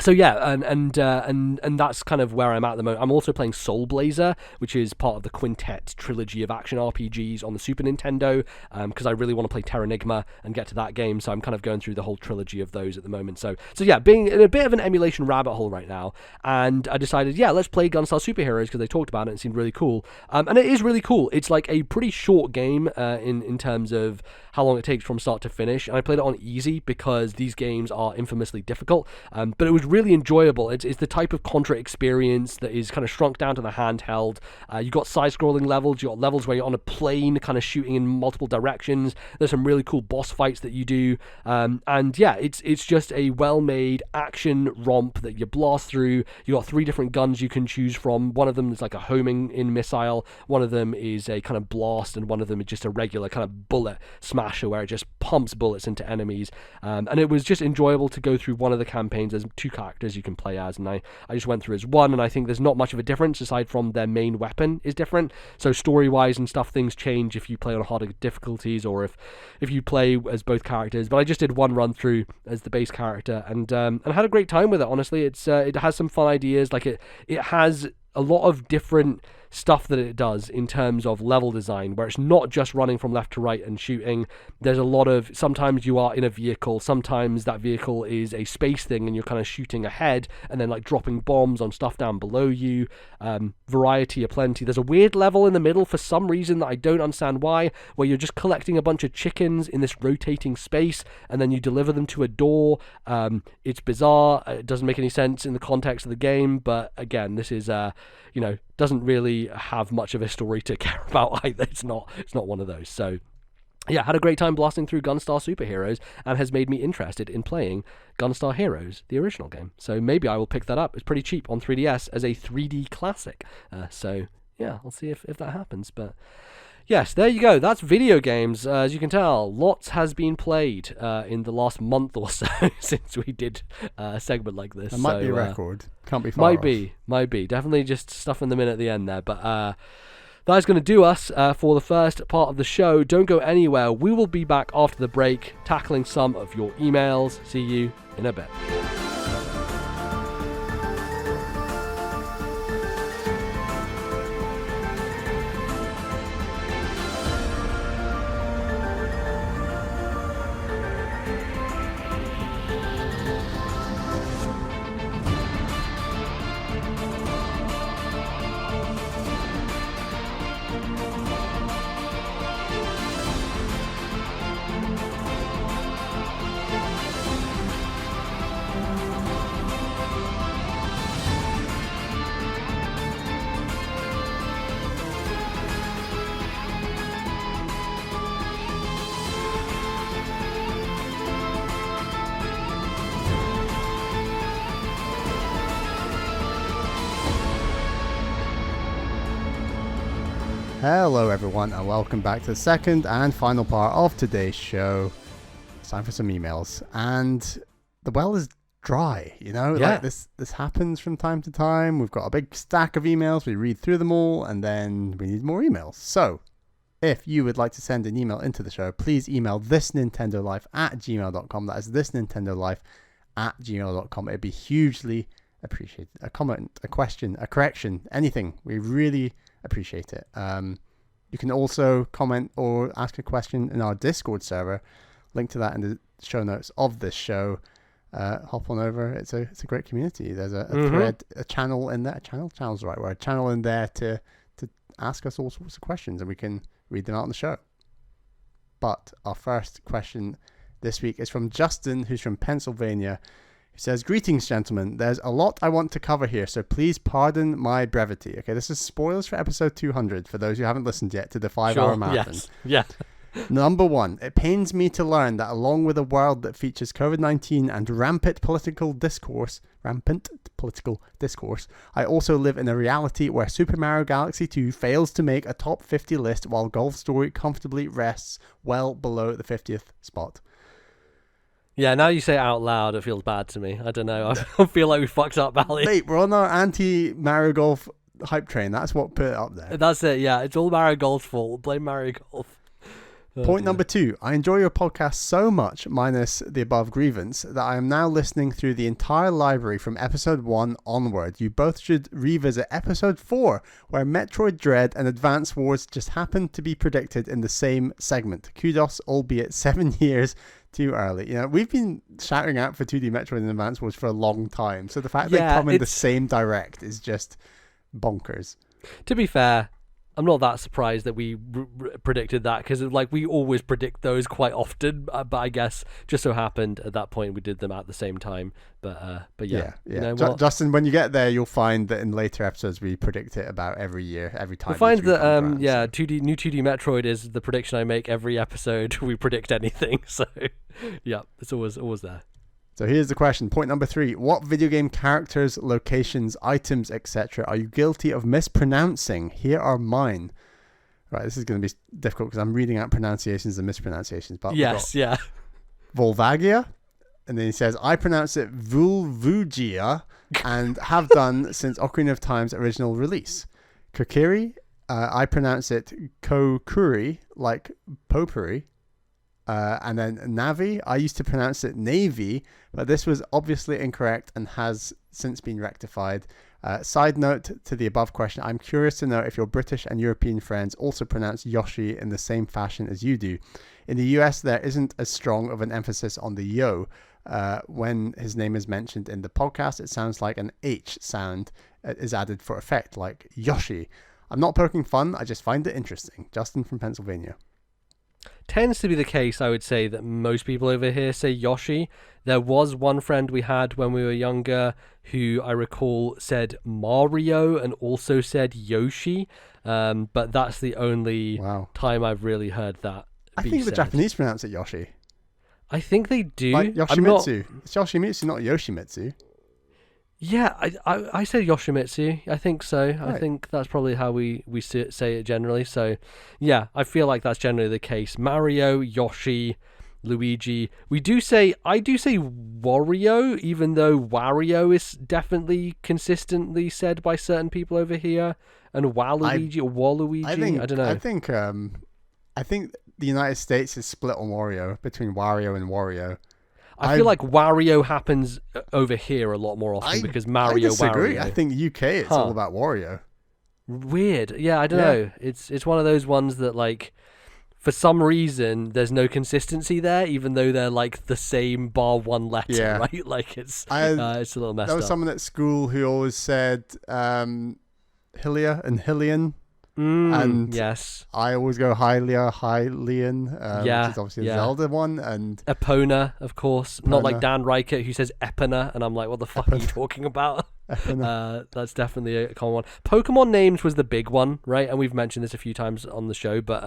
So yeah, and that's kind of where I'm at the moment. I'm also playing Soul Blazer, which is part of the Quintet trilogy of action RPGs on the Super Nintendo, because I really want to play Terranigma and get to that game. So I'm kind of going through the whole trilogy of those at the moment. So yeah, being in a bit of an emulation rabbit hole right now, and I decided, yeah, let's play Gunstar Superheroes because they talked about it and it seemed really cool. And it is really cool. It's like a pretty short game in terms of how long it takes from start to finish. And I played it on easy because these games are infamously difficult, but it was really enjoyable. It's the type of Contra experience that is kind of shrunk down to the handheld. You've got side-scrolling levels. You've got levels where you're on a plane kind of shooting in multiple directions. There's some really cool boss fights that you do. And yeah, it's just a well-made action romp that you blast through. You've got 3 different guns you can choose from. One of them is like a homing-in missile. One of them is a kind of blast, and one of them is just a regular kind of bullet smasher where it just pumps bullets into enemies. And it was just enjoyable to go through one of the campaigns. There's 2 characters you can play as, and I just went through as one, and I think there's not much of a difference aside from their main weapon is different. So story-wise and stuff, things change if you play on harder difficulties or if you play as both characters. But I just did one run through as the base character, and I had a great time with it. Honestly, it has some fun ideas. Like it has a lot of different stuff that it does in terms of level design, where it's not just running from left to right and shooting. There's a lot of, sometimes you are in a vehicle, sometimes that vehicle is a space thing and you're kind of shooting ahead and then like dropping bombs on stuff down below you. Variety aplenty. There's a weird level in the middle for some reason that I don't understand why, where you're just collecting a bunch of chickens in this rotating space and then you deliver them to a door. It's bizarre. It doesn't make any sense in the context of the game, but again, this is doesn't really have much of a story to care about either. It's not one of those. So yeah, had a great time blasting through Gunstar Superheroes, and has made me interested in playing Gunstar Heroes, the original game. So maybe I will pick that up. It's pretty cheap on 3DS as a 3D classic. So yeah, I'll see if that happens. But yes, there you go. That's video games. As you can tell, lots has been played in the last month or so since we did a segment like this. That might be a record. Can't be far off. Might be. Definitely just stuffing them in at the end there. But that is going to do us for the first part of the show. Don't go anywhere. We will be back after the break, tackling some of your emails. See you in a bit. Hello everyone, and welcome back to the second and final part of today's show. It's time for some emails, and the well is dry, like this happens from time to time. We've got a big stack of emails, we read through them all, and then we need more emails. So if you would like to send an email into the show, please email thisnintendolife@gmail.com. That is thisnintendolife@gmail.com. It'd be hugely appreciated. A comment, a question, a correction, anything. We really appreciate it. You can also comment or ask a question in our Discord server. Link to that in the show notes of this show. Hop on over. It's a great community. There's a thread, a channel in there. Channel's the right word. A channel in there to ask us all sorts of questions, and we can read them out on the show. But our first question this week is from Justin, who's from Pennsylvania. He says, "Greetings, gentlemen. There's a lot I want to cover here, so please pardon my brevity." Okay, this is spoilers for episode 200 for those who haven't listened yet to the 5-hour marathon. Yes. Yeah. Number 1, it pains me to learn that along with a world that features COVID-19 and rampant political discourse, I also live in a reality where Super Mario Galaxy 2 fails to make a top 50 list while Golf Story comfortably rests well below the 50th spot. Yeah, now you say it out loud, it feels bad to me. I don't know. I feel like we fucked up, Bally. Mate, we're on our anti-Mario Golf hype train. That's what put it up there. That's it, yeah. It's all Mario Golf's fault. Blame Mario Golf. Point number 2. I enjoy your podcast so much, minus the above grievance, that I am now listening through the entire library from episode 1 onward. You both should revisit episode 4, where Metroid Dread and Advance Wars just happened to be predicted in the same segment. Kudos, albeit 7 years too early. You know, we've been shouting out for 2D Metroid and Advance Wars for a long time, so the fact they come in the same direct is just bonkers. To be fair, I'm not that surprised that we predicted that, because like we always predict those quite often, but I guess just so happened at that point we did them at the same time. But yeah. You know what? Justin, when you get there, you'll find that in later episodes we predict it about every year, every time. You'll find that new 2D Metroid is the prediction I make every episode we predict anything. So yeah, it's always there. So here's the question. Point number 3. What video game characters, locations, items, etc. are you guilty of mispronouncing? Here are mine. Right, this is going to be difficult because I'm reading out pronunciations and mispronunciations. But yes, yeah. Volvagia. And then he says, I pronounce it Vulvugia and have done since Ocarina of Time's original release. Kokiri. I pronounce it Kokuri, like potpourri. And then Navi, I used to pronounce it Navy, but this was obviously incorrect and has since been rectified. Side note to the above question, I'm curious to know if your British and European friends also pronounce Yoshi in the same fashion as you do. In the US, there isn't as strong of an emphasis on the yo. When his name is mentioned in the podcast, it sounds like an H sound is added for effect, like Yoshi. I'm not poking fun, I just find it interesting. Justin from Pennsylvania. Tends to be the case, I would say, that most people over here say Yoshi. There was one friend we had when we were younger who I recall said Mario and also said Yoshi, but that's the only time I've really heard that. I think the Japanese pronounce it Yoshi. I think they do. Like Yoshimitsu. It's Yoshimitsu, not Yoshimitsu. Yeah, I said Yoshimitsu. I think so. Right. I think that's probably how we say it generally. So, yeah, I feel like that's generally the case. Mario, Yoshi, Luigi. I do say Wario, even though Wario is definitely consistently said by certain people over here, and Waluigi or Waluigi. I don't know. I think the United States is split on Wario between Wario and Wario. I feel like Wario happens over here a lot more often because Mario. I disagree. Wario. I think UK it's all about Wario. Weird. Yeah, I don't know. It's one of those ones that like for some reason there's no consistency there, even though they're like the same bar one letter, right? Like it's a little messed up. There was someone at school who always said Hylia and Hylian. And yes, I always go Hylian, which is obviously a Zelda one, and Epona, of course, not like Dan Reichert who says Epona, and I'm like, what the fuck are you talking about? That's definitely a common one. Pokemon names was the big one, right? And we've mentioned this a few times on the show, but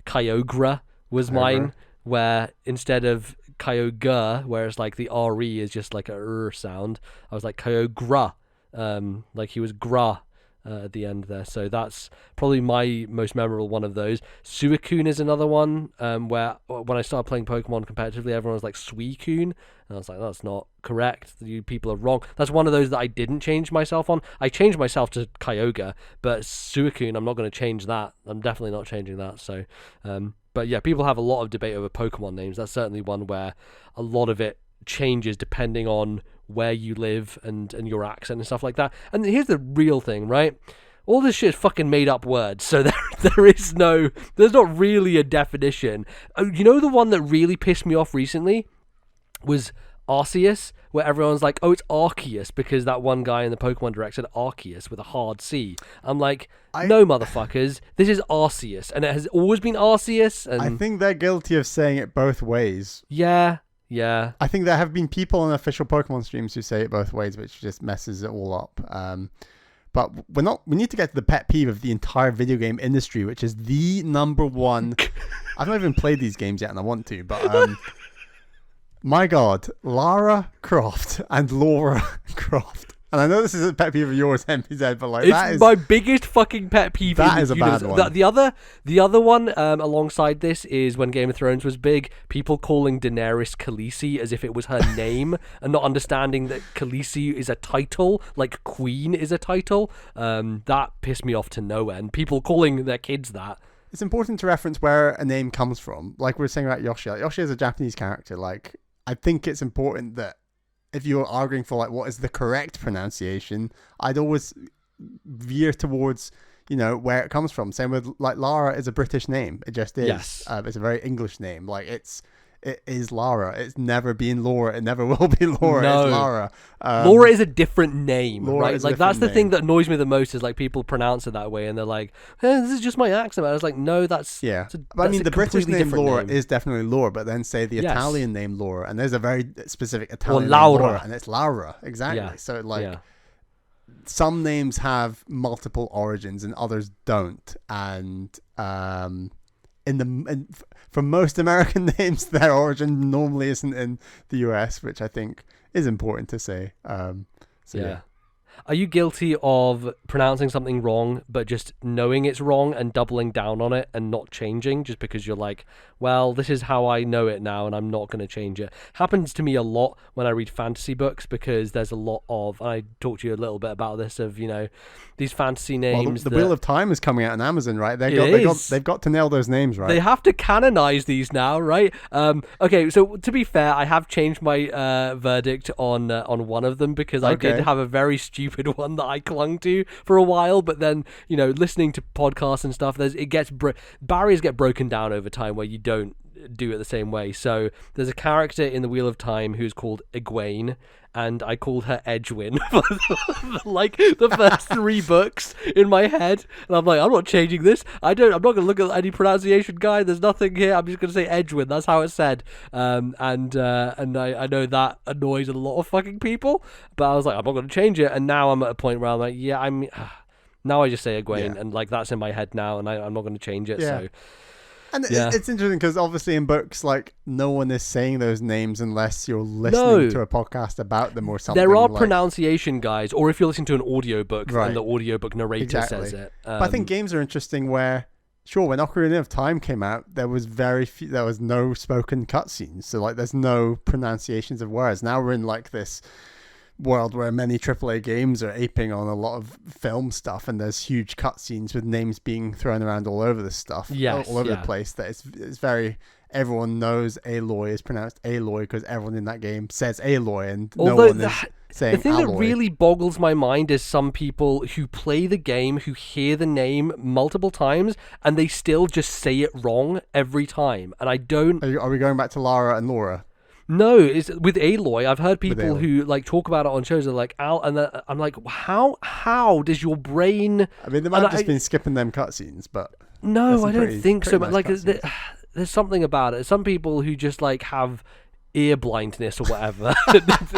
Kyogre was mine, where instead of Kyogre, whereas like the RE is just like a R sound, I was like Kyogre, like he was gra. At the end there, so that's probably my most memorable one of those. Suicune is another one where when I started playing Pokemon competitively, everyone was like Suicune, and I was like, that's not correct, you people are wrong. That's one of those that I didn't change myself on. I changed myself to Kyogre, but Suicune, I'm not going to change that. I'm definitely not changing that. So but yeah, people have a lot of debate over Pokemon names. That's certainly one where a lot of it changes depending on where you live and your accent and stuff like that. And here's the real thing, right? All this shit is fucking made up words, so there's not really a definition. You know, the one that really pissed me off recently was Arceus, where everyone's like, oh, it's Arceus, because that one guy in the Pokemon Direct said Arceus with a hard C. I'm like, no, motherfuckers, this is Arceus, and it has always been Arceus. And I think they're guilty of saying it both ways. Yeah. I think there have been people on official Pokemon streams who say it both ways, which just messes it all up. But we need to get to the pet peeve of the entire video game industry, which is the number one. I've not even played these games yet and I want to, but my God, Lara Croft and Laura Croft. And I know this is a pet peeve of yours, MPZ, but like It's that is my biggest fucking pet peeve. That is a bad one. The other one alongside this is when Game of Thrones was big. People calling Daenerys Khaleesi as if it was her name, and not understanding that Khaleesi is a title, like Queen is a title. That pissed me off to no end. People calling their kids that. It's important to reference where a name comes from. Like we were saying about Yoshi. Like, Yoshi is a Japanese character. Like, I think it's important that if you're arguing for like what is the correct pronunciation, I'd always veer towards, you know, where it comes from. Same with like Lara is a British name. It just is. Yes. It's a very English name. Like it is Lara. It's never been Laura. It never will be Laura. No. It's Lara. Laura is a different name, Laura right? Like that's the thing that annoys me the most is like people pronounce it that way and they're like, this is just my accent. I was like, no, that's But I mean, the British name Laura name. is definitely Laura, but then say the Italian name Laura, and there's a very specific Italian Laura. name Laura, and it's Laura. Exactly. Yeah. So like some names have multiple origins and others don't, and for most American names, their origin normally isn't in the US, which I think is important to say. Yeah. Are you guilty of pronouncing something wrong, but just knowing it's wrong and doubling down on it and not changing just because you're like, well, this is how I know it now and I'm not going to change it? Happens to me a lot when I read fantasy books because there's a lot of, I talked to you a little bit about this, of, you know, these fantasy names. Well, the Wheel of Time is coming out on Amazon, right? They've got to nail those names, right? They have to canonize these now, right? Okay, so to be fair, I have changed my verdict on one of them because I did have a very stupid one that I clung to for a while, but then, you know, listening to podcasts and stuff, barriers get broken down over time where you don't do it the same way. So there's a character in the Wheel of Time who's called Egwene, and I called her Edwin for like the first 3 books in my head, and I'm like, I'm not changing this. I'm not going to look at any pronunciation guide. There's nothing here. I'm just going to say Edwin. That's how it's said. And I know that annoys a lot of fucking people, but I was like, I'm not going to change it. And now I'm at a point where I'm like, now I just say Egwene, and like that's in my head now, and I'm not going to change it. So. And it's interesting because obviously in books, like, no one is saying those names unless you're listening to a podcast about them or something. There are pronunciation guides, or if you're listening to an audiobook, and the audiobook narrator says it. But I think games are interesting where, sure, when Ocarina of Time came out, there was no spoken cutscenes. So, like, there's no pronunciations of words. Now we're in, like, this world where many AAA games are aping on a lot of film stuff, and there's huge cutscenes with names being thrown around all over the stuff, all over the place. That it's very, everyone knows Aloy is pronounced Aloy because everyone in that game says Aloy, and no one is saying the thing Alloy. that really boggles my mind is some people who play the game, who hear the name multiple times, and they still just say it wrong every time. And I don't. Are we going back to Lara and Laura? No, it's with Aloy. I've heard people who like talk about it on shows. They're like, I'm like, how does your brain? I mean, they might have just been skipping them cutscenes, but no, I don't think so. Nice like, there's something about it. Some people who just like have ear blindness or whatever.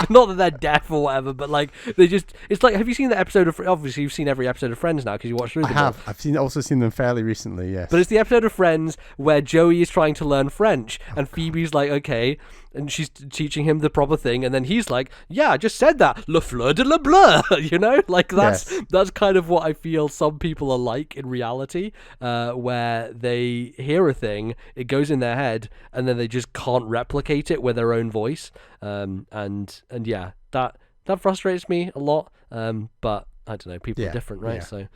Not that they're deaf or whatever, but like they just. It's like, have you seen the episode of? Obviously, you've seen every episode of Friends now because you watched through them. I have. I've also seen them fairly recently. Yes. But it's the episode of Friends where Joey is trying to learn French, and Phoebe's like, okay. And she's teaching him the proper thing, and then he's like, "Yeah, I just said that, le fleur de la bleu," you know, like that's kind of what I feel some people are like in reality, where they hear a thing, it goes in their head, and then they just can't replicate it with their own voice, and yeah, that frustrates me a lot, but I don't know, people are different, right? So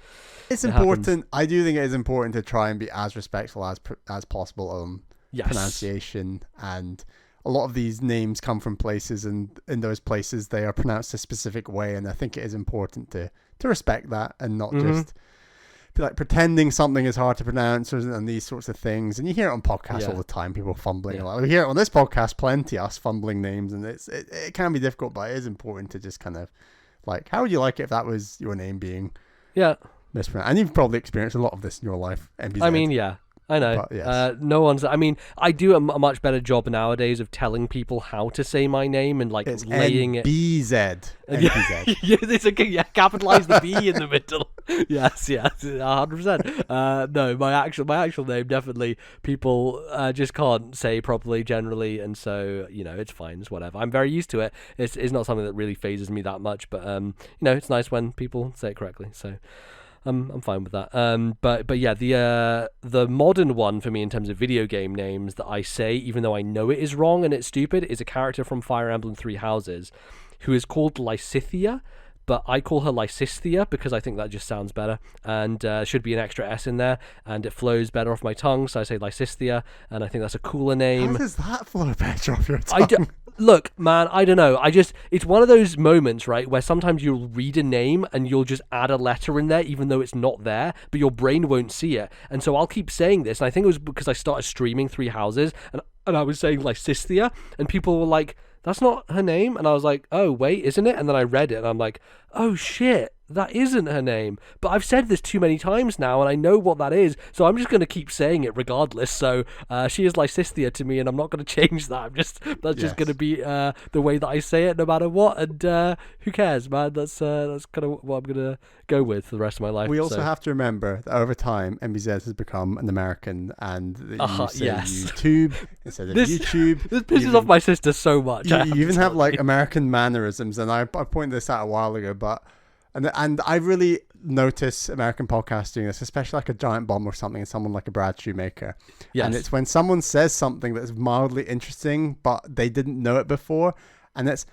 it's important. Happens. I do think it is important to try and be as respectful as possible on pronunciation, and a lot of these names come from places, and in those places they are pronounced a specific way, and I think it is important to respect that and not just be like pretending something is hard to pronounce and these sorts of things. And you hear it on podcasts all the time, people fumbling. Like, we hear it on this podcast plenty, us fumbling names, and it can be difficult, but it is important to just kind of like, how would you like it if that was your name being mispronounced? And you've probably experienced a lot of this in your life, MBZ. I mean, yeah. I know. But yes. No one's. I mean, I do a much better job nowadays of telling people how to say my name and like It's laying it. NBZ. NBZ. Yeah, capitalize the B in the middle. Yes, 100%. No, my actual name definitely people just can't say properly generally, and so it's fine. It's whatever. I'm very used to it. It's not something that really phases me that much, but it's nice when people say it correctly. So. I'm fine with that. But yeah, the modern one for me in terms of video game names that I say, even though I know it is wrong and it's stupid, is a character from Fire Emblem Three Houses, who is called Lysithea, but I call her Lysisthea because I think that just sounds better, and should be an extra S in there, and it flows better off my tongue, so I say Lysisthea, and I think that's a cooler name. How does that flow better off your tongue? Look, man, I don't know. It's one of those moments, right, where sometimes you'll read a name and you'll just add a letter in there, even though it's not there, but your brain won't see it. And so I'll keep saying this, and I think it was because I started streaming Three Houses, and I was saying Lysisthea, and people were like, that's not her name. And I was like, oh, wait, isn't it? And then I read it, and I'm like, oh, shit. That isn't her name. But I've said this too many times now, and I know what that is, so I'm just going to keep saying it regardless. So she is Lysisthea to me, and I'm not going to change that. Just going to be the way that I say it, no matter what. And who cares, man? That's kind of what I'm going to go with for the rest of my life. We also have to remember that over time, MBZ has become an American, and you say YouTube instead of YouTube. This pisses off my sister so much. You even have like American mannerisms, and I pointed this out a while ago, but. And I really notice American podcasts doing this, especially like a Giant Bomb or something, and someone like a Brad Shoemaker. Yes. And it's when someone says something that's mildly interesting, but they didn't know it before, and it's,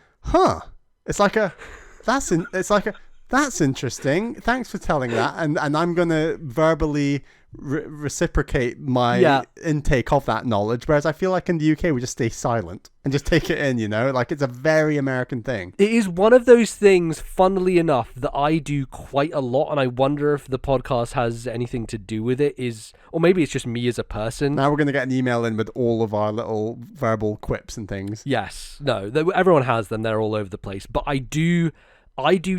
that's interesting. Thanks for telling that. And I'm going to verbally reciprocate my intake of that knowledge. Whereas I feel like in the UK, we just stay silent and just take it in, Like it's a very American thing. It is one of those things, funnily enough, that I do quite a lot. And I wonder if the podcast has anything to do with it, or maybe it's just me as a person. Now we're going to get an email in with all of our little verbal quips and things. Yes. No, everyone has them. They're all over the place. But I do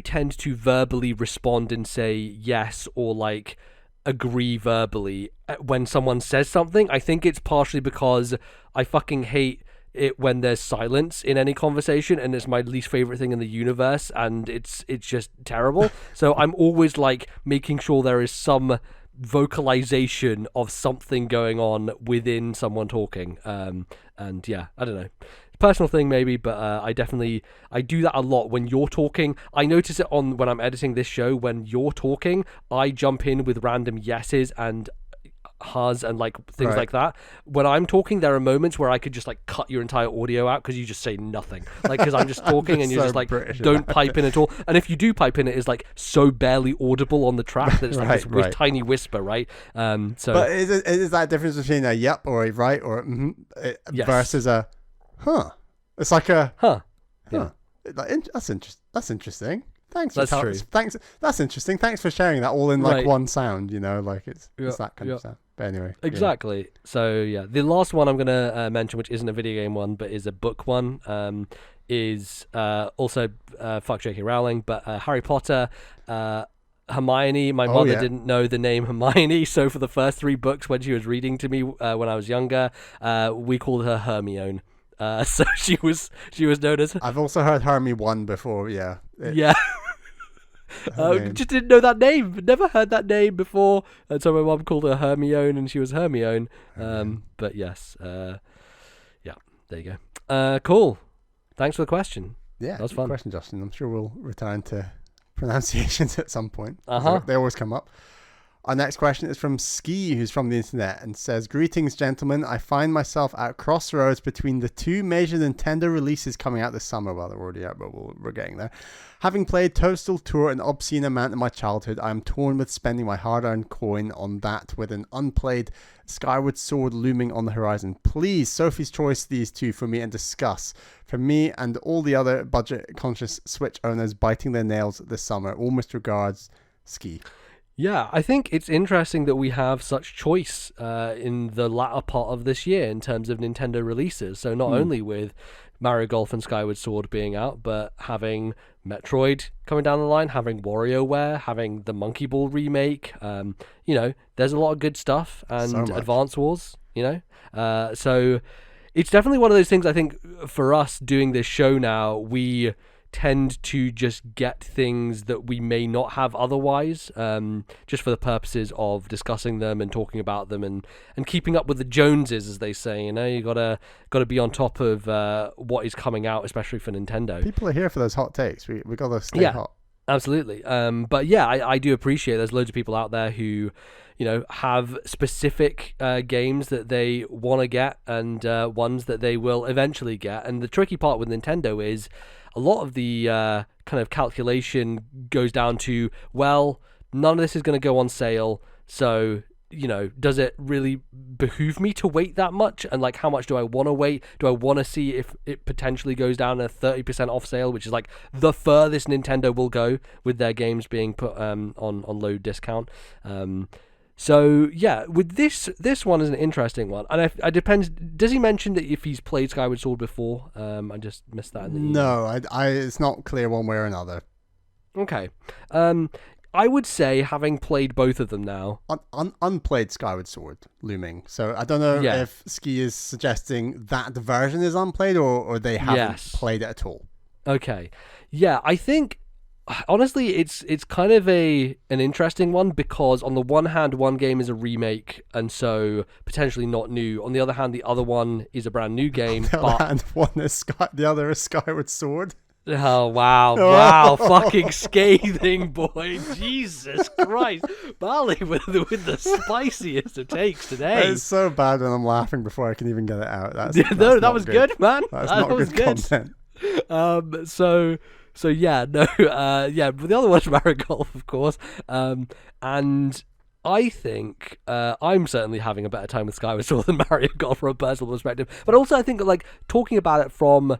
tend to verbally respond and say yes or like agree verbally when someone says something. I think it's partially because I fucking hate it when there's silence in any conversation, and it's my least favorite thing in the universe, and it's just terrible. So I'm always like making sure there is some vocalization of something going on within someone talking. And yeah, I don't know. Personal thing maybe, but I do that a lot when you're talking. I notice it when I'm editing this show. When you're talking, I jump in with random yeses and has and like things like that. When I'm talking, there are moments where I could just like cut your entire audio out because you just say nothing, like because I'm just talking and you're so just like British don't pipe in at all. And if you do pipe in, it is like so barely audible on the track that it's like this tiny whisper, right? So but is that difference between a yep or a right or versus a it's like a yeah. That's interesting. Thanks. That's true. Thanks. That's interesting. Thanks for sharing that all in like one sound. Like it's that kind of sound. But anyway, exactly. So yeah, the last one I'm gonna mention, which isn't a video game one, but is a book one, is also fuck J.K. Rowling, but Harry Potter. Hermione, my mother didn't know the name Hermione, so for the first 3 books when she was reading to me when I was younger, we called her Hermione. So she was known as. I've also heard Hermione 1 before. Yeah. Just didn't know that name. Never heard that name before, and so my mum called her Hermione, and she was Hermione. But yes, there you go. Cool. Thanks for the question. Yeah, that was fun. Question, Justin. I'm sure we'll return to pronunciations at some point. They always come up. Our next question is from Ski, who's from the internet, and says, "Greetings, gentlemen. I find myself at crossroads between the 2 major Nintendo releases coming out this summer." Well, they're already out, but we're getting there. Having played Toadstool Tour an obscene amount in my childhood, I am torn with spending my hard-earned coin on that with an unplayed Skyward Sword looming on the horizon. Please, Sophie's choice these 2 for me and discuss. For me and all the other budget-conscious Switch owners biting their nails this summer. Warmest regards, Ski. Yeah, I think it's interesting that we have such choice in the latter part of this year in terms of Nintendo releases. So not only with Mario Golf and Skyward Sword being out, but having Metroid coming down the line, having WarioWare, having the Monkey Ball remake, there's a lot of good stuff, and So much. Advance Wars, so it's definitely one of those things. I think for us doing this show now, we tend to just get things that we may not have otherwise, just for the purposes of discussing them and talking about them and keeping up with the Joneses, as they say. You gotta be on top of what is coming out, especially for Nintendo. People are here for those hot takes. We gotta stay hot. Absolutely. But yeah, I do appreciate there's loads of people out there who, have specific games that they want to get and ones that they will eventually get. And the tricky part with Nintendo is a lot of the kind of calculation goes down to, well, none of this is going to go on sale, so does it really behoove me to wait that much? And like, how much do I want to wait? Do I want to see if it potentially goes down a 30% off sale, which is like the furthest Nintendo will go with their games being put on low discount? So yeah, with this one is an interesting one, and it depends. Does he mention that if he's played Skyward Sword before? I just missed that in the email. No, it's not clear one way or another. Okay. I would say, having played both of them now, Unplayed Skyward Sword looming. So I don't know if Ski is suggesting that the version is unplayed or they haven't played it at all. Okay. Yeah, I think honestly it's kind of an interesting one, because on the one hand, one game is a remake and so potentially not new. On the other hand, the other one is a brand new game. On the other hand, the other is Skyward Sword. Oh, wow, fucking scathing, boy. Jesus Christ. Bali with the spiciest of takes today. It's so bad when I'm laughing before I can even get it out. That was good, man. That's not good content. So yeah, no, but the other one's Mario Golf, of course. And I think I'm certainly having a better time with Skyward Sword than Mario Golf from a personal perspective. But also I think like talking about it from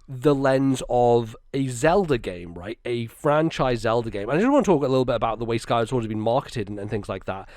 the lens of a Zelda game, right? A franchise Zelda game. And I just want to talk a little bit about the way Skyward Sword has been marketed and things like that.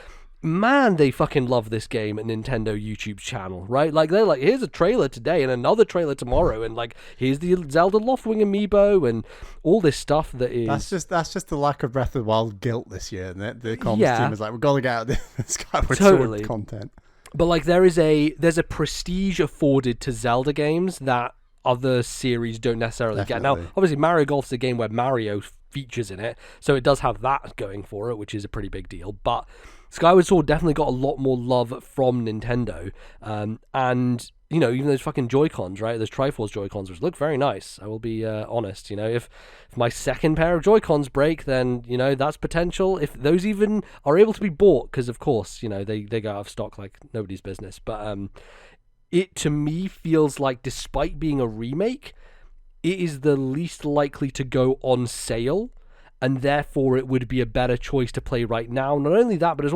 Man, they fucking love this game at Nintendo YouTube channel, right? Like, they're like, here's a trailer today and another trailer tomorrow, and like, here's the Zelda Loftwing amiibo and all this stuff that is... That's just the lack of Breath of the Wild guilt this year, and the comms team is like, we've got to get out this Skyward Sword content. But like, there's a prestige afforded to Zelda games that other series don't necessarily get. Now, obviously, Mario Golf's a game where Mario features in it, so it does have that going for it, which is a pretty big deal. But Skyward Sword definitely got a lot more love from Nintendo, and even those fucking Joy-Cons, right? Those Triforce Joy-Cons, which look very nice. I will be honest. If my second pair of Joy-Cons break, then that's potential. If those even are able to be bought, because of course they go out of stock like nobody's business, but it, to me, feels like, despite being a remake, it is the least likely to go on sale, and therefore it would be a better choice to play right now. Not only that, but it's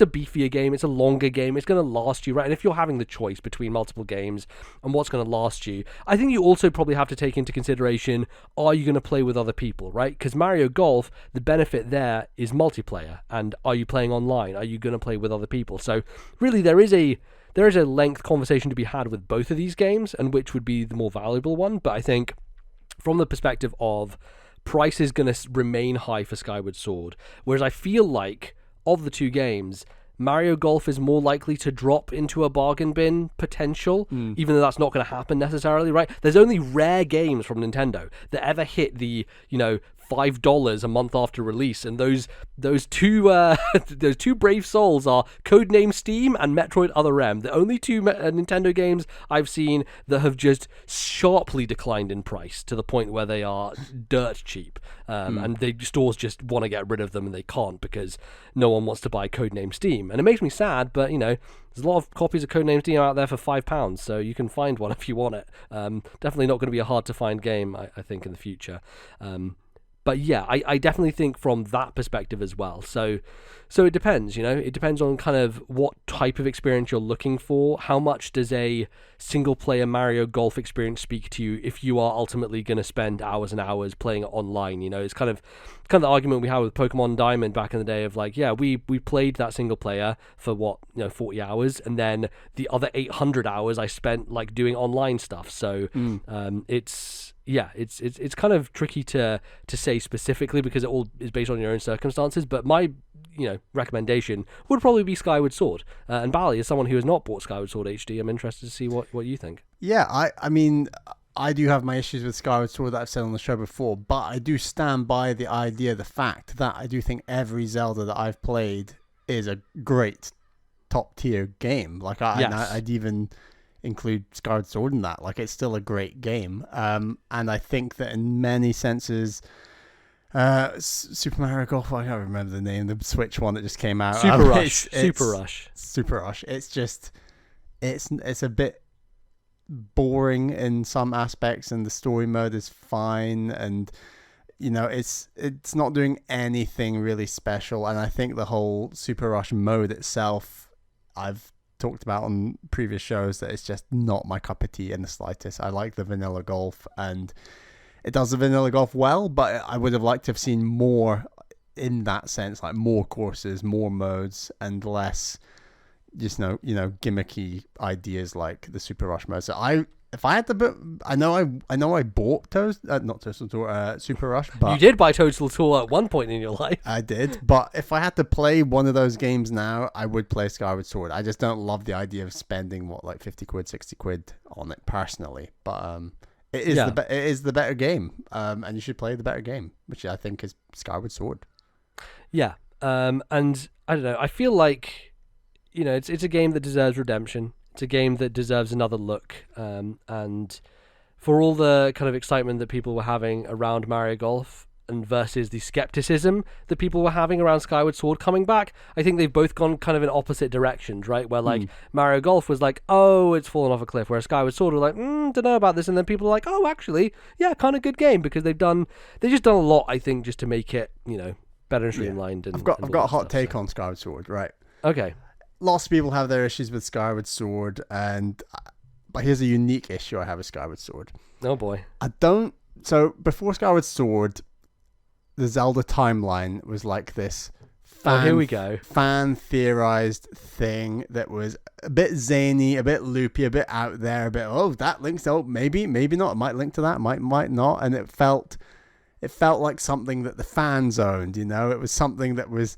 a beefier game, it's a longer game, it's going to last you, right? And if you're having the choice between multiple games and what's going to last you, I think you also probably have to take into consideration, are you going to play with other people, right? Because Mario Golf, the benefit there is multiplayer, and are you playing online? Are you going to play with other people? So really, there is a length conversation to be had with both of these games, and which would be the more valuable one. But I think from the perspective of price is going to remain high for Skyward Sword, whereas I feel like of the two games, Mario Golf is more likely to drop into a bargain bin potential, even though that's not going to happen necessarily, right? There's only rare games from Nintendo that ever hit the, $5 a month after release, and those two those two brave souls are Codename Steam and Metroid Other M, the only two Nintendo games I've seen that have just sharply declined in price to the point where they are dirt cheap, and the stores just want to get rid of them and they can't because no one wants to buy Codename Steam, and it makes me sad, but there's a lot of copies of Codename Steam out there for £5, so you can find one if you want it. Definitely not going to be a hard to find game, I think, in the future. But yeah, I definitely think from that perspective as well. So it depends, it depends on kind of what type of experience you're looking for. How much does a single player Mario Golf experience speak to you if you are ultimately going to spend hours and hours playing it online? It's kind of the argument we had with Pokemon Diamond back in the day of like, yeah, we played that single player for 40 hours, and then the other 800 hours I spent like doing online stuff. So it's kind of tricky to say specifically because it all is based on your own circumstances. But my recommendation would probably be Skyward Sword. And Bally, as someone who has not bought Skyward Sword HD, I'm interested to see what you think. Yeah, I mean, I do have my issues with Skyward Sword that I've said on the show before, but I do stand by the fact that I do think every Zelda that I've played is a great top tier game. Like I'd even include Skyward Sword in that. Like, it's still a great game. And I think that in many senses, Super Mario Golf, I can't remember the name, the Switch one that just came out. Super Rush. It's just, it's a bit boring in some aspects, and the story mode is fine, and it's not doing anything really special. And I think the whole Super Rush mode itself, I've talked about on previous shows, that it's just not my cup of tea in the slightest. I like the vanilla golf, and it does the vanilla golf well, but I would have liked to have seen more in that sense, like more courses, more modes, and less just gimmicky ideas like the Super Rush mode. So if I had to, I know I bought not Toadstool Tour, Super Rush, but you did buy Toadstool Tour at one point in your life. I did, but if I had to play one of those games now, I would play Skyward Sword. I just don't love the idea of spending 50 quid, 60 quid on it personally, but it is the better game, and you should play the better game, which I think is Skyward Sword. Yeah, and I don't know. I feel like it's a game that deserves redemption. It's a game that deserves another look, and for all the kind of excitement that people were having around Mario Golf and versus the skepticism that people were having around Skyward Sword coming back, I think they've both gone kind of in opposite directions, right? Where like Mario Golf was like, oh, it's fallen off a cliff, whereas Skyward Sword was like, don't know about this, and then people are like, oh, actually, yeah, kind of good game, because they've just done a lot, I think, just to make it, better and streamlined. Yeah. I've got a hot take on Skyward Sword, right? Okay. Lots of people have their issues with Skyward Sword, but here's a unique issue I have with Skyward Sword. Oh boy. So before Skyward Sword, the Zelda timeline was like this here we go. Fan theorized thing that was a bit zany, a bit loopy, a bit out there, a bit, that links, maybe not, it might link to that, might not, and it felt like something that the fans owned, it was something that was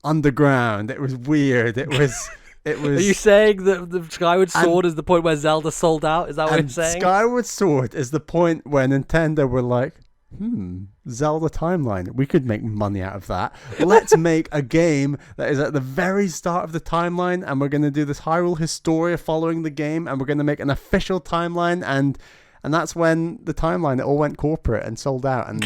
underground, it was weird, it was Are you saying that the Skyward Sword is the point where Zelda sold out? Is that what you're saying? Skyward Sword is the point where Nintendo were like, Zelda timeline, we could make money out of that. Let's make a game that is at the very start of the timeline, and we're going to do this Hyrule Historia following the game, and we're going to make an official timeline, and that's when the timeline, it all went corporate and sold out, and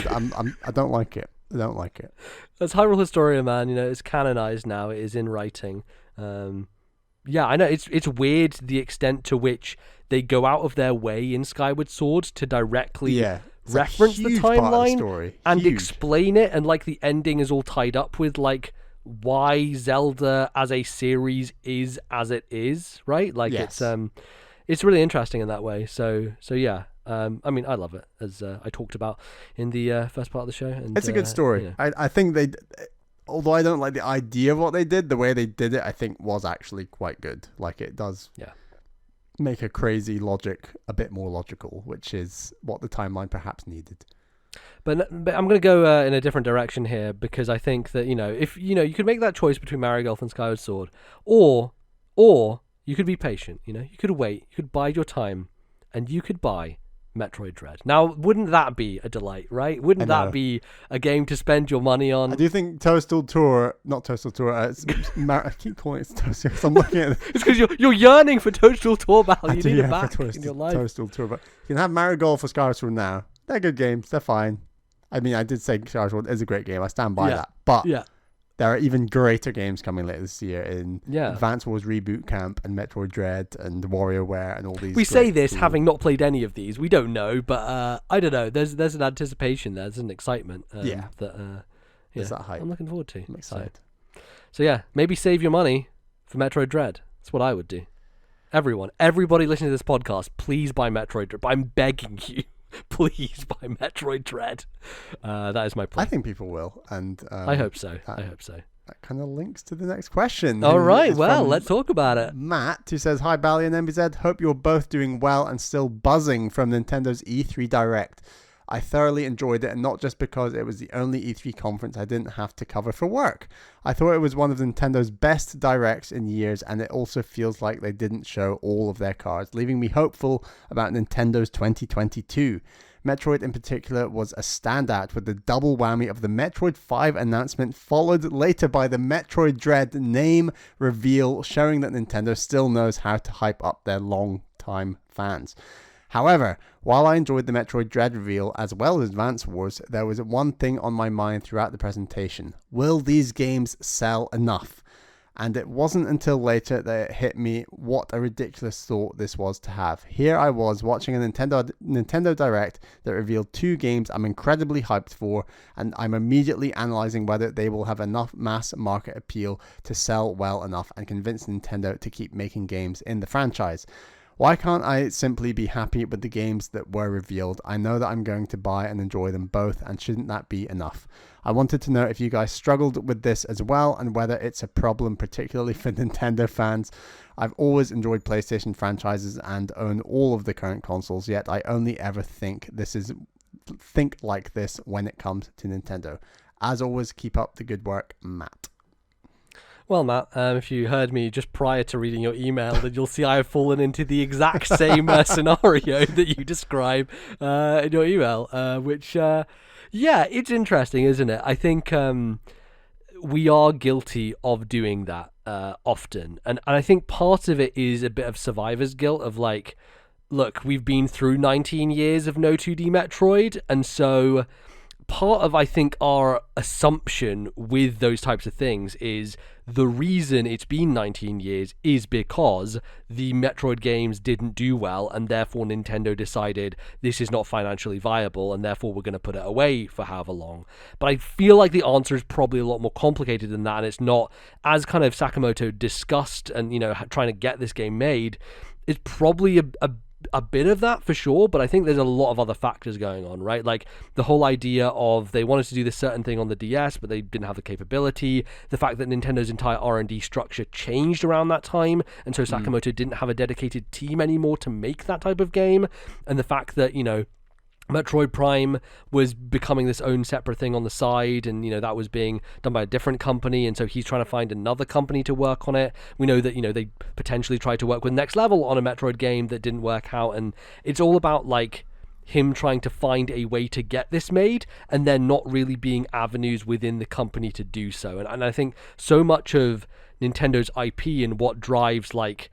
I don't like it. I don't like it. That's Hyrule Historia, man. It's canonized now. It is in writing. Yeah, I know. It's weird the extent to which they go out of their way in Skyward Sword to directly reference the timeline and explain it, and like the ending is all tied up with like why Zelda as a series is as it is, right? Like it's really interesting in that way. So yeah. I mean, I love it, as I talked about in the first part of the show. And, it's a good story. I think although I don't like the idea of what they did, the way they did it, I think was actually quite good. Like, it does make a crazy logic a bit more logical, which is what the timeline perhaps needed. But I'm going to go in a different direction here, because I think that, if, you could make that choice between Mario Golf and Skyward Sword, or you could be patient, you could wait, you could bide your time, and you could buy Metroid Dread. Now, wouldn't that be a delight, right? Wouldn't that be a game to spend your money on? I do think Toadstool Tour, not Toadstool Tour, I keep calling it Toadstool, because I'm looking at it. It's because you're yearning for Toadstool Tour Battle. You need it back in your life. Toadstool Tour, but you can have Mario Golf or Skyward Sword now. They're good games. They're fine. I mean, I did say Skyward Sword is a great game. I stand by that. But there are even greater games coming later this year in Yeah. Advance Wars Reboot Camp and Metroid Dread and WarioWare and all these. We say this cool... having not played any of these. We don't know, but I don't know. There's an anticipation there. There's an excitement. There's that hype. I'm looking forward to. I'm excited. So yeah, maybe save your money for Metroid Dread. That's what I would do. Everybody listening to this podcast, please buy Metroid Dread. I'm begging you, please buy Metroid Dread. That is my plan. I think people will, and I hope so. I hope so. That kind of links to the next question. All right, well, let's talk about it. Matt, who says, "Hi, Bally and MBZ. Hope you're both doing well and still buzzing from Nintendo's E3 Direct. I thoroughly enjoyed it, and not just because it was the only E3 conference I didn't have to cover for work. I thought it was one of Nintendo's best directs in years, and it also feels like they didn't show all of their cards, leaving me hopeful about Nintendo's 2022. Metroid in particular was a standout, with the double whammy of the Metroid 5 announcement followed later by the Metroid Dread name reveal, showing that Nintendo still knows how to hype up their long-time fans. However, while I enjoyed the Metroid Dread reveal as well as Advance Wars, there was one thing on my mind throughout the presentation. Will these games sell enough? And it wasn't until later that it hit me what a ridiculous thought this was to have. Here I was watching a Nintendo Direct that revealed 2 games I'm incredibly hyped for, and I'm immediately analysing whether they will have enough mass market appeal to sell well enough and convince Nintendo to keep making games in the franchise. Why can't I simply be happy with the games that were revealed? I know that I'm going to buy and enjoy them both, and shouldn't that be enough? I wanted to know if you guys struggled with this as well, and whether it's a problem particularly for Nintendo fans. I've always enjoyed PlayStation franchises and own all of the current consoles, yet I only ever think like this when it comes to Nintendo. As always, keep up the good work, Matt." Well, Matt, if you heard me just prior to reading your email, then you'll see I have fallen into the exact same scenario that you describe in your email, which, it's interesting, isn't it? I think we are guilty of doing that often. And I think part of it is a bit of survivor's guilt of like, look, we've been through 19 years of no 2D Metroid, and so part of, I think, our assumption with those types of things is the reason it's been 19 years is because the Metroid games didn't do well, and therefore Nintendo decided this is not financially viable, and therefore we're going to put it away for however long. But I feel like the answer is probably a lot more complicated than that, and it's not, as kind of Sakamoto discussed and, trying to get this game made, it's probably a bit of that for sure, but I think there's a lot of other factors going on, right? Like the whole idea of they wanted to do this certain thing on the DS, but they didn't have the capability. The fact that Nintendo's entire R&D structure changed around that time, and so Sakamoto didn't have a dedicated team anymore to make that type of game. And the fact that, Metroid Prime was becoming this own separate thing on the side, and that was being done by a different company, and so he's trying to find another company to work on it. We know that they potentially tried to work with Next Level on a Metroid game that didn't work out, and it's all about like him trying to find a way to get this made, and then not really being avenues within the company to do so. And I think so much of Nintendo's IP and what drives like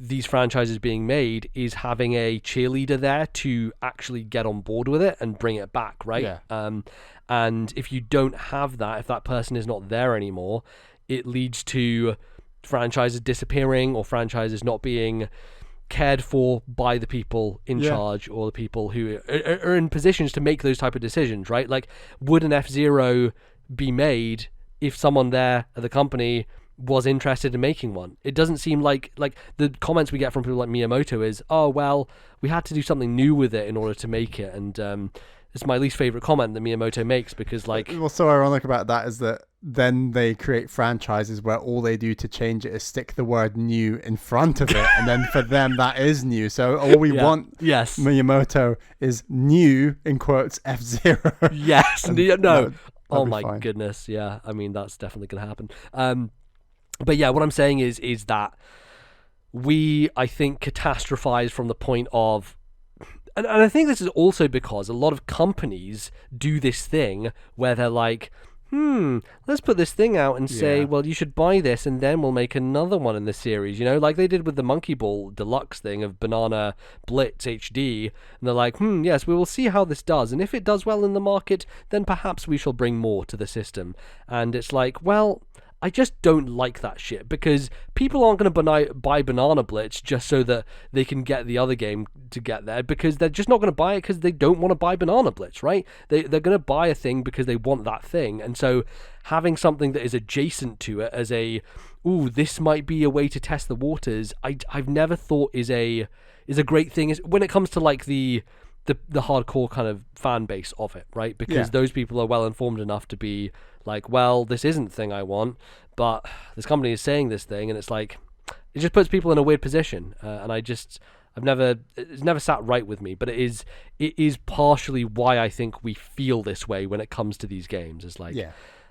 these franchises being made is having a cheerleader there to actually get on board with it and bring it back, right? Yeah. And if you don't have that, if that person is not there anymore, it leads to franchises disappearing or franchises not being cared for by the people in charge, or the people who are in positions to make those type of decisions, right? Like, would an F-Zero be made if someone there at the company was interested in making one? It doesn't seem like the comments we get from people like Miyamoto is, oh well, we had to do something new with it in order to make it, and it's my least favorite comment that Miyamoto makes, because like, what's so ironic about that is that then they create franchises where all they do to change it is stick the word new in front of it, and then for them that is new. So all we want, Miyamoto, is new in quotes F-Zero. Yes. No. Oh my fine. Goodness. Yeah. I mean, that's definitely going to happen. But yeah, what I'm saying is that we, I think, catastrophize from the point of, and I think this is also because a lot of companies do this thing where they're like, let's put this thing out and say, Yeah. well, you should buy this, and then we'll make another one in the series, like they did with the Monkey Ball Deluxe thing of Banana Blitz HD, and they're like, yes, we will see how this does, and if it does well in the market, then perhaps we shall bring more to the system. And it's like, well, I just don't like that shit, because people aren't going to buy Banana Blitz just so that they can get the other game to get there, because they're just not going to buy it because they don't want to buy Banana Blitz, right? They're going to buy a thing because they want that thing. And so having something that is adjacent to it as this might be a way to test the waters, I've never thought is a great thing, is when it comes to like the hardcore kind of fan base of it, right? Because those people are well informed enough to be like, well, this isn't the thing I want, but this company is saying this thing, and it's like, it just puts people in a weird position, and it's never sat right with me. But it is partially why I think we feel this way when it comes to these games. It's like,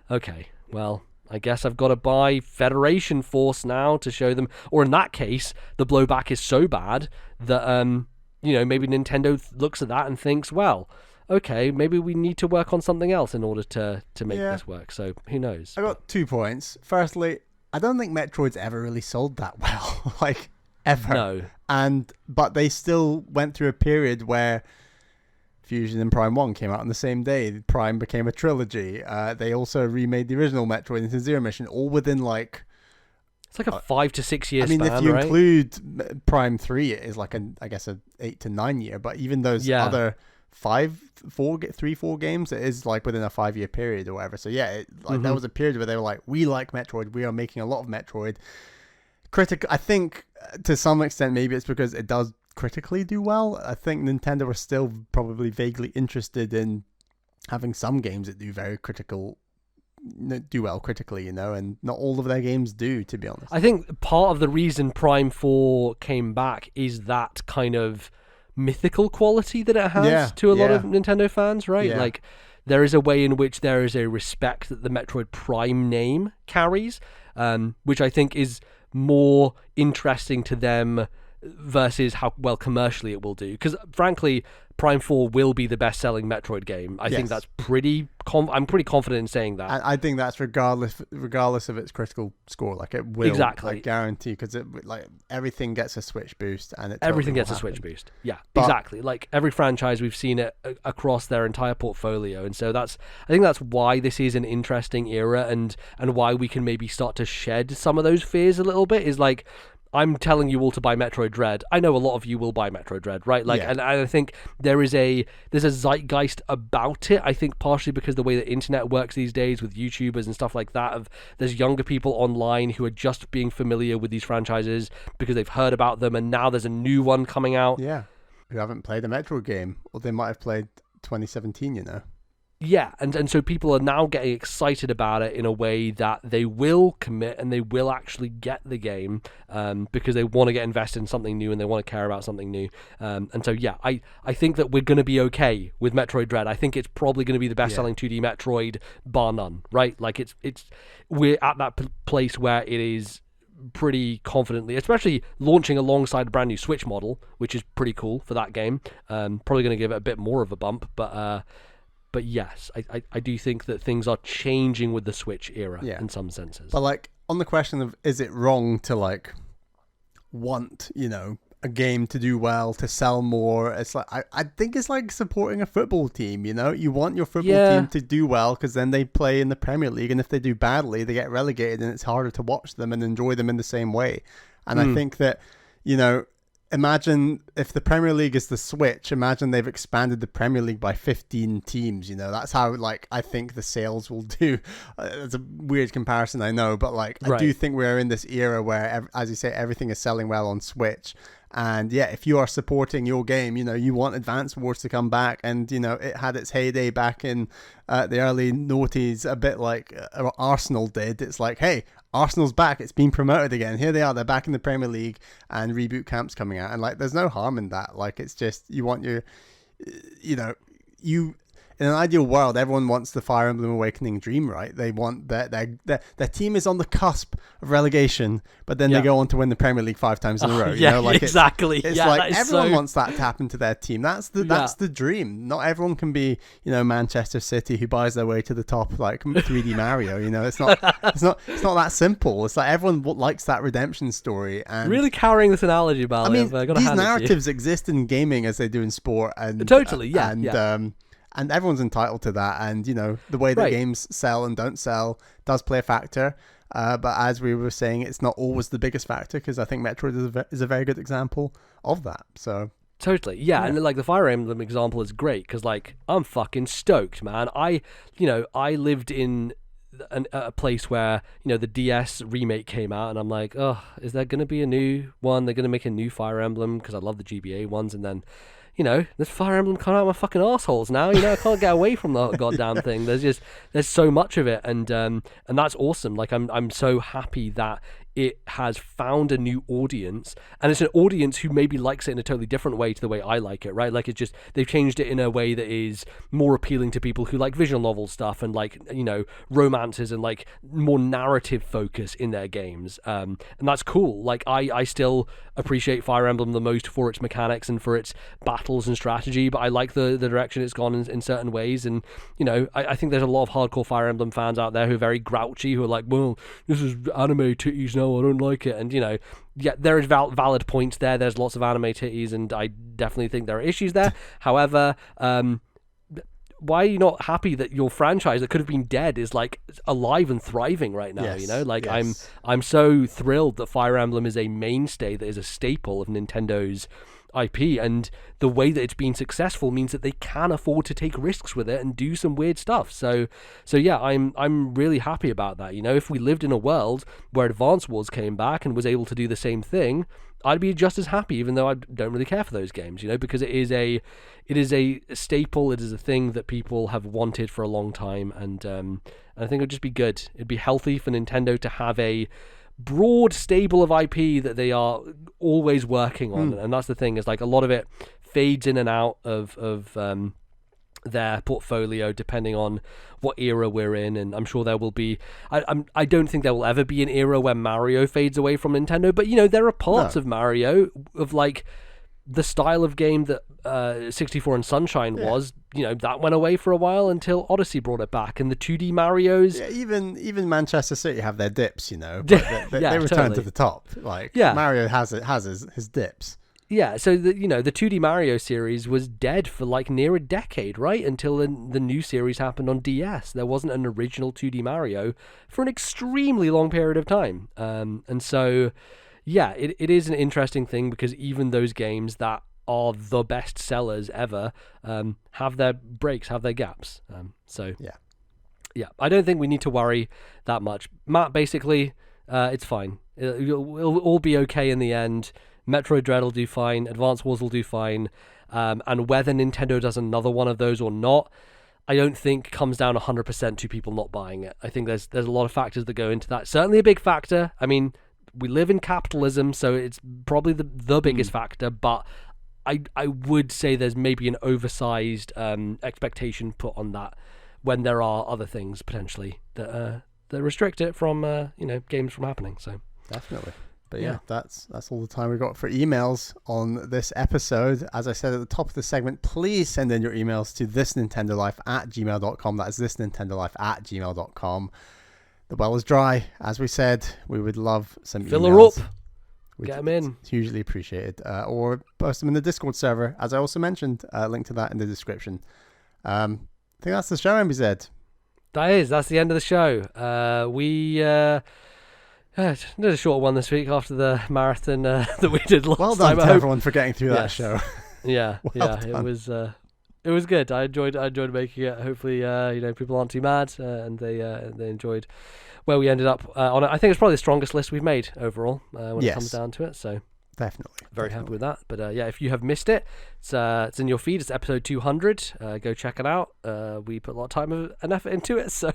okay, well, I guess I've got to buy Federation Force now to show them, or in that case, the blowback is so bad that maybe Nintendo looks at that and thinks, well, okay, maybe we need to work on something else in order to make this work. So who knows? I got 2 points. Firstly, I don't think Metroid's ever really sold that well, like ever. No. But they still went through a period where Fusion and Prime 1 came out on the same day. Prime became a trilogy. They also remade the original Metroid into Zero Mission, all within like... It's like a 5 to 6 year span, if you right? include Prime 3, it is like I guess an 8 to 9 year. But even those other 4 games, it is like within a 5 year period or whatever. So yeah, there was a period where they were like, we like Metroid, we are making a lot of Metroid. I think to some extent maybe it's because it does critically do well. I think Nintendo are still probably vaguely interested in having some games that do well critically, and not all of their games do, to be honest. I think part of the reason Prime 4 came back is that kind of mythical quality that it has to a lot of Nintendo fans, right? Like, there is a way in which there is a respect that the Metroid Prime name carries, which I think is more interesting to them versus how well commercially it will do. Because frankly, Prime 4 will be the best-selling Metroid game. I think that's I'm pretty confident in saying that. I think that's regardless of its critical score. Like, it will, exactly, like, guarantee, because like everything gets a Switch boost, and everything gets a Switch boost. Yeah, exactly. Like every franchise, we've seen it across their entire portfolio, and so I think that's why this is an interesting era, and why we can maybe start to shed some of those fears a little bit. Is like, I'm telling you all to buy Metroid Dread. I know a lot of you will buy Metroid Dread, right? Like, and I think there's a zeitgeist about it. I think partially because the way the internet works these days with YouTubers and stuff like that. There's younger people online who are just being familiar with these franchises because they've heard about them, and now there's a new one coming out. Yeah, who haven't played a Metroid game, or they might have played 2017. Yeah, and so people are now getting excited about it in a way that they will commit and they will actually get the game, because they want to get invested in something new and they want to care about something new. And so, yeah, I think that we're going to be okay with Metroid Dread. I think it's probably going to be the best-selling 2D Metroid, bar none, right? Like, we're at that place where it is pretty confidently, especially launching alongside a brand new Switch model, which is pretty cool for that game. Probably going to give it a bit more of a bump, but yes, I do think that things are changing with the Switch era in some senses. But like, on the question of, is it wrong to like want, a game to do well, to sell more? It's like, I think it's like supporting a football team, you want your football team to do well, because then they play in the Premier League, and if they do badly, they get relegated, and it's harder to watch them and enjoy them in the same way. And I think that, imagine if the Premier League is the Switch, imagine they've expanded the Premier League by 15 teams, that's how, like, I think the sales will do. It's a weird comparison, I know, but like, I do think we're in this era where, as you say, everything is selling well on Switch. And yeah, if you are supporting your game, you want Advance Wars to come back, and it had its heyday back in the early noughties, a bit like Arsenal did. It's like, hey, Arsenal's back, it's been promoted again, here they are, they're back in the Premier League, and Reboot Camp's coming out, and like, there's no harm in that. Like, it's just, you want your, in an ideal world, everyone wants the Fire Emblem Awakening dream, right? They want their team is on the cusp of relegation, but then they go on to win the Premier League 5 times in a row. Exactly. It's like everyone wants that to happen to their team. That's the dream. Not everyone can be, Manchester City, who buys their way to the top like 3D Mario. It's not that simple. It's like everyone likes that redemption story. And really carrying this analogy, Bally. I mean, these narratives exist in gaming as they do in sport, and totally, and everyone's entitled to that. And the way that games sell and don't sell does play a factor. But as we were saying, it's not always the biggest factor, because I think Metroid is a very good example of that. So totally, yeah. And like the Fire Emblem example is great, because like I'm fucking stoked, man. I lived in a place where the DS remake came out, and I'm like, oh, is there gonna be a new one? They're gonna make a new Fire Emblem, because I love the GBA ones, and then this Fire Emblem coming out of my fucking arseholes now. I can't get away from the goddamn thing. There's so much of it, and that's awesome. Like I'm so happy that it has found a new audience, and it's an audience who maybe likes it in a totally different way to the way I like it, right? Like it's just, they've changed it in a way that is more appealing to people who like visual novel stuff and like, romances and like more narrative focus in their games. And that's cool. Like I still appreciate Fire Emblem the most for its mechanics and for its battles and strategy, but I like the direction it's gone in certain ways. And, I think there's a lot of hardcore Fire Emblem fans out there who are very grouchy, who are like, well, this is anime titties, no, I don't like it. And, there is valid points there. There's lots of anime titties, and I definitely think there are issues there. However, why are you not happy that your franchise that could have been dead is like alive and thriving right now? Yes. I'm so thrilled that Fire Emblem is a mainstay, that is a staple of Nintendo's IP, and the way that it's been successful means that they can afford to take risks with it and do some weird stuff. So yeah, I'm really happy about that. If we lived in a world where Advance Wars came back and was able to do the same thing, I'd be just as happy, even though I don't really care for those games, because it is a staple. It is a thing that people have wanted for a long time, and I think it'd just be good. It'd be healthy for Nintendo to have a broad stable of IP that they are always working on, and that's the thing, is like a lot of it fades in and out of their portfolio depending on what era we're in. And I'm sure there will be, I don't think there will ever be an era where Mario fades away from Nintendo, but there are parts of Mario, of like the style of game that 64 and Sunshine was, that went away for a while until Odyssey brought it back. And the 2D Marios, even Manchester City have their dips, but they return to the top. Like Mario has his dips. Yeah, so the 2D Mario series was dead for like near a decade, right? Until the new series happened on DS. There wasn't an original 2D Mario for an extremely long period of time. And so, yeah, it is an interesting thing, because even those games that are the best sellers ever have their breaks, have their gaps. Yeah, I don't think we need to worry that much. Matt, basically, it's fine. It'll all be okay in the end. Metroid Dread will do fine, Advance Wars will do fine, and whether Nintendo does another one of those or not, I don't think comes down 100% to people not buying it. I think there's a lot of factors that go into that. Certainly a big factor. I mean, we live in capitalism, so it's probably the biggest factor, but I would say there's maybe an oversized expectation put on that when there are other things potentially that restrict it from games from happening. So definitely. But yeah, that's all the time we've got for emails on this episode. As I said at the top of the segment, please send in your emails to ThisNintendoLife@gmail.com. That is ThisNintendoLife@gmail.com. The well is dry. As we said, we would love some Fill emails. her up. Get them in. It's hugely appreciated. Or post them in the Discord server, as I also mentioned. Link to that in the description. I think that's the show, MBZ. That's the end of the show. We did a short one this week after the marathon that we did last time. Well done to everyone for getting through that show. Yeah, done. It was good. I enjoyed making it. Hopefully, people aren't too mad and they enjoyed where we ended up on it. I think it's probably the strongest list we've made overall when it comes down to it. So Definitely. Very happy with that. But yeah, if you have missed it, it's in your feed. It's episode 200. Go check it out. We put a lot of time and effort into it, so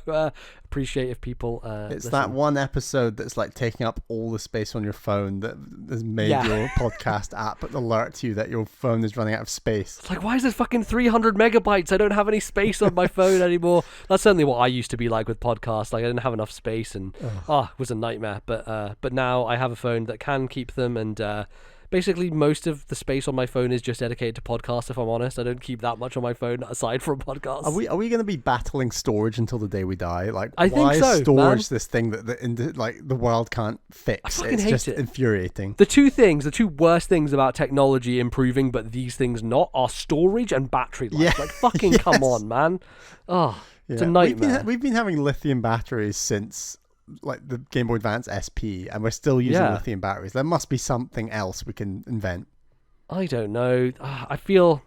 appreciate if people it's listen. that one episode that's like taking up all the space on your phone that has made your podcast app alert you that your phone is running out of space. It's like, why is this fucking 300 megabytes? I don't have any space on my phone anymore. That's certainly what I used to be like with podcasts. Like, I didn't have enough space, and it was a nightmare. But now I have a phone that can keep them, and basically most of the space on my phone is just dedicated to podcasts. If I'm honest, I don't keep that much on my phone aside from podcasts. Are we going to be battling storage until the day we die? Like, I think why so, is storage man. this thing that the world can't fix? I fucking It's hate just it. infuriating. The two worst things about technology improving, but these things not, are storage and battery life. Yeah. Like, fucking come on, man. Oh, it's a Yeah. nightmare. We've been having lithium batteries since like the Game Boy Advance SP, and we're still using lithium batteries. There must be something else we can invent. I don't know. I feel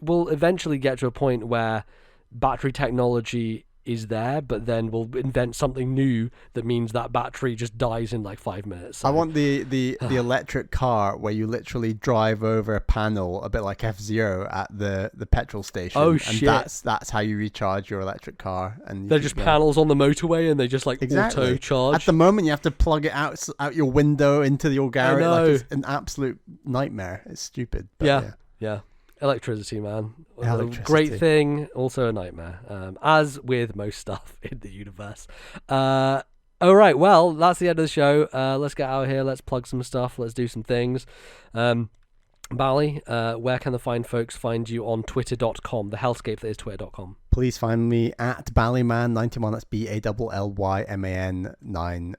we'll eventually get to a point where battery technology is there, but then we'll invent something new that means that battery just dies in like 5 minutes. So. I want the electric car where you literally drive over a panel, a bit like F-Zero at the petrol station. Oh, and shit. That's how you recharge your electric car. And they're just panels on the motorway, and they just like auto charge. At the moment, you have to plug it out your window into your garage. I know. Like, it's an absolute nightmare. It's stupid. But Yeah. Electricity, man. Electricity. A great thing, also a nightmare. As with most stuff in the universe. All right, well, that's the end of the show. Let's get out of here. Let's plug some stuff. Let's do some things. Bally, where can the fine folks find you on twitter.com, the hellscape that is twitter.com? Please find me at Ballyman91. That's BALLYMAN 91.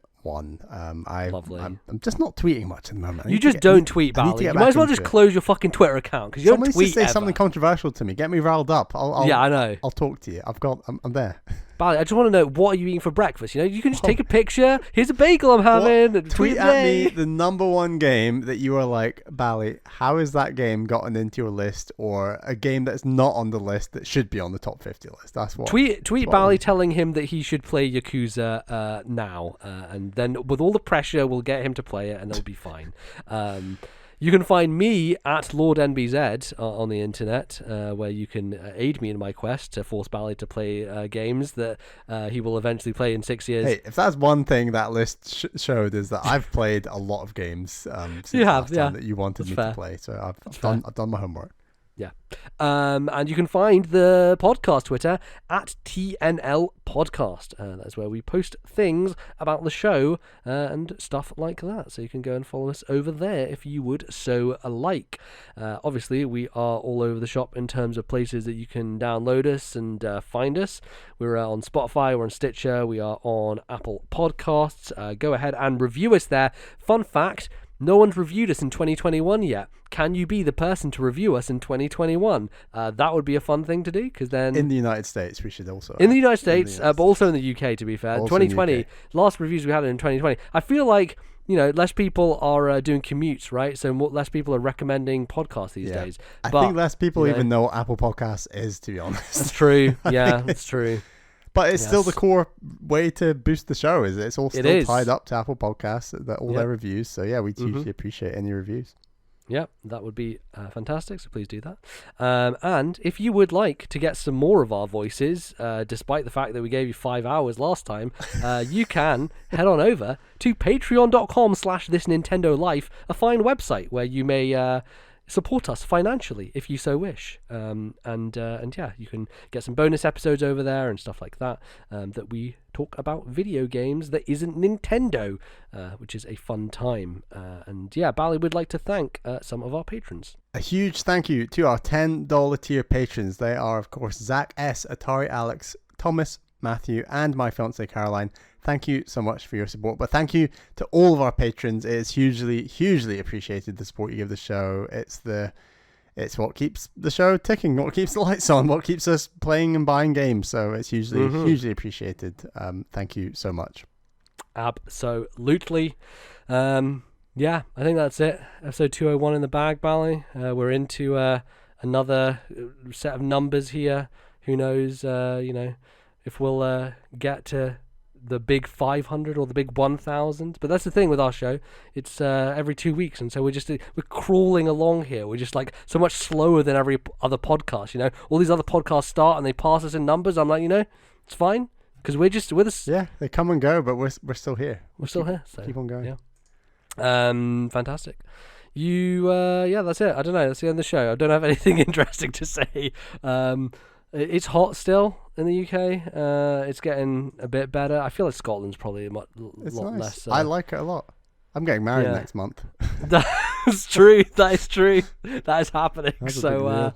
Lovely. I'm just not tweeting much at the moment. You just don't tweet, Bally. You might as well just close your fucking Twitter account, because you don't tweet say ever. something controversial to me. Get me riled up. I know. I'll talk to you. I'm there. Bally, I just want to know, what are you eating for breakfast? You know, you can just take a picture. Here's a bagel I'm having. And tweet at me the number one game that you are like, Bally, how is that game gotten into your list, or a game that's not on the list that should be on the top 50 list? That's what. Tweet Bally telling him that he should play Yakuza now, and then with all the pressure, we'll get him to play it, and it'll be fine. You can find me at LordNBZ on the internet, where you can aid me in my quest to force Bally to play games that he will eventually play in 6 years. Hey, if that's one thing that list showed, is that I've played a lot of games since you have, last time that you wanted me to play. So I've done my homework. Yeah. And you can find the podcast Twitter at TNL Podcast. That's where we post things about the show and stuff like that. So you can go and follow us over there if you would so like. Obviously, we are all over the shop in terms of places that you can download us and find us. We're on Spotify, we're on Stitcher, we are on Apple Podcasts. Go ahead and review us there. Fun fact, no one's reviewed us in 2021 yet. Can you be the person to review us in 2021? That would be a fun thing to do, because then... In the United States, we should also... In the United States, but also in the UK, to be fair. Also 2020, last reviews we had in 2020. I feel like, less people are doing commutes, right? So less people are recommending podcasts these days. I think less people even know what Apple Podcasts is, to be honest. That's true. Yeah, that's true. But it's still the core way to boost the show. It's all still tied up to Apple Podcasts, their reviews. So yeah, we hugely appreciate any reviews. Yeah, that would be fantastic, so please do that. And if you would like to get some more of our voices, despite the fact that we gave you 5 hours last time, you can head on over to patreon.com/ThisNintendoLife, a fine website where you may... support us financially if you so wish, and yeah, you can get some bonus episodes over there and stuff like that, that we talk about video games that isn't Nintendo, which is a fun time. And yeah, Bally would like to thank some of our patrons. A huge thank you to our $10 tier patrons. They are, of course, Zach S, Atari Alex, Thomas, Matthew, and my fiancée Caroline. Thank you so much for your support. But thank you to all of our patrons. It is hugely appreciated, the support you give the show. It's what keeps the show ticking, what keeps the lights on, what keeps us playing and buying games. So it's hugely appreciated. Thank you so much. Absolutely. Yeah, I think that's it. Episode 201 in the bag, Bally. We're into another set of numbers here. Who knows, if we'll get to the big 500 or the big 1000. But that's the thing with our show. It's every 2 weeks, and so we're crawling along here. We're just like so much slower than every other podcast. You know, all these other podcasts start and they pass us in numbers. I'm like, it's fine because we're just with us. Yeah, they come and go, but we're still here. We're still here. So keep on going. Yeah. Fantastic. That's it. I don't know. That's the end of the show. I don't have anything interesting to say. It's hot still in the UK. It's getting a bit better. I feel like Scotland's probably a lot nice. less. I like it a lot. I'm getting married next month. That's true. That is true. That is happening. That's so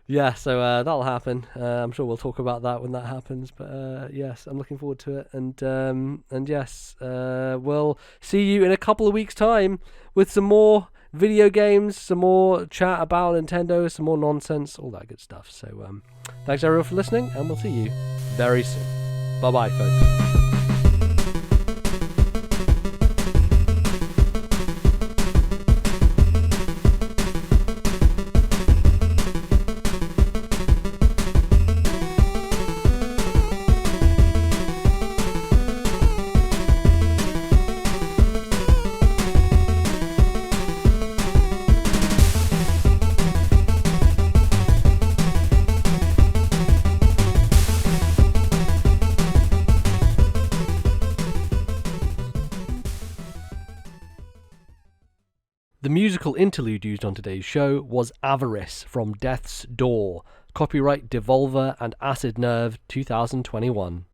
that'll happen. I'm sure we'll talk about that when that happens. But yes, I'm looking forward to it. And yes, we'll see you in a couple of weeks' time with some more video games, some more chat about Nintendo, some more nonsense, all that good stuff. So thanks everyone for listening, and we'll see you very soon. Bye-bye, folks. The musical interlude used on today's show was Avarice from Death's Door. Copyright Devolver and Acid Nerve 2021.